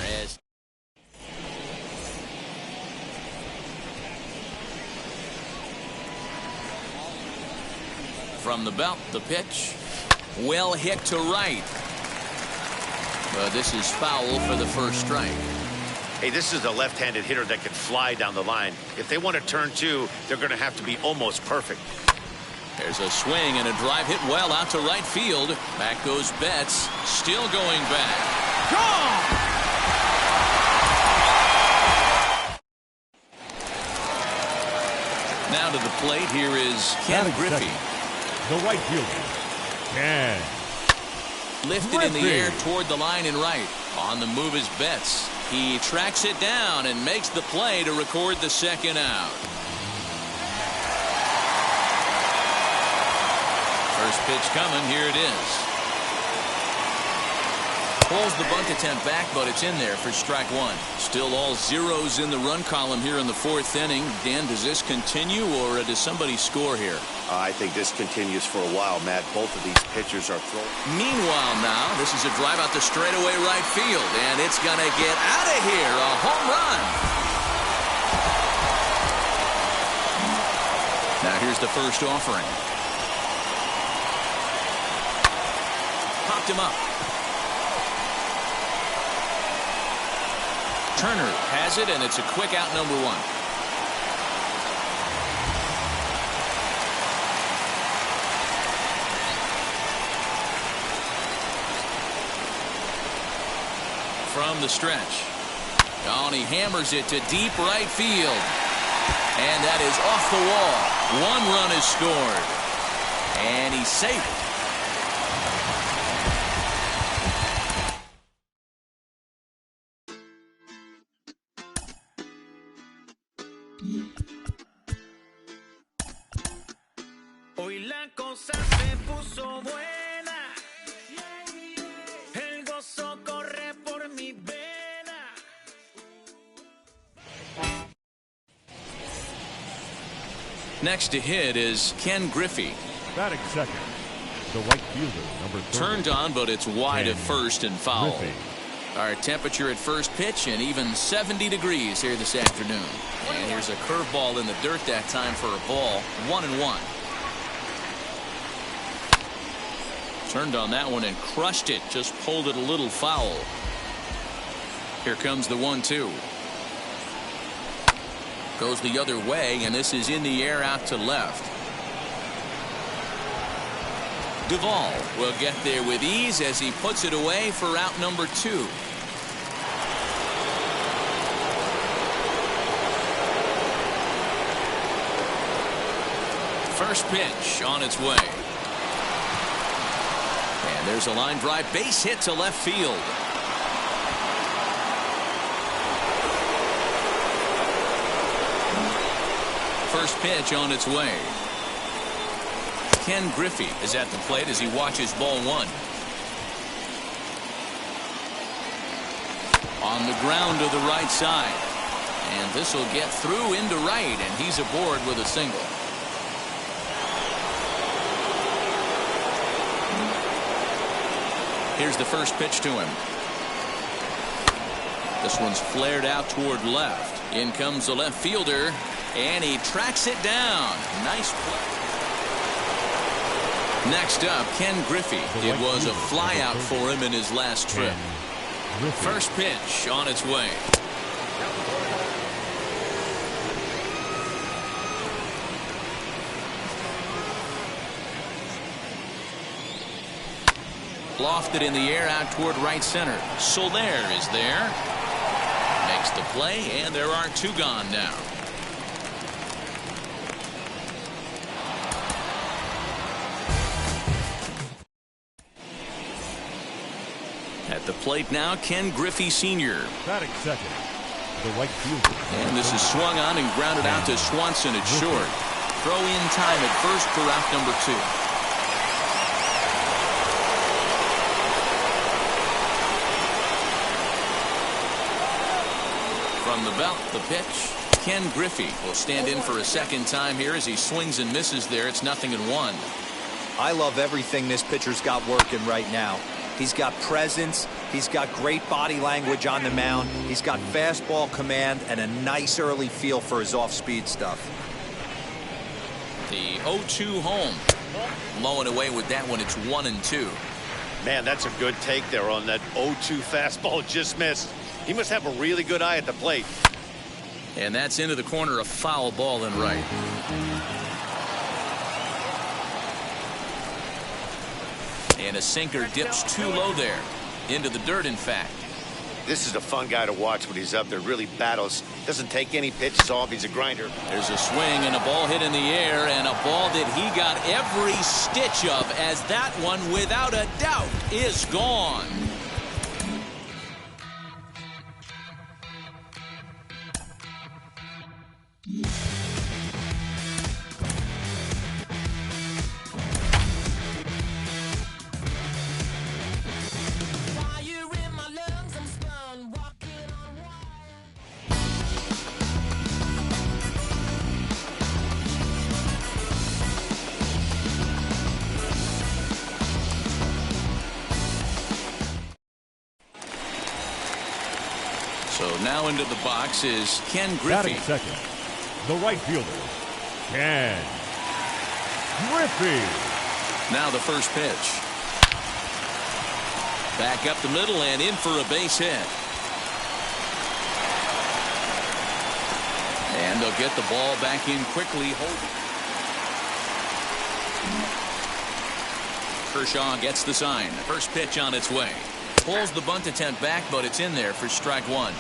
From the belt, the pitch. Well hit to right. But this is foul for the first strike. Hey, this is a left-handed hitter that can fly down the line. If they want to turn 2, they're going to have to be almost perfect. There's a swing and a drive hit well out to right field. Back goes Betts. Still going back. Gone! Now to the plate. Here is Ken Griffey. The right fielder, Ken Lifted in the air toward the line and right. On the move is Betts. He tracks it down and makes the play to record the second out. First pitch coming. Here it is. Pulls the bunt attempt back, but it's in there for strike one. Still all zeros in the run column here in the fourth inning. Dan, does this continue, or does somebody score here? I think this continues for a while, Matt. Both of these pitchers are throwing. Meanwhile now, this is a drive out to straightaway right field, and it's going to get out of here. A home run. Now here's the first offering. Popped him up. Turner has it, and it's a quick out, number one. From the stretch. Oh, and he hammers it to deep right field. And that is off the wall. One run is scored. And he's safe. Hoy la cosa se puso buena. El gozo corre por mi vena. Next to hit is Ken Griffey. Batting second, the right fielder, number 30. Turned on, but it's wide Ken at first and foul. Griffey. Our temperature at first pitch and even 70 degrees here this afternoon. And here's a curveball in the dirt that time for a ball. 1-1. Turned on that one and crushed it. Just pulled it a little foul. Here comes the 1-2. Goes the other way, and this is in the air out to left. Duvall will get there with ease as he puts it away for out number 2. First pitch on its way. And there's a line drive base hit to left field. First pitch on its way. Ken Griffey is at the plate as he watches ball one. On the ground to the right side. And this will get through into right, and he's aboard with a single. Here's the first pitch to him. This one's flared out toward left. In comes the left fielder, and he tracks it down. Nice play. Next up, Ken Griffey. It was a flyout for him in his last trip. First pitch on its way. Lofted in the air out toward right center. Soler is there. Makes the play, and there are two gone now. At the plate now, Ken Griffey Sr. Batting second, the right fielder. And this is swung on and grounded out to Swanson at short. Throw in time at first for out number 2. From the belt, the pitch. Ken Griffey will stand in for a second time here as he swings and misses there. It's 0-1. I love everything this pitcher's got working right now. He's got presence. He's got great body language on the mound. He's got fastball command and a nice early feel for his off-speed stuff. The 0-2 home. Low and away with that one. It's 1-2. Man, that's a good take there on that 0-2 fastball just missed. He must have a really good eye at the plate. And that's into the corner, a foul ball and right. And a sinker dips too low there. Into the dirt, in fact. This is a fun guy to watch when he's up there. Really battles. Doesn't take any pitches off. He's a grinder. There's a swing and a ball hit in the air, and a ball that he got every stitch of, as that one, without a doubt, is gone. So now into the box is Ken Batting Griffey. second, the right fielder, Ken Griffey. Now the first pitch. Back up the middle and in for a base hit. And they'll get the ball back in quickly. Kershaw gets the sign. First pitch on its way. Pulls the bunt attempt back, but it's in there for strike one.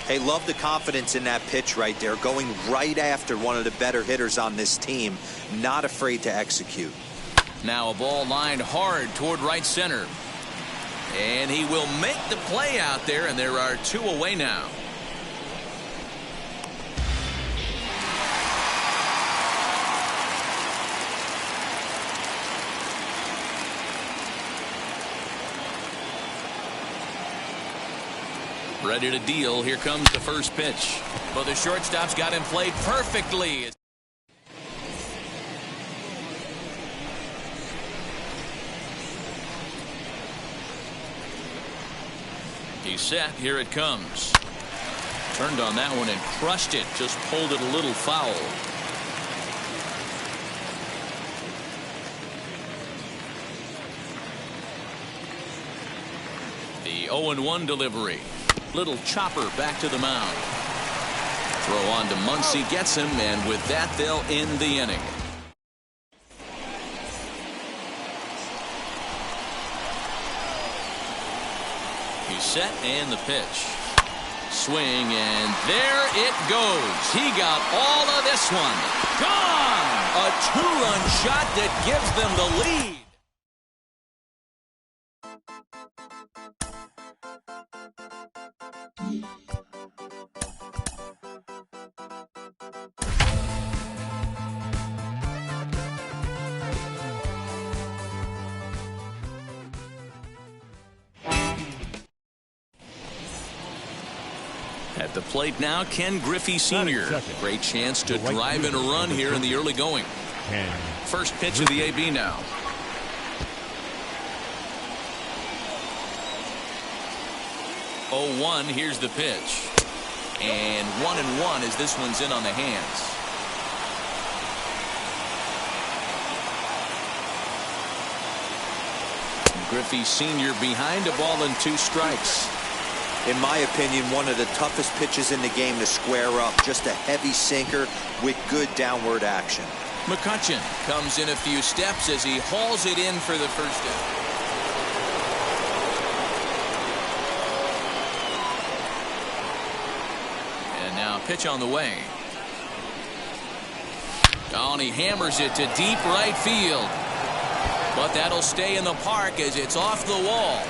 Hey, love the confidence in that pitch right there. Going right after one of the better hitters on this team. Not afraid to execute. Now a ball lined hard toward right center. And he will make the play out there, and there are two away now. Ready to deal. Here comes the first pitch. But the shortstop's got him played perfectly. He's set. Here it comes. Turned on that one and crushed it. Just pulled it a little foul. The 0-1 delivery. Little chopper back to the mound. Throw on to Muncy, gets him, and with that they'll end the inning. He's set and the pitch. Swing, and there it goes. He got all of this one. Gone! A two-run shot that gives them the lead. At the plate now, Ken Griffey Sr. Great chance to drive in a run here in the early going. First pitch of the AB now. Oh, 1, here's the pitch. And 1-1 as this one's in on the hands. Griffey Sr. behind a ball and 2 strikes. In my opinion, one of the toughest pitches in the game to square up. Just a heavy sinker with good downward action. McCutchen comes in a few steps as he hauls it in for the first out. And now pitch on the way. Oh, and he hammers it to deep right field. But that'll stay in the park as it's off the wall.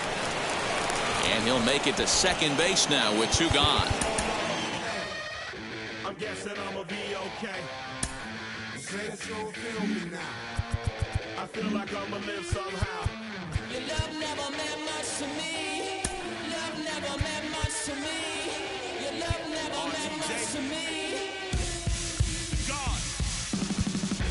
And he'll make it to second base now with 2 gone. I'm guessing I'ma be okay. Say it's gonna feel me now. I feel like I'ma live somehow. Your love never meant much to me. Love never meant much to me. Your love never meant much to me. God.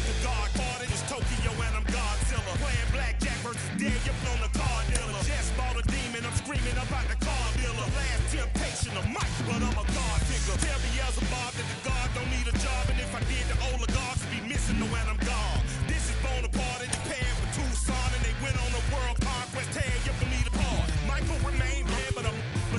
The God party is Tokyo and I'm Godzilla. Playing blackjack versus dead, you're on the card dealer. Just bought a demon, I'm screaming about the car dealer. Last temptation of Mike, but I'm a God digger. Tell me as a Bob that the God don't need a job. And if I did, the oligarchs would be missing the when I'm gone. This is Bonaparte in Japan with Tucson. And they went on a world conquest. Hey, you believe the part. Michael remained dead, but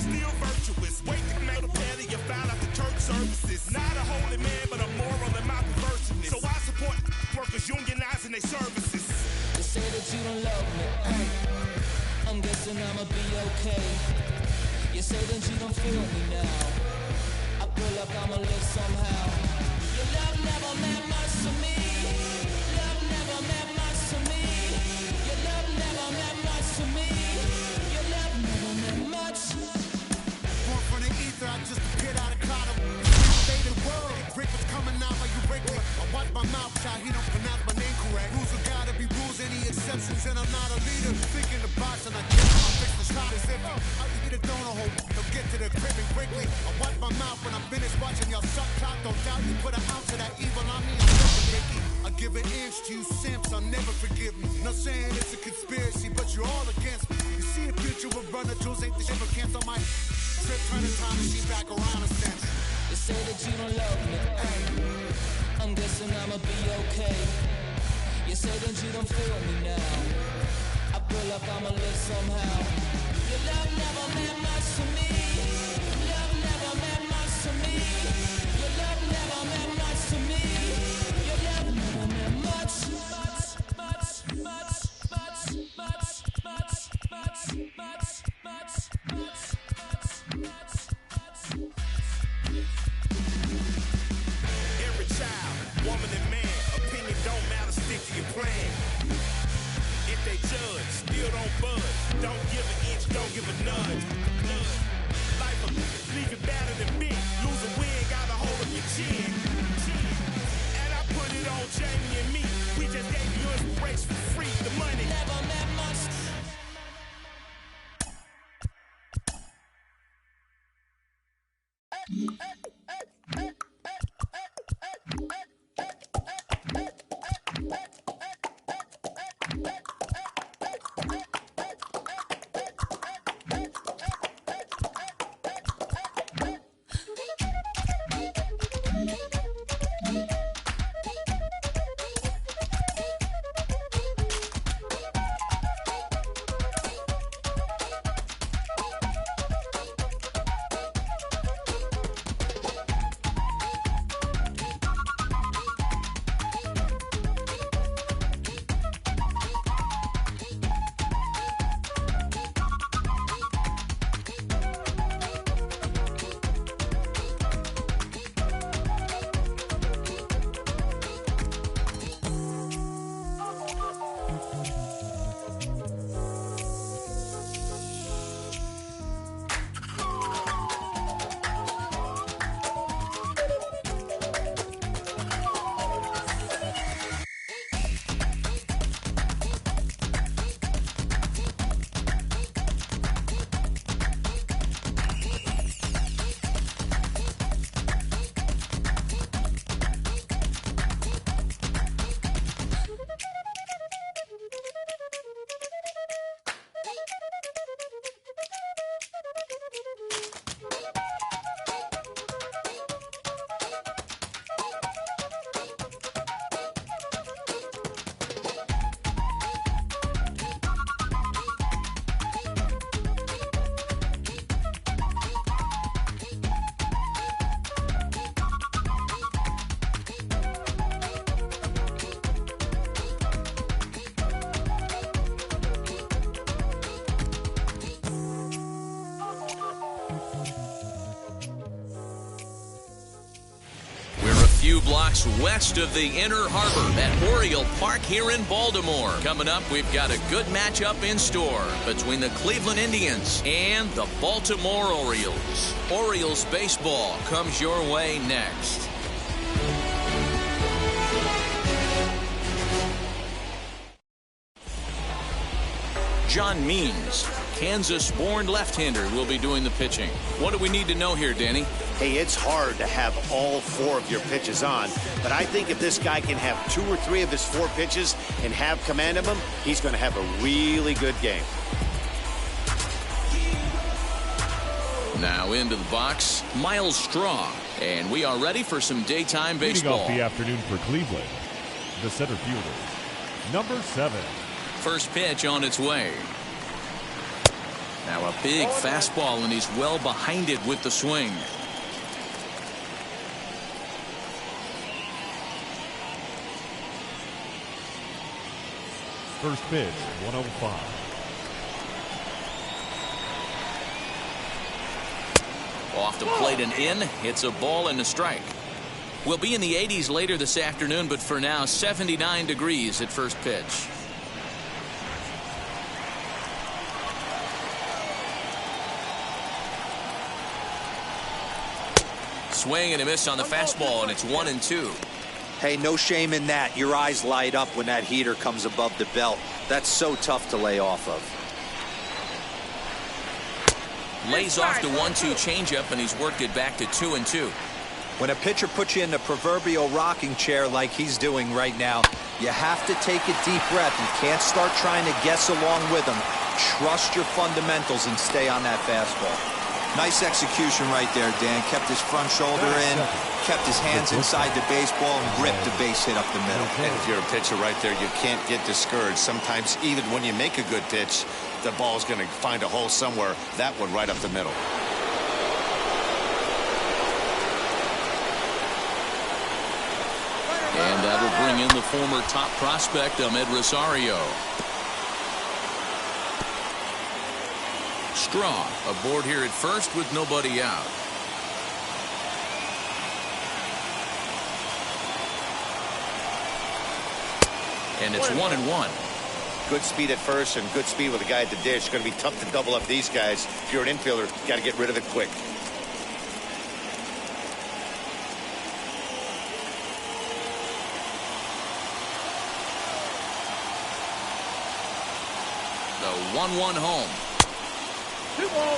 still virtuous. Waking up the petty, you found out the church services. Not a holy man, but a moral in my perverseness. So I support workers unionizing their services. They say that you don't love me. I'm guessing I'ma be okay. You say that you don't feel me now. I feel like I'ma live somehow. Your love never meant much to me. Love never meant much to me. Your love never meant much to me. Your love never meant much. Born from the ether, I just appeared out of cloud. Faded world, Rick was coming out like you Rick. I watch my mouth shot, he don't pronounce my name correct. Rules have gotta be rules, any exceptions, and I'm not a leader. Thinking the box and I get my fix the shot as if I eat a donut hole. They'll get to the crib and quickly. I wipe my mouth when I'm finished watching y'all suck clock. Don't doubt you put an ounce of that evil on me. I give an inch to you simps, I'll never forgive me. Not saying it's a conspiracy, but you're all against me. You see the future with runner jewels, ain't the shit but cancel my trip, turn the time machine back around a sense. You say that you don't love me, I'm guessing I'ma be okay. You say that you don't feel me now, I feel like I'ma live somehow. Your love never meant much to me. Love never meant much to me. Your love never meant much to me. Your love never meant much. Every child, woman and man, opinion don't matter, stick to your plan. If they judge, still don't budge. Don't give an inch, don't give a nudge. Life will leave you battered and bent. Lose a win, got a hold of your chin. And I put it on Jamie and me. We just gave you inspiration for free. The money never meant much. Few blocks west of the Inner Harbor at Oriole Park here in Baltimore. Coming up, we've got a good matchup in store between the Cleveland Indians and the Baltimore Orioles. Orioles baseball comes your way next. John Means, Kansas-born left-hander, will be doing the pitching. What do we need to know here, Danny? Hey, it's hard to have all four of your pitches on, but I think if this guy can have 2 or 3 of his 4 pitches and have command of them, he's going to have a really good game. Now into the box, Miles Straw, and we are ready for some daytime baseball. Leading off the afternoon for Cleveland, the center fielder, number 7. First pitch on its way. Now a big fastball, and he's well behind it with the swing. First pitch, 105. Off the plate and in. It's a ball and a strike. We'll be in the 80s later this afternoon, but for now, 79 degrees at first pitch. Swing and a miss on the fastball, and it's 1-2. Hey, no shame in that. Your eyes light up when that heater comes above the belt. That's so tough to lay off of. Lays off the 1-2 changeup, and he's worked it back to 2-2. When a pitcher puts you in the proverbial rocking chair like he's doing right now, you have to take a deep breath. You can't start trying to guess along with him. Trust your fundamentals and stay on that fastball. Nice execution right there, Dan. Kept his front shoulder in, kept his hands inside the baseball, and ripped the base hit up the middle. And if you're a pitcher right there, you can't get discouraged. Sometimes even when you make a good pitch, the ball's going to find a hole somewhere. That one right up the middle. And that'll bring in the former top prospect, Ahmed Rosario. Straw aboard here at first with nobody out. And it's 1-1. Good speed at first and good speed with the guy at the dish. It's going to be tough to double up these guys. If you're an infielder, you got to get rid of it quick. The 1-1 home.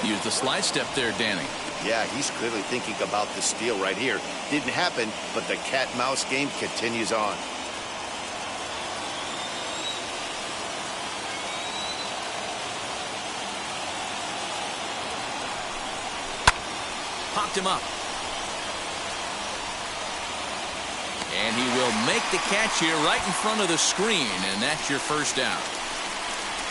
Use the slide step there, Danny. Yeah, he's clearly thinking about the steal right here. Didn't happen, but the cat-mouse game continues on. Popped him up. And he will make the catch here right in front of the screen, and that's your first down.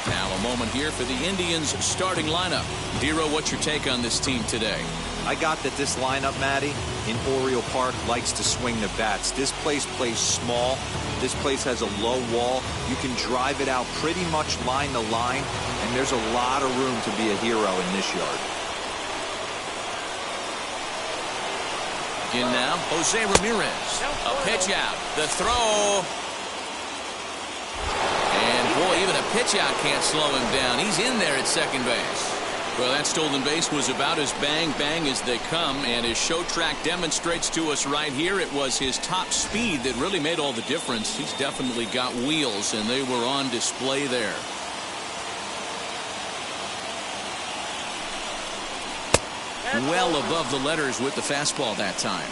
Now a moment here for the Indians starting lineup. Dero, what's your take on this team today? I got that this lineup, Matty, in Oriole Park likes to swing the bats. This place plays small. This place has a low wall. You can drive it out pretty much line to line, and there's a lot of room to be a hero in this yard. In now, Jose Ramirez. A pitch out. The throw. And boy, even a pitch out can't slow him down. He's in there at second base. Well, that stolen base was about as bang as they come, and his show track demonstrates to us right here it was his top speed that really made all the difference. He's definitely got wheels, and they were on display there. Well above the letters with the fastball that time.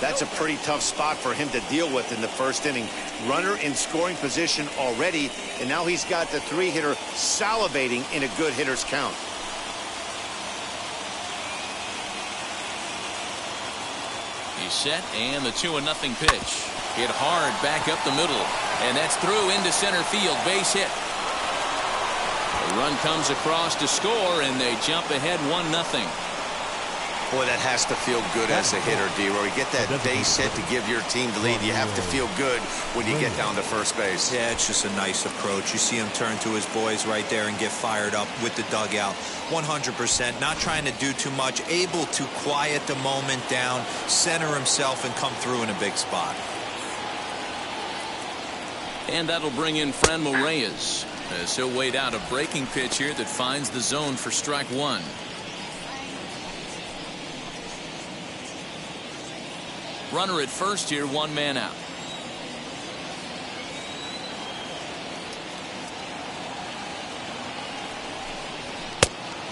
That's a pretty tough spot for him to deal with in the first inning. Runner in scoring position already, and now he's got the three-hitter salivating in a good hitter's count. He's set, and the 2-0 pitch. Hit hard back up the middle, and that's through into center field. Base hit. The run comes across to score, and they jump ahead 1-0. Boy, that has to feel good as a hitter, D-Roy. You get that base hit to give your team the lead. You have to feel good when you get down to first base. Yeah, it's just a nice approach. You see him turn to his boys right there and get fired up with the dugout. 100%, not trying to do too much, able to quiet the moment down, center himself, and come through in a big spot. And that'll bring in Franmil Reyes as he'll wait out a breaking pitch here that finds the zone for strike one. Runner at first here, one man out.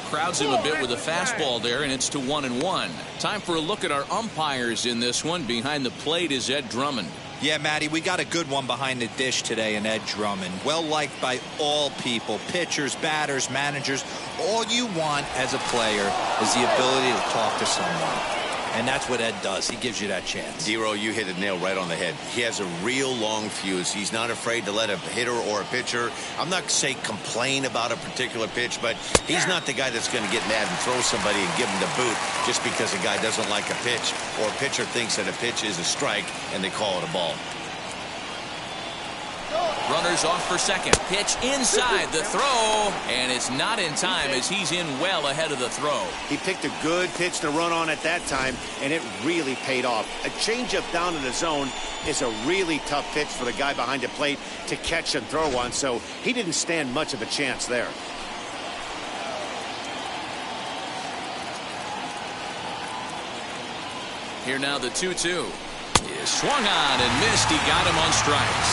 Crowds him a bit with a fastball there, and it's to 1-1. Time for a look at our umpires in this one. Behind the plate is Ed Drummond. Yeah, Matty, we got a good one behind the dish today in Ed Drummond. Well liked by all people, pitchers, batters, managers. All you want as a player is the ability to talk to someone. And that's what Ed does. He gives you that chance. Zero, you hit a nail right on the head. He has a real long fuse. He's not afraid to let a hitter or a pitcher, I'm not saying complain about a particular pitch, but he's not the guy that's going to get mad and throw somebody and give him the boot just because a guy doesn't like a pitch or a pitcher thinks that a pitch is a strike and they call it a ball. Runners off for second. Pitch inside the throw, and it's not in time as he's in well ahead of the throw. He picked a good pitch to run on at that time, and it really paid off. A changeup down in the zone is a really tough pitch for the guy behind the plate to catch and throw on, so he didn't stand much of a chance there. Here now the 2-2. He swung on and missed. He got him on strikes.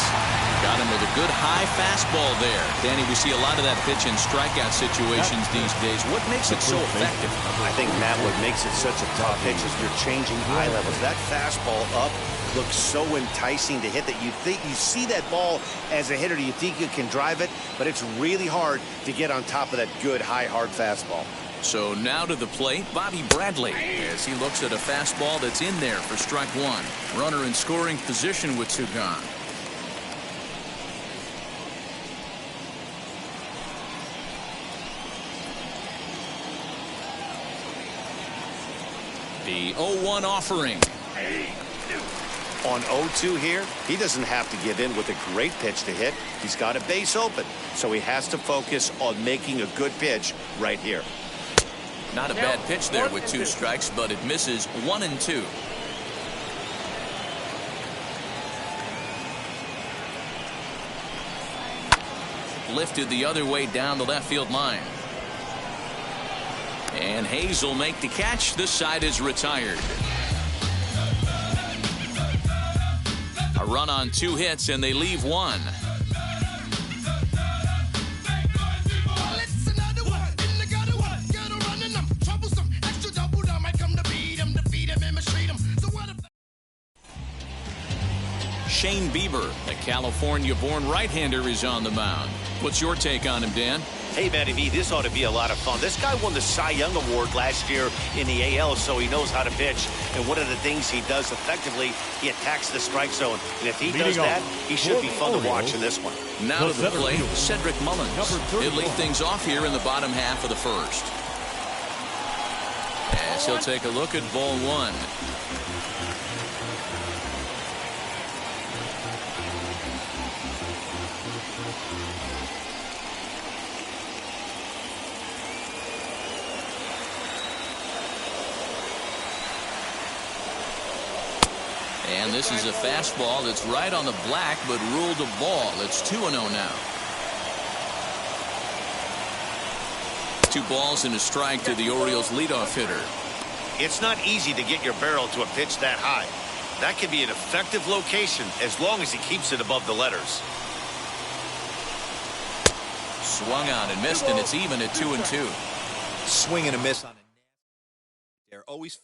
Got him with a good high fastball there. Danny, we see a lot of that pitch in strikeout situations these days. What makes it so effective? I think, Matt, what makes it such a tough pitch is you're changing eye levels. That fastball up looks so enticing to hit that you think you see that ball as a hitter, you think you can drive it, but it's really hard to get on top of that good high hard fastball. So now to the plate, Bobby Bradley, as he looks at a fastball that's in there for strike one. Runner in scoring position with two gone. The 0-1 offering. On 0-2 here, he doesn't have to give in with a great pitch to hit. He's got a base open, so he has to focus on making a good pitch right here. Not a bad pitch there with two strikes, but it misses 1-2. Lifted the other way down the left field line. And Hayes will make the catch. This side is retired. A run on 2 hits, and they leave 1. Shane Bieber, the California-born right-hander, is on the mound. What's your take on him, Dan? Hey, Matty V, this ought to be a lot of fun. This guy won the Cy Young Award last year in the AL, so he knows how to pitch. And one of the things he does effectively, he attacks the strike zone. And if he does that, he should be fun to watch in this one. Now to the plate, Cedric Mullins. He'll lead things off here in the bottom half of the first. As he'll take a look at ball one. And this is a fastball that's right on the black, but ruled a ball. It's 2-0 now. 2 balls and a strike to the Orioles leadoff hitter. It's not easy to get your barrel to a pitch that high. That can be an effective location as long as he keeps it above the letters. Swung on and missed, and it's even at 2-2. Swing and a miss on it. They're always.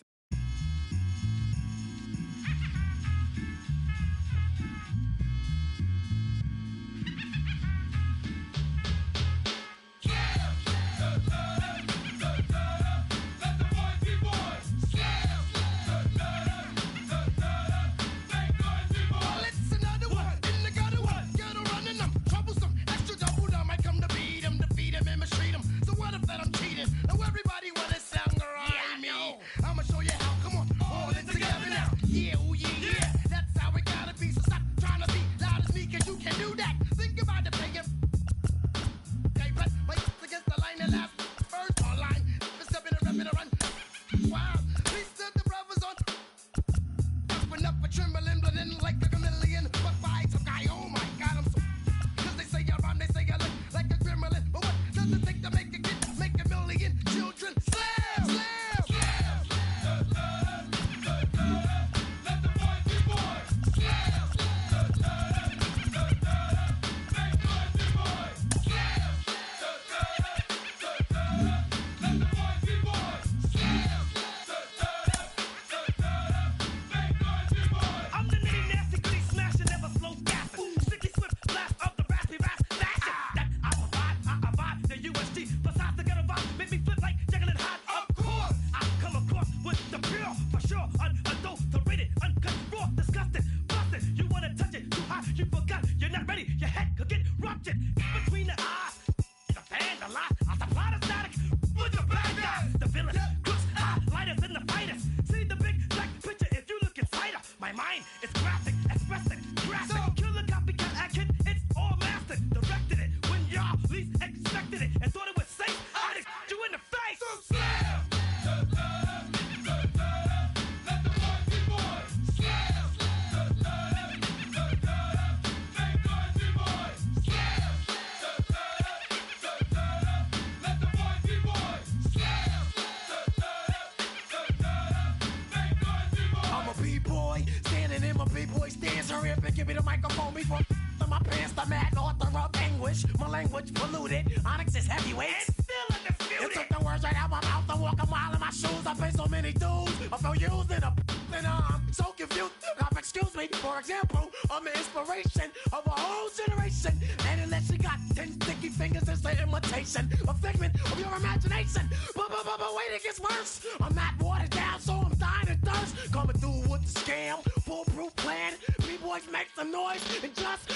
Give me the microphone before my pants, the mad author of anguish. My language polluted. Onyx is heavyweight. It's still undisputed. You took the words right out my mouth. I walk a mile in my shoes. I pay so many dues. I feel used in a and I'm so confused. Excuse me for example, I'm an inspiration of a whole generation. And unless you got 10 sticky fingers, it's an imitation, a figment of your imagination. But wait, it gets worse. I'm not watered down, so I'm dying of thirst. Coming through with the scam, foolproof plan. B-boys make some noise and just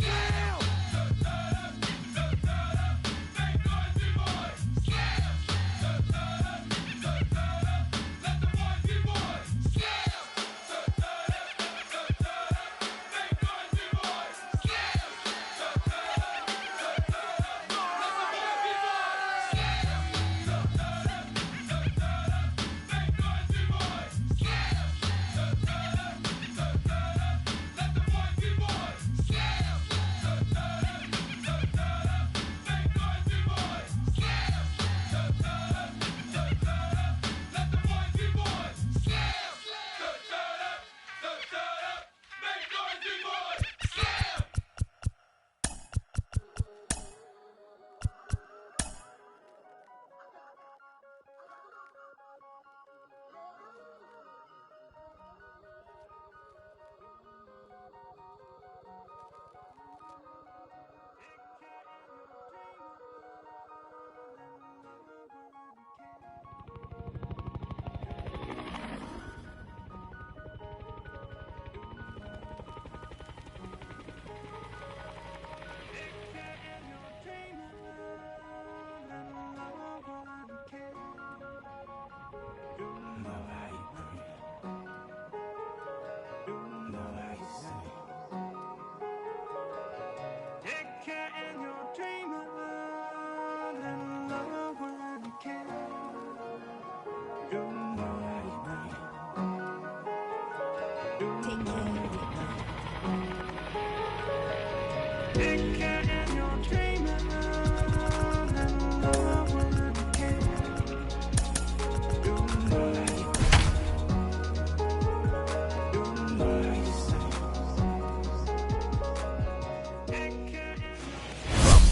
fail.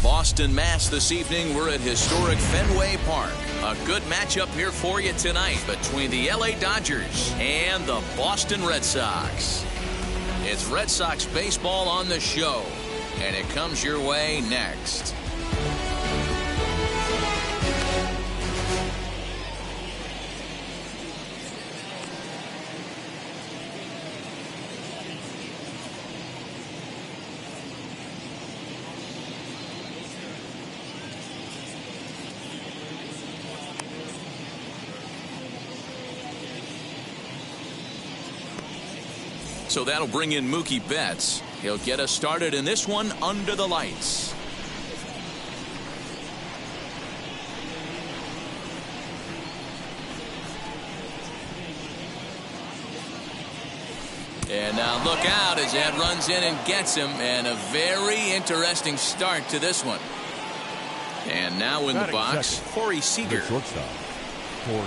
Boston, Mass. This evening, we're at historic Fenway Park. A good matchup here for you tonight between the LA Dodgers and the Boston Red Sox. It's Red Sox baseball on the show, and it comes your way next. So that'll bring in Mookie Betts. He'll get us started in this one under the lights. And now look out as that runs in and gets him. And a very interesting start to this one. And now in the box, Corey Seager.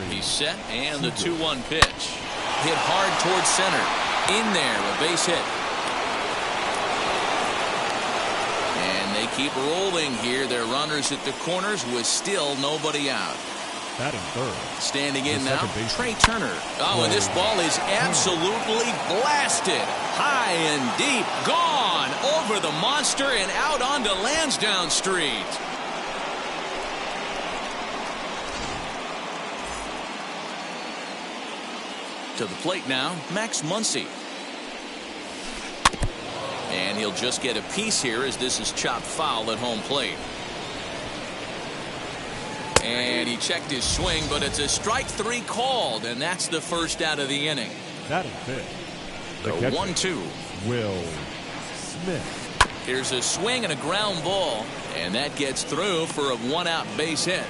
He's set, and the 2-1 pitch. Hit hard towards center. In there, a base hit. And they keep rolling here. They're runners at the corners with still nobody out. Batting third. Standing in now, Trey Turner. Oh, and this ball is absolutely blasted. High and deep. Gone over the monster and out onto Lansdowne Street. To the plate now, Max Muncy. And he'll just get a piece here as this is chopped foul at home plate. And he checked his swing, but it's a strike 3 called, and that's the first out of the inning. Batting fifth. The 1-2. Will Smith. Here's a swing and a ground ball, and that gets through for a 1-out base hit.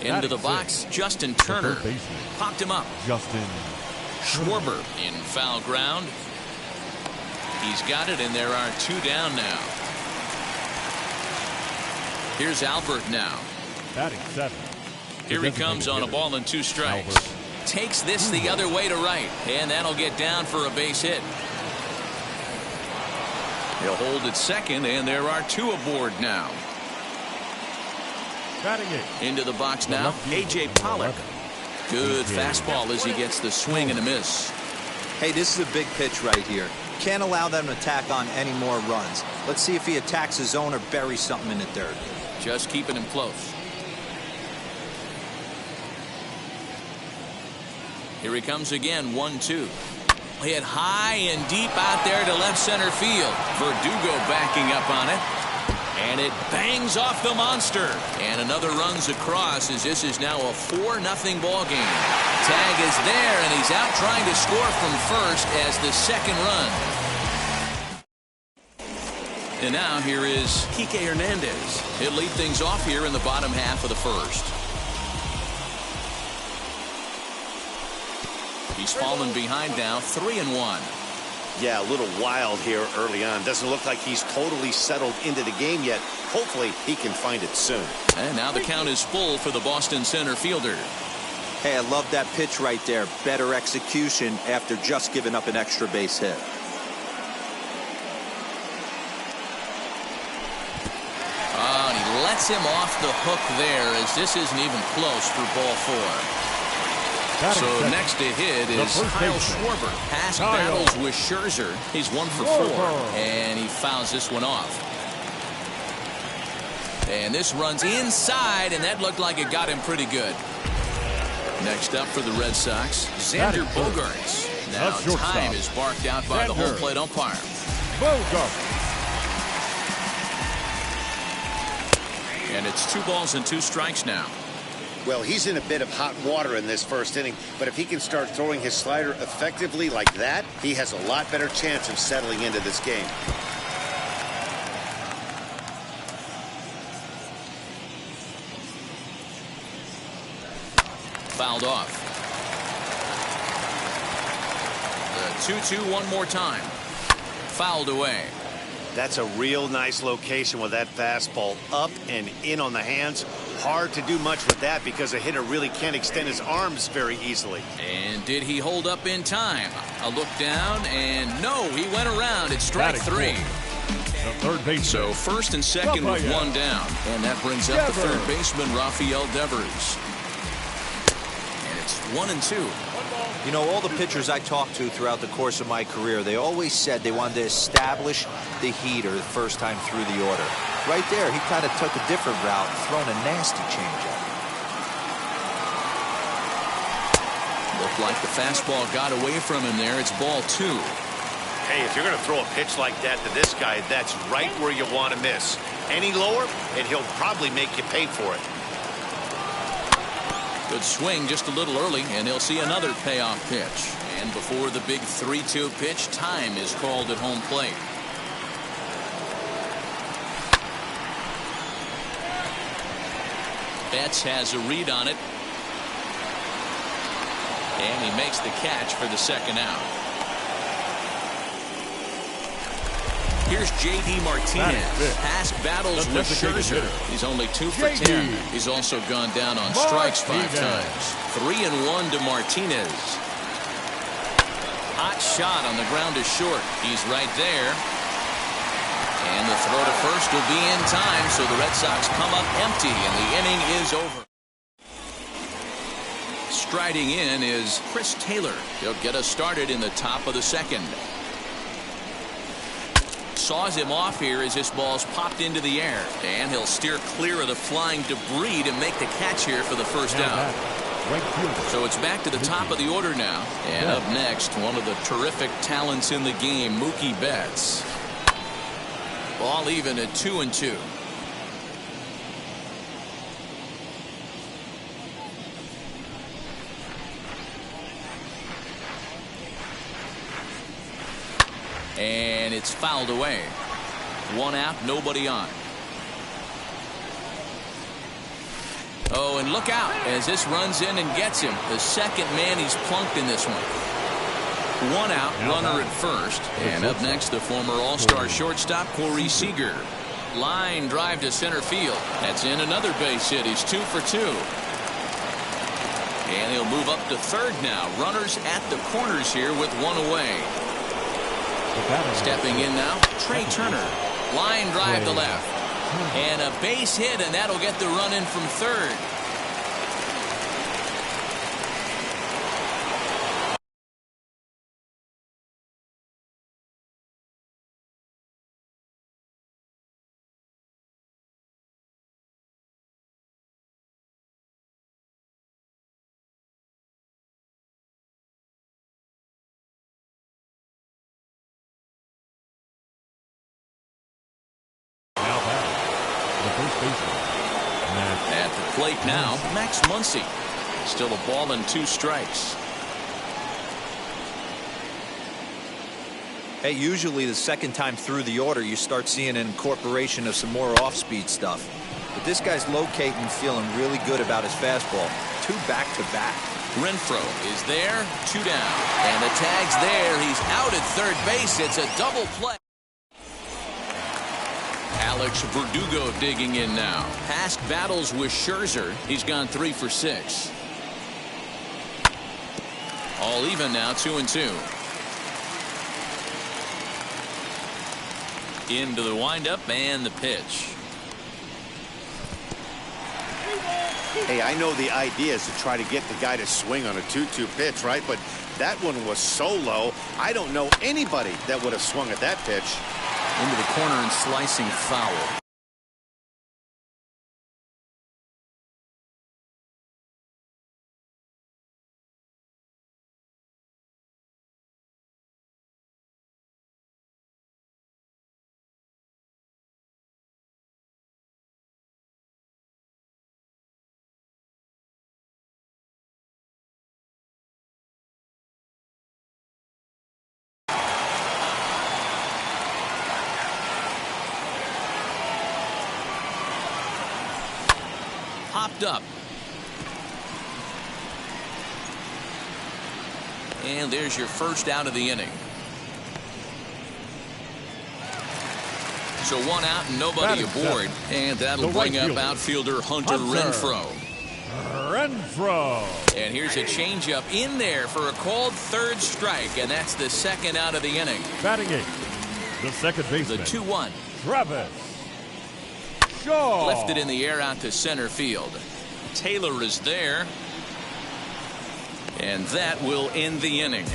Into the box, Justin Turner. Popped him up. Justin Schwarber in foul ground. He's got it, and there are 2 down now. Here's Albert now. Batting 7. Here he comes on a ball and 2 strikes. Takes this the other way to right, and that'll get down for a base hit. He'll hold at second, and there are 2 aboard now. Batting 8. Into the box now, A.J. Pollock. Good fastball as he gets the swing and a miss. Hey, this is a big pitch right here. Can't allow them to tack on any more runs. Let's see if he attacks his zone or buries something in the dirt. Just keeping him close. Here he comes again, 1-2. Hit high and deep out there to left center field. Verdugo backing up on it. And it bangs off the monster. And another runs across as this is now a 4-0 ball game. Tag is there, and he's out trying to score from first as the second run. And now here is Kike Hernandez. He'll lead things off here in the bottom half of the first. He's fallen behind now, 3-1. Yeah, a little wild here early on. Doesn't look like he's totally settled into the game yet. Hopefully he can find it soon. And now the count is full for the Boston center fielder. Hey, I love that pitch right there. Better execution after just giving up an extra base hit. Oh, and he lets him off the hook there as this isn't even close for ball 4. So next to hit is Kyle Schwarber. Past battles with Scherzer. He's 1 for 4. And he fouls this one off. And this runs inside, and that looked like it got him pretty good. Next up for the Red Sox, Xander Bogaerts. Now time is barked out by the home plate umpire. And it's 2 balls and 2 strikes now. Well, he's in a bit of hot water in this first inning, but if he can start throwing his slider effectively like that, he has a lot better chance of settling into this game. Fouled off. The 2-2 one more time. Fouled away. That's a real nice location with that fastball up and in on the hands. Hard to do much with that because a hitter really can't extend his arms very easily. And did he hold up in time? A look down, and no, he went around. It's strike 3. The third baseman. So first and second with 1 down. And that brings up the third baseman, Rafael Devers. And it's 1-2. You know, all the pitchers I talked to throughout the course of my career, they always said they wanted to establish the heater the first time through the order. Right there, he kind of took a different route, throwing a nasty changeup. Looked like the fastball got away from him there. It's ball 2. Hey, if you're going to throw a pitch like that to this guy, that's right where you want to miss. Any lower, and he'll probably make you pay for it. Good swing just a little early, and he'll see another payoff pitch. And before the big 3-2 pitch, time is called at home plate. Betts has a read on it. And he makes the catch for the second out. Here's J.D. Martinez. Past battles with Scherzer. He's only 2 for 10. He's also gone down on strikes 5 times. 3-1 to Martinez. Hot shot on the ground is short. He's right there. And the throw to first will be in time, so the Red Sox come up empty, and the inning is over. Striding in is Chris Taylor. He'll get us started in the top of the second. Saws him off here as this ball's popped into the air. And he'll steer clear of the flying debris to make the catch here for the first out. So it's back to the top of the order now. And up next, one of the terrific talents in the game, Mookie Betts. Ball even at 2-2. And it's fouled away. 1 out, nobody on. Oh, and look out as this runs in and gets him. The second man he's plunked in this one. 1 out, runner at first. And up next, the former All-Star shortstop, Corey Seager. Line drive to center field. That's in another base hit. He's 2 for 2. And he'll move up to third now. Runners at the corners here with 1 away. Stepping in now, Trey Turner. Line drive to left. And a base hit, and that'll get the run in from third. At the plate now, Max Muncy. Still a ball and 2 strikes. Hey, usually the second time through the order, you start seeing an incorporation of some more off-speed stuff. But this guy's locating, feeling really good about his fastball. 2 back-to-back. Renfroe is there, 2 down. And the tag's there. He's out at third base. It's a double play. Alex Verdugo digging in now. Past battles with Scherzer. He's gone 3 for 6. All even now, 2-2. Into the windup and the pitch. Hey, I know the idea is to try to get the guy to swing on a 2-2 pitch, right? But that one was so low, I don't know anybody that would have swung at that pitch. Into the corner and slicing foul. Popped up. And there's your first out of the inning. So 1 out and nobody aboard. And that'll bring up outfielder Hunter Renfroe. And here's a changeup in there for a called 3rd strike. And that's the 2nd out of the inning. Batting 8, the second baseman. The 2-1. Travis Shaw. Lifted in the air out to center field. Taylor is there. And that will end the inning.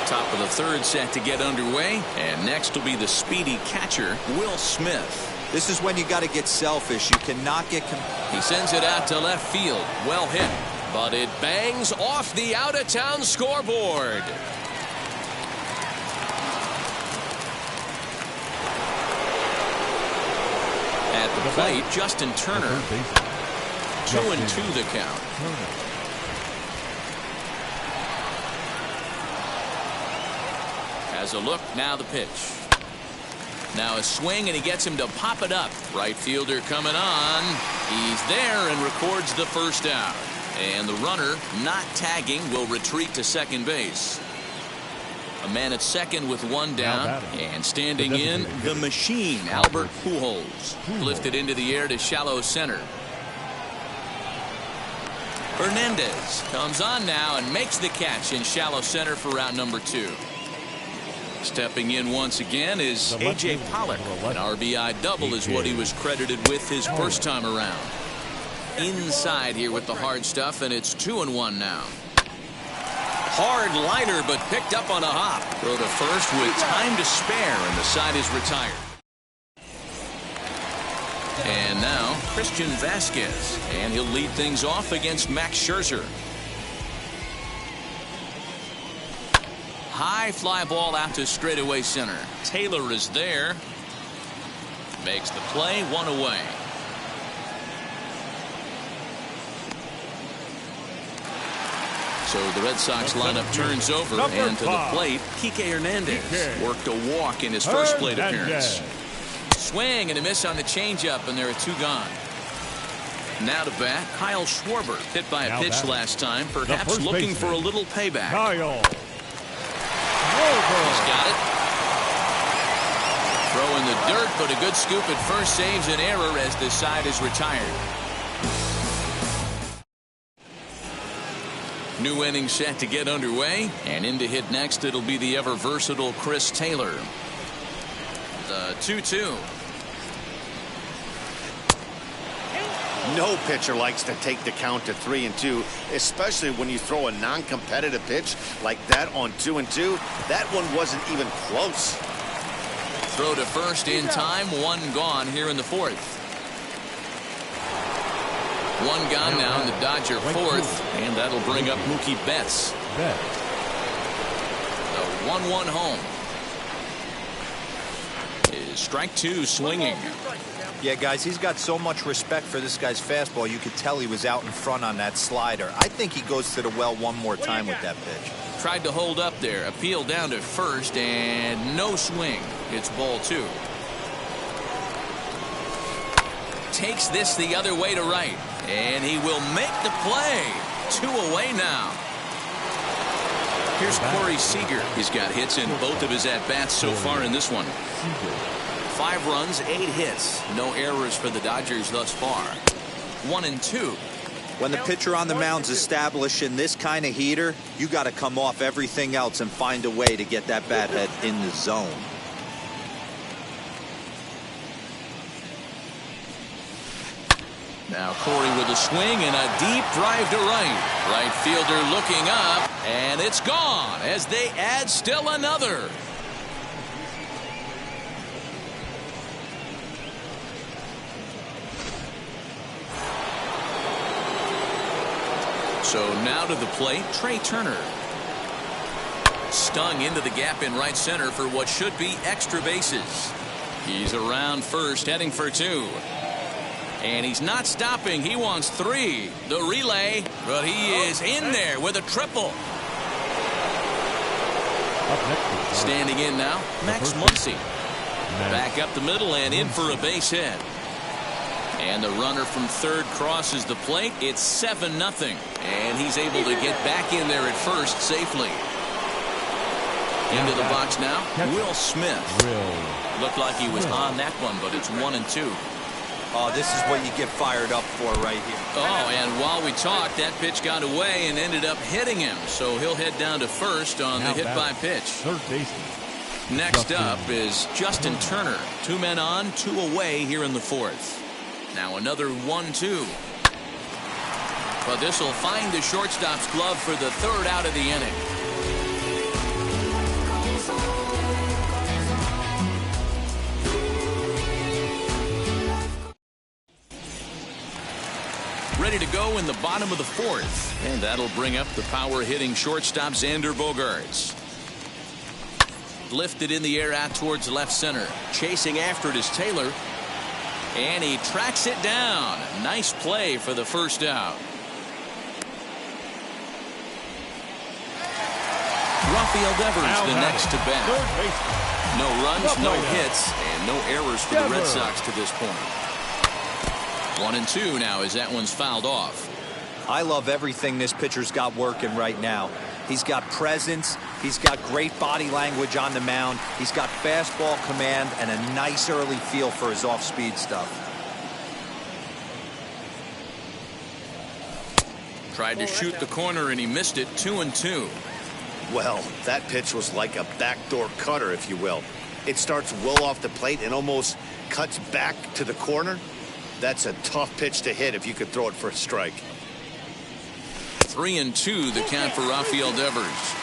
Top of the 3rd set to get underway. And next will be the speedy catcher, Will Smith. This is when you got to get selfish. You cannot get... He sends it out to left field. Well hit. But it bangs off the out-of-town scoreboard. At the plate, Justin Turner. 2-2 the count. Has a look, now the pitch. Now a swing, and he gets him to pop it up. Right fielder coming on. He's there and records the first out. And the runner, not tagging, will retreat to second base. A man at second with 1 down. And standing in, the machine, Albert Pujols. Lifted into the air to shallow center. Hernandez comes on now and makes the catch in shallow center for round number 2. Stepping in once again is A.J. Pollock. An RBI double is what he was credited with his first time around. Inside here with the hard stuff, and it's 2-1 now. Hard liner, but picked up on a hop. Throw to first with time to spare, and the side is retired. And now Christian Vasquez, and he'll lead things off against Max Scherzer. High fly ball out to straightaway center. Taylor is there. Makes the play, 1 away. So the Red Sox lineup turns over, and to the plate, Kike Hernandez worked a walk in his first plate appearance. Swing and a miss on the changeup, and there are 2 gone. Now to bat, Kyle Schwarber, hit by a pitch last time, perhaps looking for a little payback. He's got it. Throw in the dirt, but a good scoop at first saves an error as the side is retired. New inning set to get underway, and in to hit next it'll be the ever versatile Chris Taylor. The 2-2. No pitcher likes to take the count to 3-2, especially when you throw a non-competitive pitch like that on 2-2. That one wasn't even close. Throw to first in time, 1 gone here in the 4th. One gone now in the Dodger fourth, and that'll bring up Mookie Betts. The 1-1 home. Is strike two swinging. Yeah, guys, he's got so much respect for this guy's fastball. You could tell he was out in front on that slider. I think he goes to the well one more time with that pitch. Tried to hold up there. Appeal down to first, and no swing. It's ball two. Takes this the other way to right, and he will make the play. 2 away now. Here's Corey Seager. He's got hits in both of his at-bats so far in this one. 5 runs, 8 hits. No errors for the Dodgers thus far. 1-2. When the pitcher on the mound's establishing this kind of heater, you got to come off everything else and find a way to get that bat head in the zone. Now Corey with a swing and a deep drive to right. Right fielder looking up, and it's gone as they add still another. So now to the plate, Trey Turner. Stung into the gap in right center for what should be extra bases. He's around first, heading for 2. And he's not stopping. He wants 3. The relay, but he is in there with a triple. Standing in now, Max Muncy. Back up the middle and in for a base hit. And the runner from third crosses the plate. It's 7-0. And he's able to get back in there at first safely. Into the box now, Will Smith. Looked like he was on that one, but it's 1-2. Oh, this is what you get fired up for right here. Oh, and while we talked, that pitch got away and ended up hitting him. So he'll head down to first on the hit by pitch. Third baseman. Next up is Justin Turner. 2 men on, 2 away here in the fourth. Now another 1-2. But this will find the shortstop's glove for the third out of the inning. Ready to go in the bottom of the fourth. And that'll bring up the power-hitting shortstop Xander Bogaerts. Lifted in the air out towards left center. Chasing after it is Taylor. And he tracks it down. Nice play for the first out. Rafael Devers the next to bat. No runs, no hits, and no errors for the Red Sox to this point. 1-2 now as that one's fouled off. I love everything this pitcher's got working right now. He's got presence. He's got great body language on the mound. He's got fastball command and a nice early feel for his off-speed stuff. Tried to shoot the corner and he missed it. 2-2. Well, that pitch was like a backdoor cutter, if you will. It starts well off the plate and almost cuts back to the corner. That's a tough pitch to hit if you could throw it for a strike. 3-2 the count for Rafael Devers.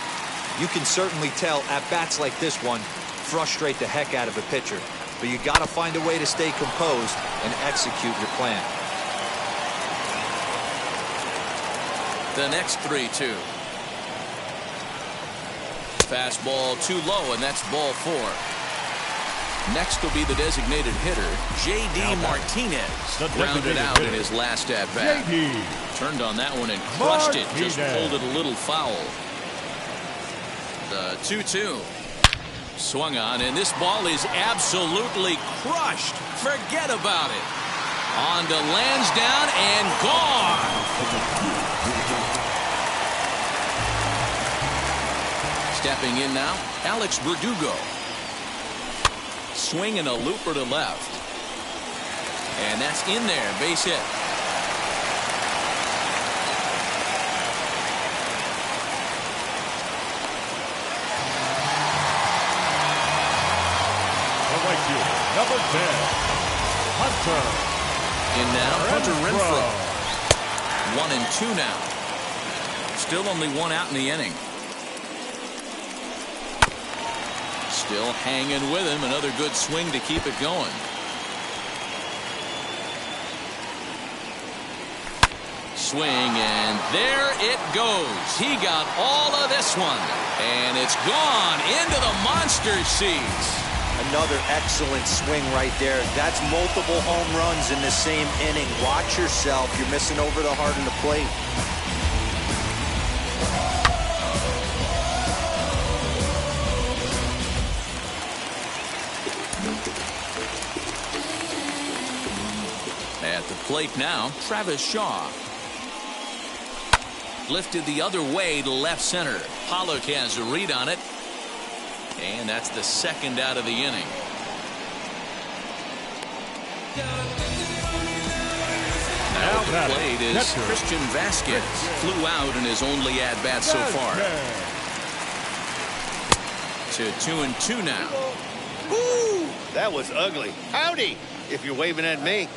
You can certainly tell at bats like this one frustrate the heck out of a pitcher. But you got to find a way to stay composed and execute your plan. The next 3-2. Fastball too low, and that's ball 4. Next will be the designated hitter, J.D. Martinez. Grounded out in his last at-bat. Turned on that one and crushed it. Just pulled it a little foul. The 2-2. Swung on, and this ball is absolutely crushed. Forget about it. On to Lansdowne and gone. Stepping in now, Alex Verdugo. Swing and a looper to left. And that's in there, base hit. The right fielder, number 10, Hunter. In now, Hunter Renfroe. 1-2 now. Still only 1 out in the inning. Still hanging with him. Another good swing to keep it going. swing, and there it goes. He got all of this one, and it's gone into the monster seats. Another excellent swing right there. That's multiple home runs in the same inning. Watch yourself. You're missing over the heart of the plate. At the plate now, Travis Shaw. Lifted the other way to left center. Pollock has a read on it. And that's the second out of the inning. Now at the plate is Christian Vasquez. Flew out in his only at-bat so far. To 2-2 now. Woo! That was ugly. Howdy, if you're waving at me.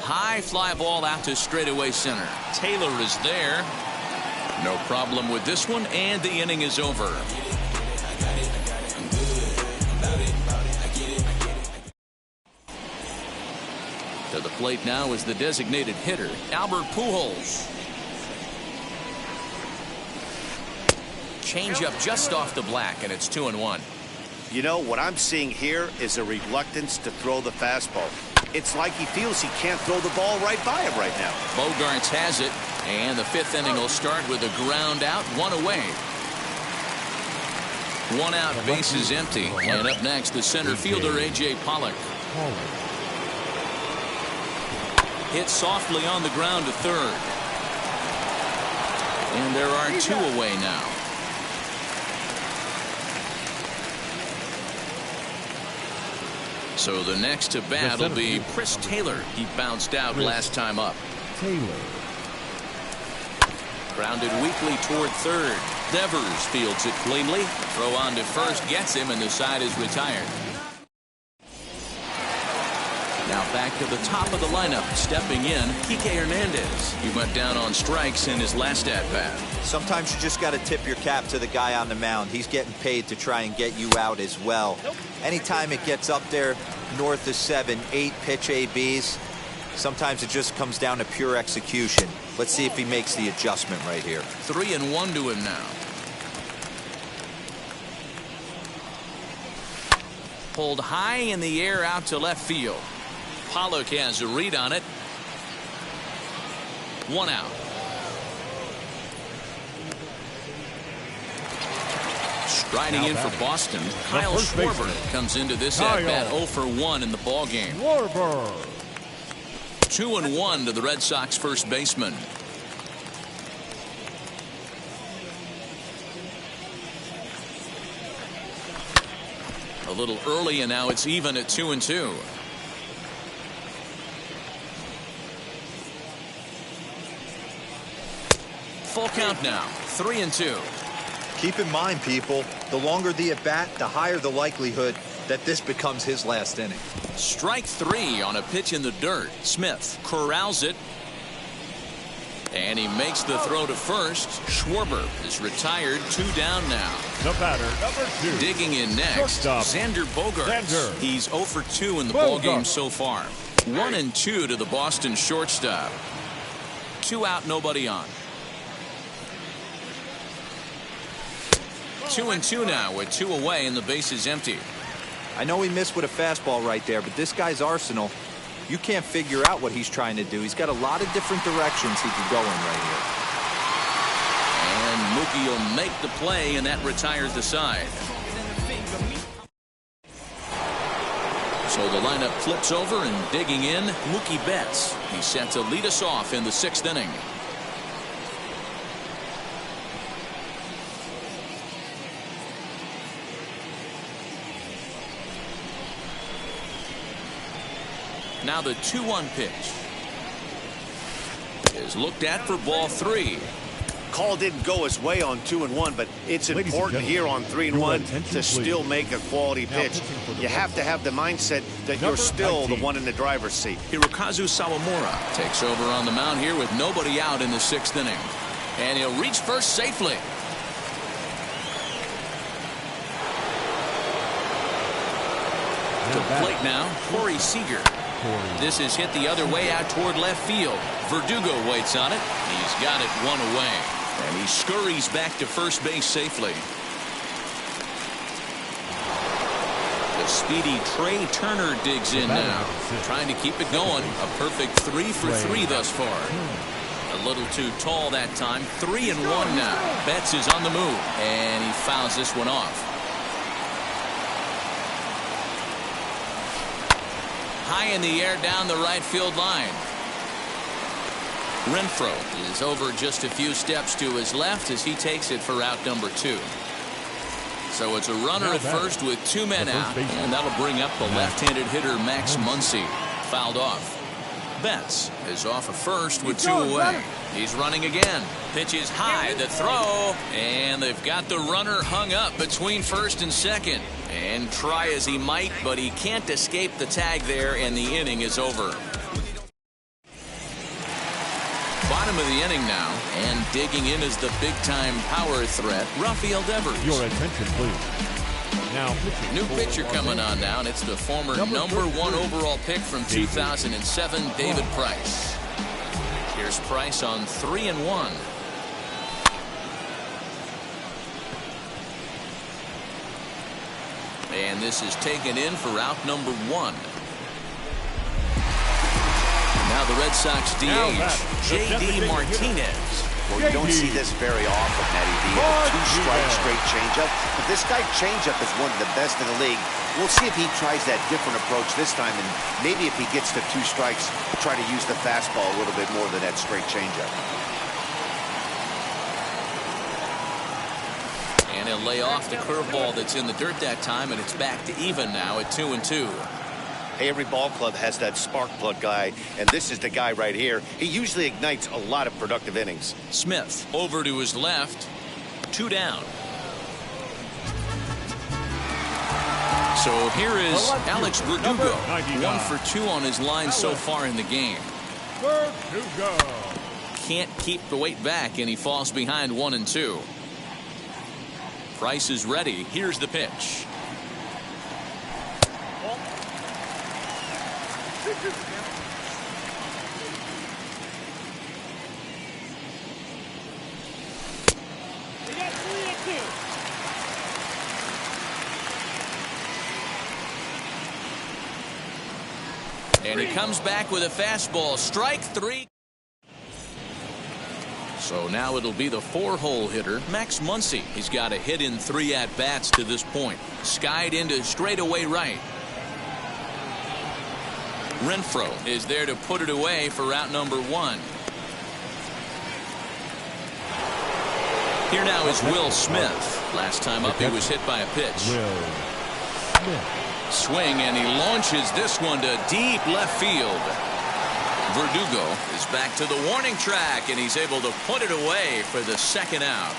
High fly ball out to straightaway center. Taylor is there. No problem with this one, and the inning is over. To the plate now is the designated hitter, Albert Pujols. Change-up just off the black, and it's 2-1. You know, what I'm seeing here is a reluctance to throw the fastball. It's like he feels he can't throw the ball right by him right now. Bogarts has it, and the fifth inning will start with a ground out, one away. One out, base is empty. And up next, the center fielder, A.J. Pollock. Hit softly on the ground to third. And there are two away now. So the next to bat will be Chris Taylor. He bounced out last time up. Taylor. Grounded weakly toward third. Devers fields it cleanly. Throw on to first gets him, and the side is retired. Now back to the top of the lineup. Stepping in, Kike Hernandez. He went down on strikes in his last at-bat. Sometimes you just got to tip your cap to the guy on the mound. He's getting paid to try and get you out as well. Anytime it gets up there north of 7, 8 pitch ABs, sometimes it just comes down to pure execution. Let's see if he makes the adjustment right here. 3-1 to him now. Pulled high in the air out to left field. Pollock has a read on it. One out. Striding in for Boston, Kyle Schwarber comes into this at-bat 0 for 1 in the ballgame. 2-1 to the Red Sox first baseman. A little early, and now it's even at 2-2. Full count now, 3-2. Keep in mind, people, the longer the at-bat, the higher the likelihood that this becomes his last inning. Strike 3 on a pitch in the dirt. Smith corrals it. And he makes the throw to first. Schwarber is retired. 2 down now. The batter, number 2. Digging in next, Xander Bogaerts. He's 0 for 2 in the ballgame so far. 1-2 to the Boston shortstop. 2 out, nobody on. 2-2 now with 2 away and the base is empty. I know he missed with a fastball right there, but this guy's arsenal, you can't figure out what he's trying to do. He's got a lot of different directions he could go in right here. And Mookie will make the play, and that retires the side. So the lineup flips over, and digging in, Mookie Betts. He's set to lead us off in the 6th inning. Now the 2-1 pitch is looked at for ball 3. Call didn't go his way on 2-1, but it's important here on 3-1 to still make a quality pitch. You have to have the mindset that you're still the one in the driver's seat. Hirokazu Sawamura takes over on the mound here with nobody out in the 6th inning. And he'll reach first safely. To the plate now, Corey Seager. This is hit the other way out toward left field. Verdugo waits on it. He's got it one away. And he scurries back to first base safely. The speedy Trey Turner digs in now, trying to keep it going. A perfect 3 for 3 thus far. A little too tall that time. 3-1 now. Betts is on the move, and he fouls this one off. High in the air down the right field line. Renfroe is over just a few steps to his left as he takes it for out number 2. So it's a runner at first with 2 men out, and that'll bring up the left-handed hitter Max Muncy. Fouled off. Betts is off at first with 2 away. He's running again. Pitch is high, the throw, and they've got the runner hung up between first and second. And try as he might, but he can't escape the tag there, and the inning is over. Bottom of the inning now, and digging in is the big-time power threat, Rafael Devers. Your attention, please. Now, new pitcher coming on now, and it's the former number 1 overall pick from 2007, David Price. Here's Price on 3-1. And this is taken in for out number 1. Now the Red Sox DH, J.D. Martinez. Well, you don't see this very often, Eddie V. A 2-strike straight changeup. But this guy changeup is one of the best in the league. We'll see if he tries that different approach this time, and maybe if he gets to 2 strikes, try to use the fastball a little bit more than that straight changeup. And he'll lay off the curveball that's in the dirt that time, and it's back to even now at 2-2. Hey, every ball club has that spark plug guy, and this is the guy right here. He usually ignites a lot of productive innings. Smith over to his left. 2 down. So here is Alex Verdugo. 1 for 2 on his line so far in the game. Verdugo can't keep the weight back, and he falls behind 1-2. Price is ready. Here's the pitch. And he comes back with a fastball. Strike 3. So now it'll be the 4-hole hitter, Max Muncy. He's got a hit in 3 at-bats to this point. Skied into straightaway right. Renfroe is there to put it away for out number 1. Here now is Will Smith. Last time up, he was hit by a pitch. Swing, and he launches this one to deep left field. Verdugo is back to the warning track, and he's able to put it away for the 2nd out.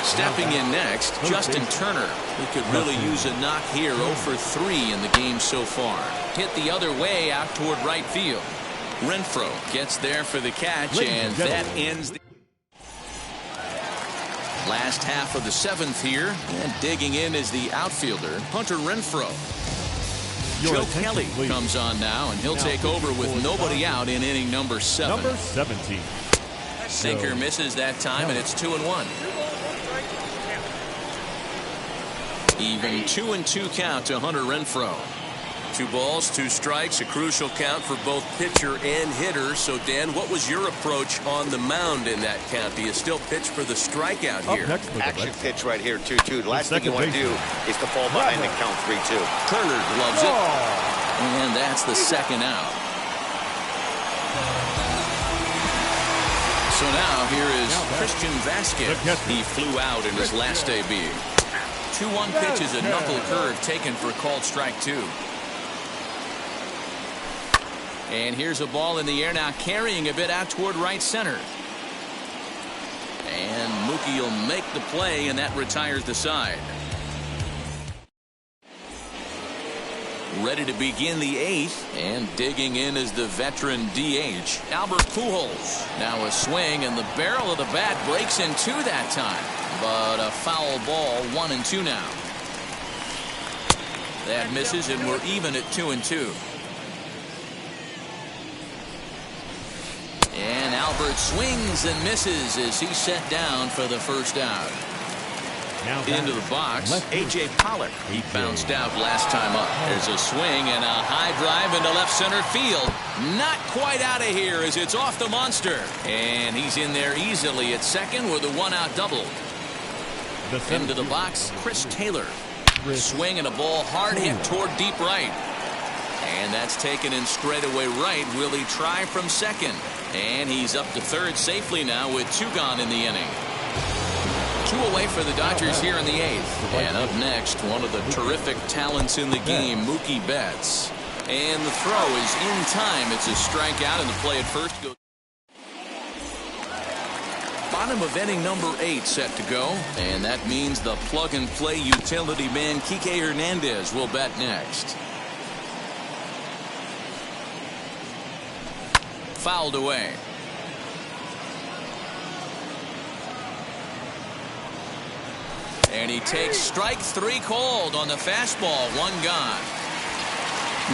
Stepping in next, Justin Turner. He could really use a knock here. 0 for 3 in the game so far. Hit the other way out toward right field. Renfroe gets there for the catch, and that ends the last half of the 7th here. And digging in is the outfielder, Hunter Renfroe. Joe Kelly comes on now, and he'll take over with nobody out in inning number 7. Number 17. Sinker misses that time, and it's 2-1. Even 2-2 count to Hunter Renfroe. 2 balls, 2 strikes, a crucial count for both pitcher and hitter. So, Dan, what was your approach on the mound in that count? Do you still pitch for the strikeout here? Action pitch right here, 2-2. The last thing you want to do is to fall behind and count 3-2. Turner gloves it. And that's the 2nd out. So now here is Christian Vasquez. He flew out in his last debut. 2-1 pitch is a knuckle curve taken for called strike 2. And here's a ball in the air now, carrying a bit out toward right center. And Mookie will make the play, and that retires the side. Ready to begin the 8th, and digging in is the veteran DH, Albert Pujols. Now a swing, and the barrel of the bat breaks in 2 that time. But a foul ball, 1-2 now. That misses, and we're even at 2-2. Albert swings and misses as he's set down for the first out. Into the box, A.J. Pollock. He bounced out last time up. There's a swing and a high drive into left center field. Not quite out of here as it's off the monster. And he's in there easily at second with a one-out double. Into the box, Chris Taylor. Swing and a ball hard hit toward deep right. And that's taken in straightaway right. Will he try from second? And he's up to third safely now with 2 gone in the inning. 2 away for the Dodgers here in the 8th. And up next, one of the terrific talents in the game, Mookie Betts. And the throw is in time. It's a strikeout, and the play at first goes. Bottom of inning number 8 set to go. And that means the plug-and-play utility man, Kike Hernandez, will bat next. Fouled away. And he takes strike 3 called on the fastball. 1 gone.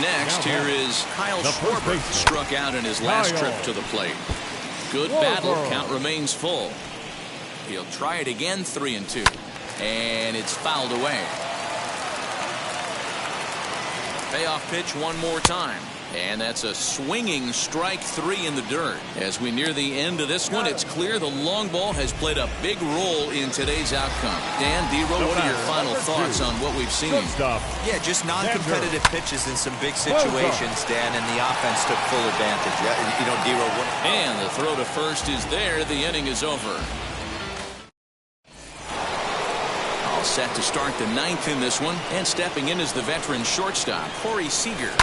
Next, here is Kyle Schwarber. Struck out in his last trip to the plate. Good battle. Count remains full. He'll try it again. 3-2. And it's fouled away. Payoff pitch one more time. And that's a swinging strike 3 in the dirt. As we near the end of this one, it's clear the long ball has played a big role in today's outcome. Dan, D-Row, what are your final thoughts on what we've seen? Yeah, just non-competitive pitches in some big situations, Dan, and the offense took full advantage. Yeah, you know, D-Row. And the throw to first is there. The inning is over. All set to start the 9th in this one. And stepping in is the veteran shortstop, Corey Seager.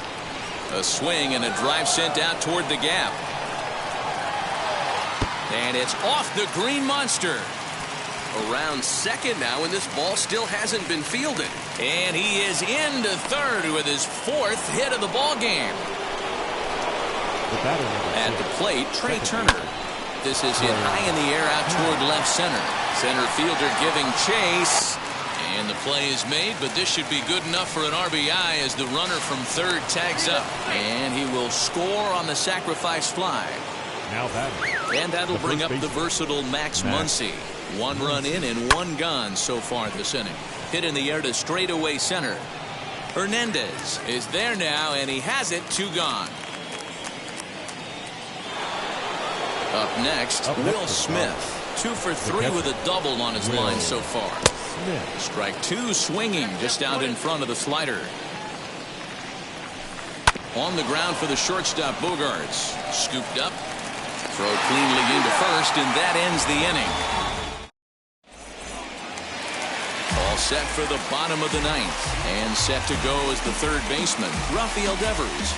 A swing and a drive sent out toward the gap. And it's off the green monster. Around second now, and this ball still hasn't been fielded. And he is into third with his 4th hit of the ball game. At the plate, Trey Turner. This is hit high in the air out toward left center. Center fielder giving chase. And the play is made, but this should be good enough for an RBI as the runner from third tags up. And he will score on the sacrifice fly. And that'll bring up the versatile Max Muncy. 1 run in and 1 gone so far this inning. Hit in the air to straightaway center. Hernandez is there now, and he has it. 2 gone. Up next, Will Smith. 2 for 3 with a double on his line so far. Strike 2 swinging just out in front of the slider. On the ground for the shortstop, Bogarts. Scooped up. Throw cleanly into first, and that ends the inning. All set for the bottom of the 9th. And set to go is the third baseman, Rafael Devers.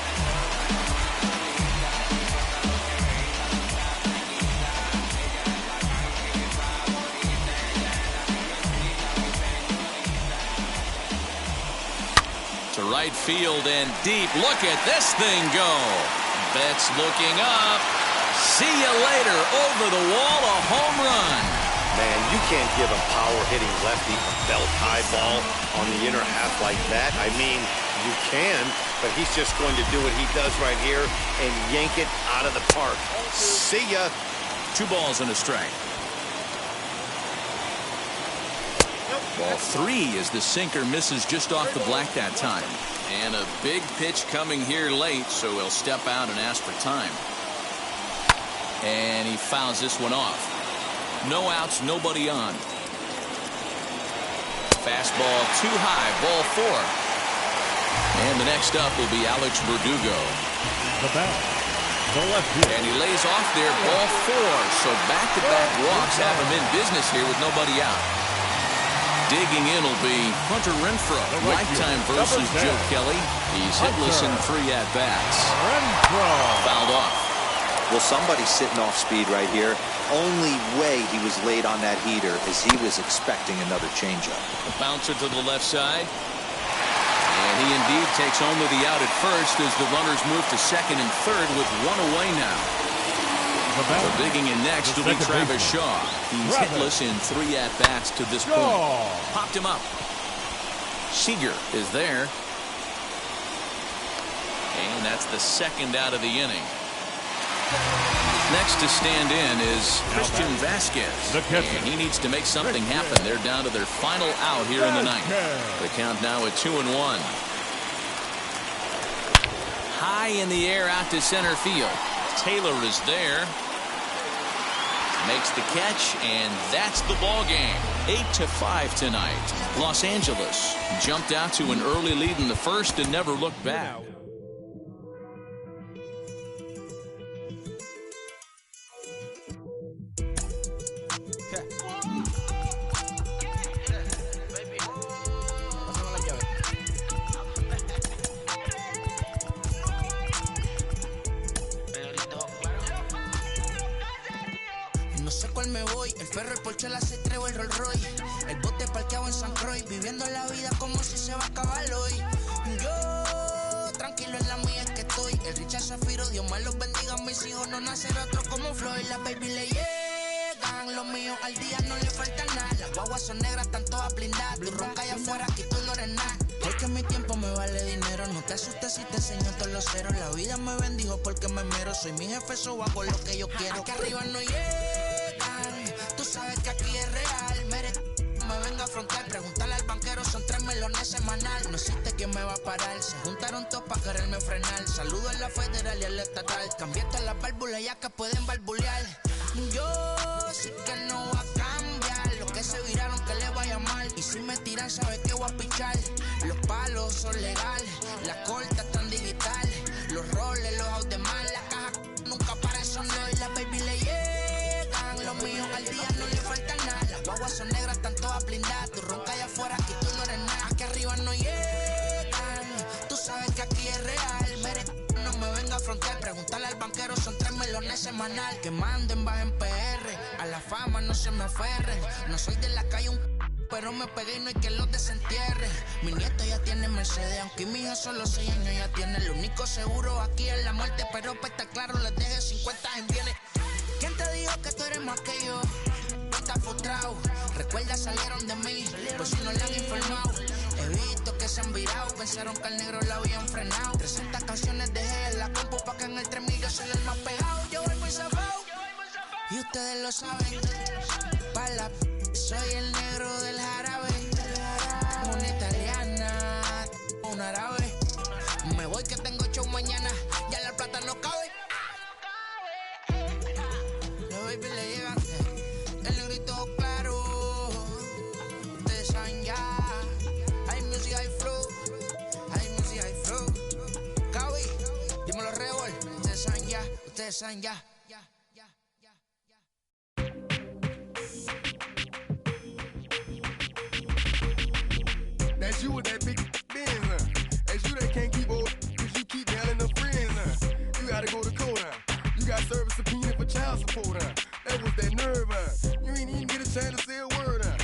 To right field and deep. Look at this thing go. Betts looking up. See you later. Over the wall, a home run. Man, you can't give a power-hitting lefty a belt-high ball on the inner half like that. I mean, you can, but he's just going to do what he does right here and yank it out of the park. See ya. 2 balls and a strike. Ball 3 as the sinker misses just off the black that time. And a big pitch coming here late, so he'll step out and ask for time. And he fouls this one off. No outs, nobody on. Fastball too high, ball 4. And the next up will be Alex Verdugo. And he lays off there, ball 4. So back-to-back walks have him in business here with nobody out. Digging in will be Hunter Renfroe. Lifetime versus Joe Kelly. He's hitless in 3 at-bats. Fouled off. Well, somebody's sitting off speed right here. Only way he was late on that heater is he was expecting another changeup. A bouncer to the left side. And he indeed takes only the out at first as the runners move to second and third with 1 away now. So digging in next will be Travis Shaw. He's hitless in 3 at-bats to this point. Popped him up. Seager is there. And that's the 2nd out of the inning. Next to stand in is Christian Vasquez. And he needs to make something happen. They're down to their final out here in the ninth. The count now at 2-1. High in the air out to center field. Taylor is there. Makes the catch, and that's the ball game. 8-5 tonight. Los Angeles jumped out to an early lead in the first and never looked back. No sé cuál me voy, el perro, el Porsche, la C3 o el Rolls Royce. El bote parqueado en San Croix, viviendo la vida como si se va a acabar hoy. Yo, tranquilo en la mía es que estoy. El Richard Zafiro, Dios más los bendiga, mis hijos no nacer otro como Floyd. Las baby le llegan, los míos al día no le falta nada. Las guaguas son negras, están todas blindadas. Tu ronca allá afuera, aquí tú no eres nada. Porque mi tiempo me vale dinero, no te asustes si te enseño todos los ceros. La vida me bendijo porque me mero, soy mi jefe, so hago lo que yo quiero. Aquí arriba no llegan, tú sabes que aquí es real. Me venga a afrontar, preguntarle al banquero, son 3 melones semanal. No existe quien me va a parar, se juntaron todos para quererme frenar. Saludo a la federal y a la estatal, cambié todas las válvulas ya que pueden barbulear. Yo sí que no voy a cambiar, lo que se viraron que le vaya mal. Y si me tiran sabe que voy a pichar. Los palos son legales, las cortas están digitales. Los roles, los autos de mal, la caja nunca para eso no. Y la baby le llegan, los míos al día no le falta nada. Las guaguas son negras, están todas blindadas. Tu ronca allá afuera, aquí tú no eres nada. Aquí arriba no llegan, tú sabes que aquí es real. No me venga a afrontar, preguntarle al banquero, son 3 melones semanal. Que manden, bajen PR, a la fama no se me aferren. No soy de la calle pero me pegué y no hay que los desentierre. Mi nieto ya tiene Mercedes, aunque mi hija solo 6 años ya tiene. Lo único seguro aquí es la muerte, pero para estar claro les deje 50 en bienes. ¿Quién te dijo que tú eres más que yo? No estás frustrado, recuerda salieron de mí, pues si no le han informado. He visto que se han virado, pensaron que al negro la habían frenado. 300 canciones dejé en la compu pa' que en el 3000 yo soy el más pegado. Yo voy muy zafado, y ustedes lo saben. Pa' la soy el negro del jarabe. Una italiana, un árabe. Me voy que tengo show mañana, ya la plata no cabe. Los baby le llegan, el negrito claro. Ustedes saben ya. Hay music, hay flow. Hay music, hay flow. Cabi, dímelo Rebol. Ustedes saben ya, ustedes saben ya. That's you with that big Benz, huh? That's you that can't keep old, cause you keep yelling her friends, huh? You gotta go to court, huh? You got service subpoena for child support, huh? That was that nerve, huh? You ain't even get a chance to say a word, huh?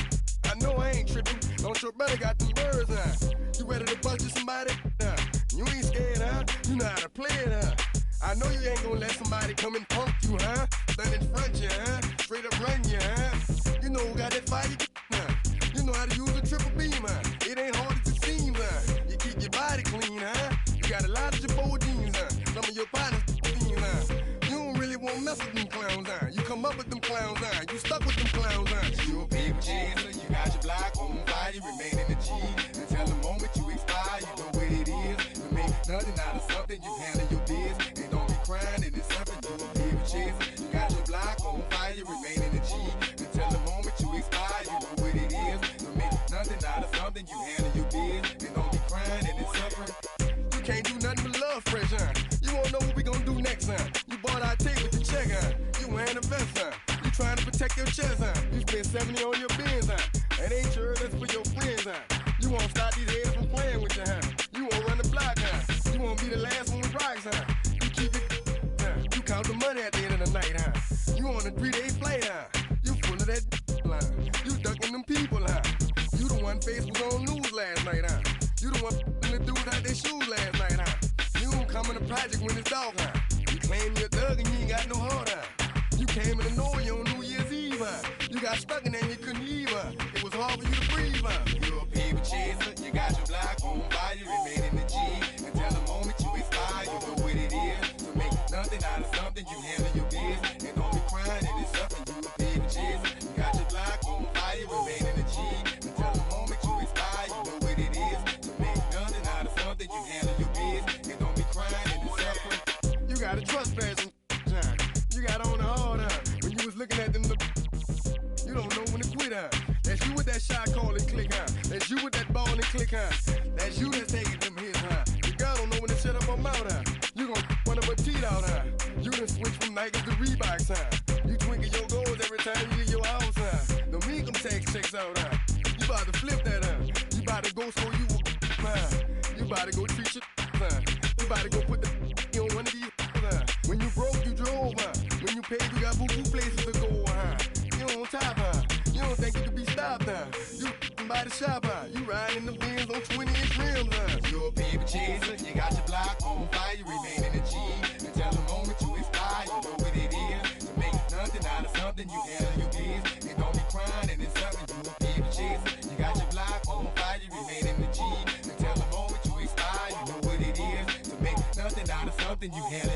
I know I ain't tripping, don't your brother got them birds, huh? You ready to bust you somebody, huh? You ain't scared, huh? You know how to play it, huh? I know you ain't gonna let somebody come and punk you, huh? Stand in front you, huh? Straight up run you, huh? You know who got that fire, huh? You know how to use a triple beam, huh? It ain't hard as it seems, huh? You keep your body clean, huh? You got a lot of your bold jeans, huh? Some of your partners, huh? You don't really want to mess with them clowns, huh? You come up with them clowns, huh? You stuck with them clowns, huh? You a paper chaser, you got your block on fire, you remain in the G. Until the moment you expire, you know what it is. You make nothing out of something, you handle your biz. And don't be crying, and it's something, you a paper chaser. You got your block on fire, you remain in the G. Until the moment you expire, you know what it is. You make nothing out of something, you handle your biz. And don't be crying, and it's suffering. You can't do nothing but love fresh, huh? You won't know what we gonna do next, huh? You bought our tape with your check, huh? You wearing a vest, huh? You trying to protect your chest, huh? You spent 70 on your bins, huh? That ain't yours, that's for your friends, huh? You won't stop these heads from playing with you, huh? You won't run the block, huh? You won't be the last one with rocks, huh? You keep it, huh? You count the money at the end of the night, huh? You on a 3-day flight, huh? You full of that line. You ducking them people, huh? You the one face was on news last night, huh? You the one the dudes out their shoes last night, huh? You don't come in the project when it's dark, huh? You claim you're a thug and you ain't got no heart, huh? You came in the noise on New Year's Eve, huh? You got stuck in there and you couldn't leave, huh? It was hard for you to breathe, huh? You a paper chaser, you got your block on fire, you remain in the G. Until the moment you expire, you know what it is. To make nothing out of something, you handle your biz. with that shot calling click, huh? That's you with that ball and click, huh? That's you that's taking them hits, huh? The girl don't know when to shut up her mouth, huh? You gon' one of her teeth out, huh? You done switch from Nikes to Reeboks, huh? You twinkle your goals every time you leave your house, huh? Don't make them tax checks out, huh? You about to flip that, huh? You about to go so you huh? You about to go treat your huh? You about to go put the on one of these, huh? When you broke, you drove, huh? When you paid, you got boo-boo places to go, huh? You on top, huh? You don't think you can be stopped, huh? You by the shop, huh? You riding the Benz on 20-inch rims, huh? You're a baby chaser, you got your block on fire, you remain in the G. Until the moment you expire, you know what it is. To make nothing out of something, you handle your biz. And don't be crying, and it's something, you a baby chaser. You got your block on fire, you remain in the G. Until the moment you expire, you know what it is. To make nothing out of something, you handle